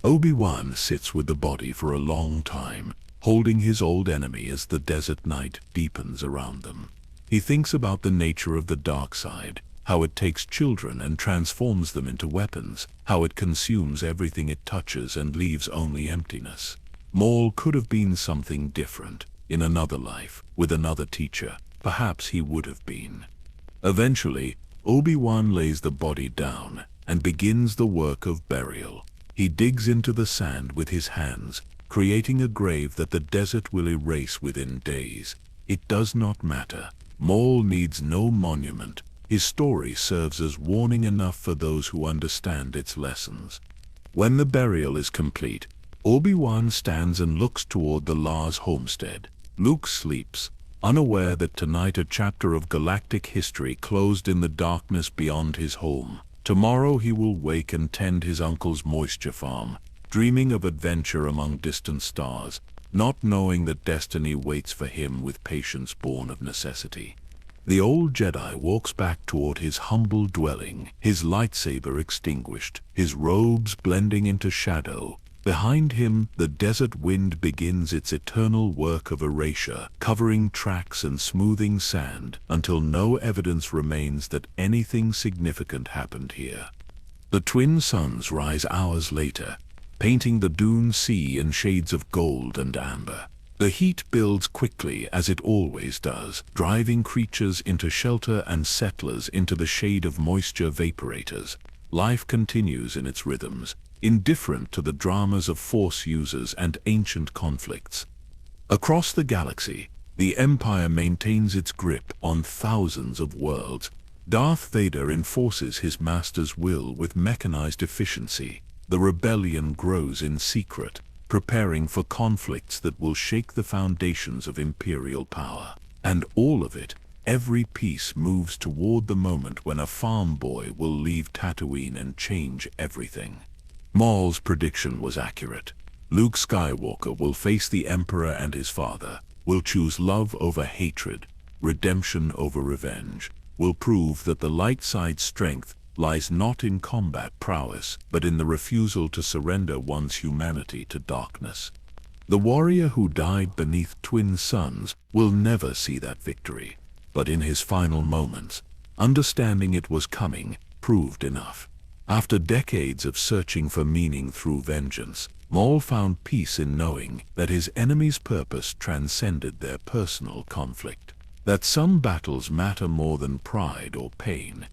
Obi-Wan sits with the body for a long time, holding his old enemy as the desert night deepens around them. He thinks about the nature of the dark side, how it takes children and transforms them into weapons, how it consumes everything it touches and leaves only emptiness. Maul could have been something different. In another life, with another teacher, perhaps he would have been. Eventually, Obi-Wan lays the body down and begins the work of burial. He digs into the sand with his hands, creating a grave that the desert will erase within days. It does not matter. Maul needs no monument. His story serves as warning enough for those who understand its lessons. When the burial is complete, Obi-Wan stands and looks toward the Lars homestead. Luke sleeps, unaware that tonight a chapter of galactic history closed in the darkness beyond his home. Tomorrow he will wake and tend his uncle's moisture farm, dreaming of adventure among distant stars, not knowing that destiny waits for him with patience born of necessity. The old Jedi walks back toward his humble dwelling, his lightsaber extinguished, his robes blending into shadow. Behind him, the desert wind begins its eternal work of erasure, covering tracks and smoothing sand until no evidence remains that anything significant happened here. The twin suns rise hours later, painting the dune sea in shades of gold and amber. The heat builds quickly as it always does, driving creatures into shelter and settlers into the shade of moisture vaporators. Life continues in its rhythms, indifferent to the dramas of Force users and ancient conflicts. Across the galaxy, the Empire maintains its grip on thousands of worlds. Darth Vader enforces his master's will with mechanized efficiency. The rebellion grows in secret, preparing for conflicts that will shake the foundations of Imperial power. And all of it, every piece moves toward the moment when a farm boy will leave Tatooine and change everything. Maul's prediction was accurate. Luke Skywalker will face the Emperor and his father, will choose love over hatred, redemption over revenge, will prove that the light side's strength lies not in combat prowess, but in the refusal to surrender one's humanity to darkness. The warrior who died beneath twin suns will never see that victory, but in his final moments, understanding it was coming proved enough. After decades of searching for meaning through vengeance, Maul found peace in knowing that his enemy's purpose transcended their personal conflict. that some battles matter more than pride or pain.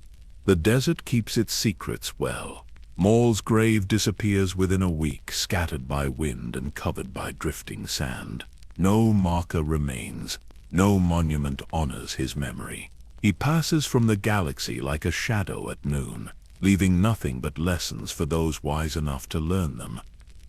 The desert keeps its secrets well. Maul's grave disappears within a week, scattered by wind and covered by drifting sand. No marker remains, no monument honors his memory. He passes from the galaxy like a shadow at noon, leaving nothing but lessons for those wise enough to learn them.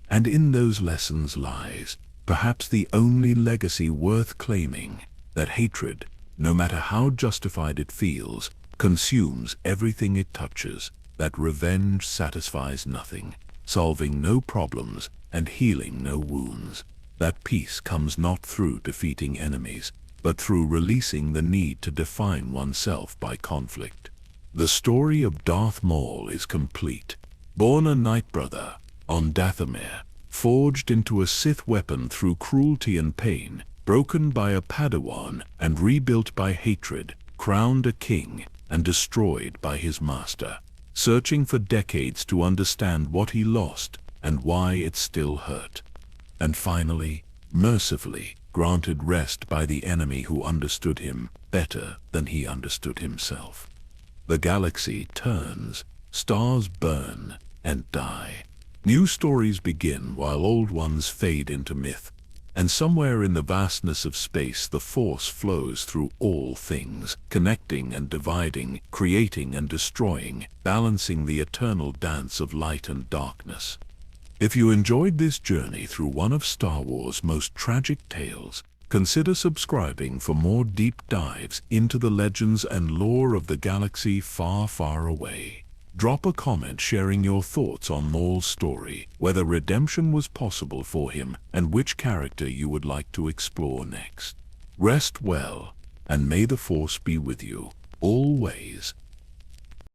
And in those lessons lies, perhaps the only legacy worth claiming, that hatred, no matter how justified it feels, consumes everything it touches, that revenge satisfies nothing, solving no problems and healing no wounds, that peace comes not through defeating enemies, but through releasing the need to define oneself by conflict. The story of Darth Maul is complete. Born a Night Brother on Dathomir, forged into a Sith weapon through cruelty and pain, broken by a Padawan and rebuilt by hatred, crowned a king and destroyed by his master, searching for decades to understand what he lost and why it still hurt. And finally, mercifully, granted rest by the enemy who understood him better than he understood himself. The galaxy turns, stars burn and die. New stories begin while old ones fade into myth. And somewhere in the vastness of space the Force flows through all things, connecting and dividing, creating and destroying, balancing the eternal dance of light and darkness. If you enjoyed this journey through one of Star Wars' most tragic tales, consider subscribing for more deep dives into the legends and lore of the galaxy far, far away. Drop a comment sharing your thoughts on Maul's story, whether redemption was possible for him, and which character you would like to explore next. Rest well, and may the Force be with you, always.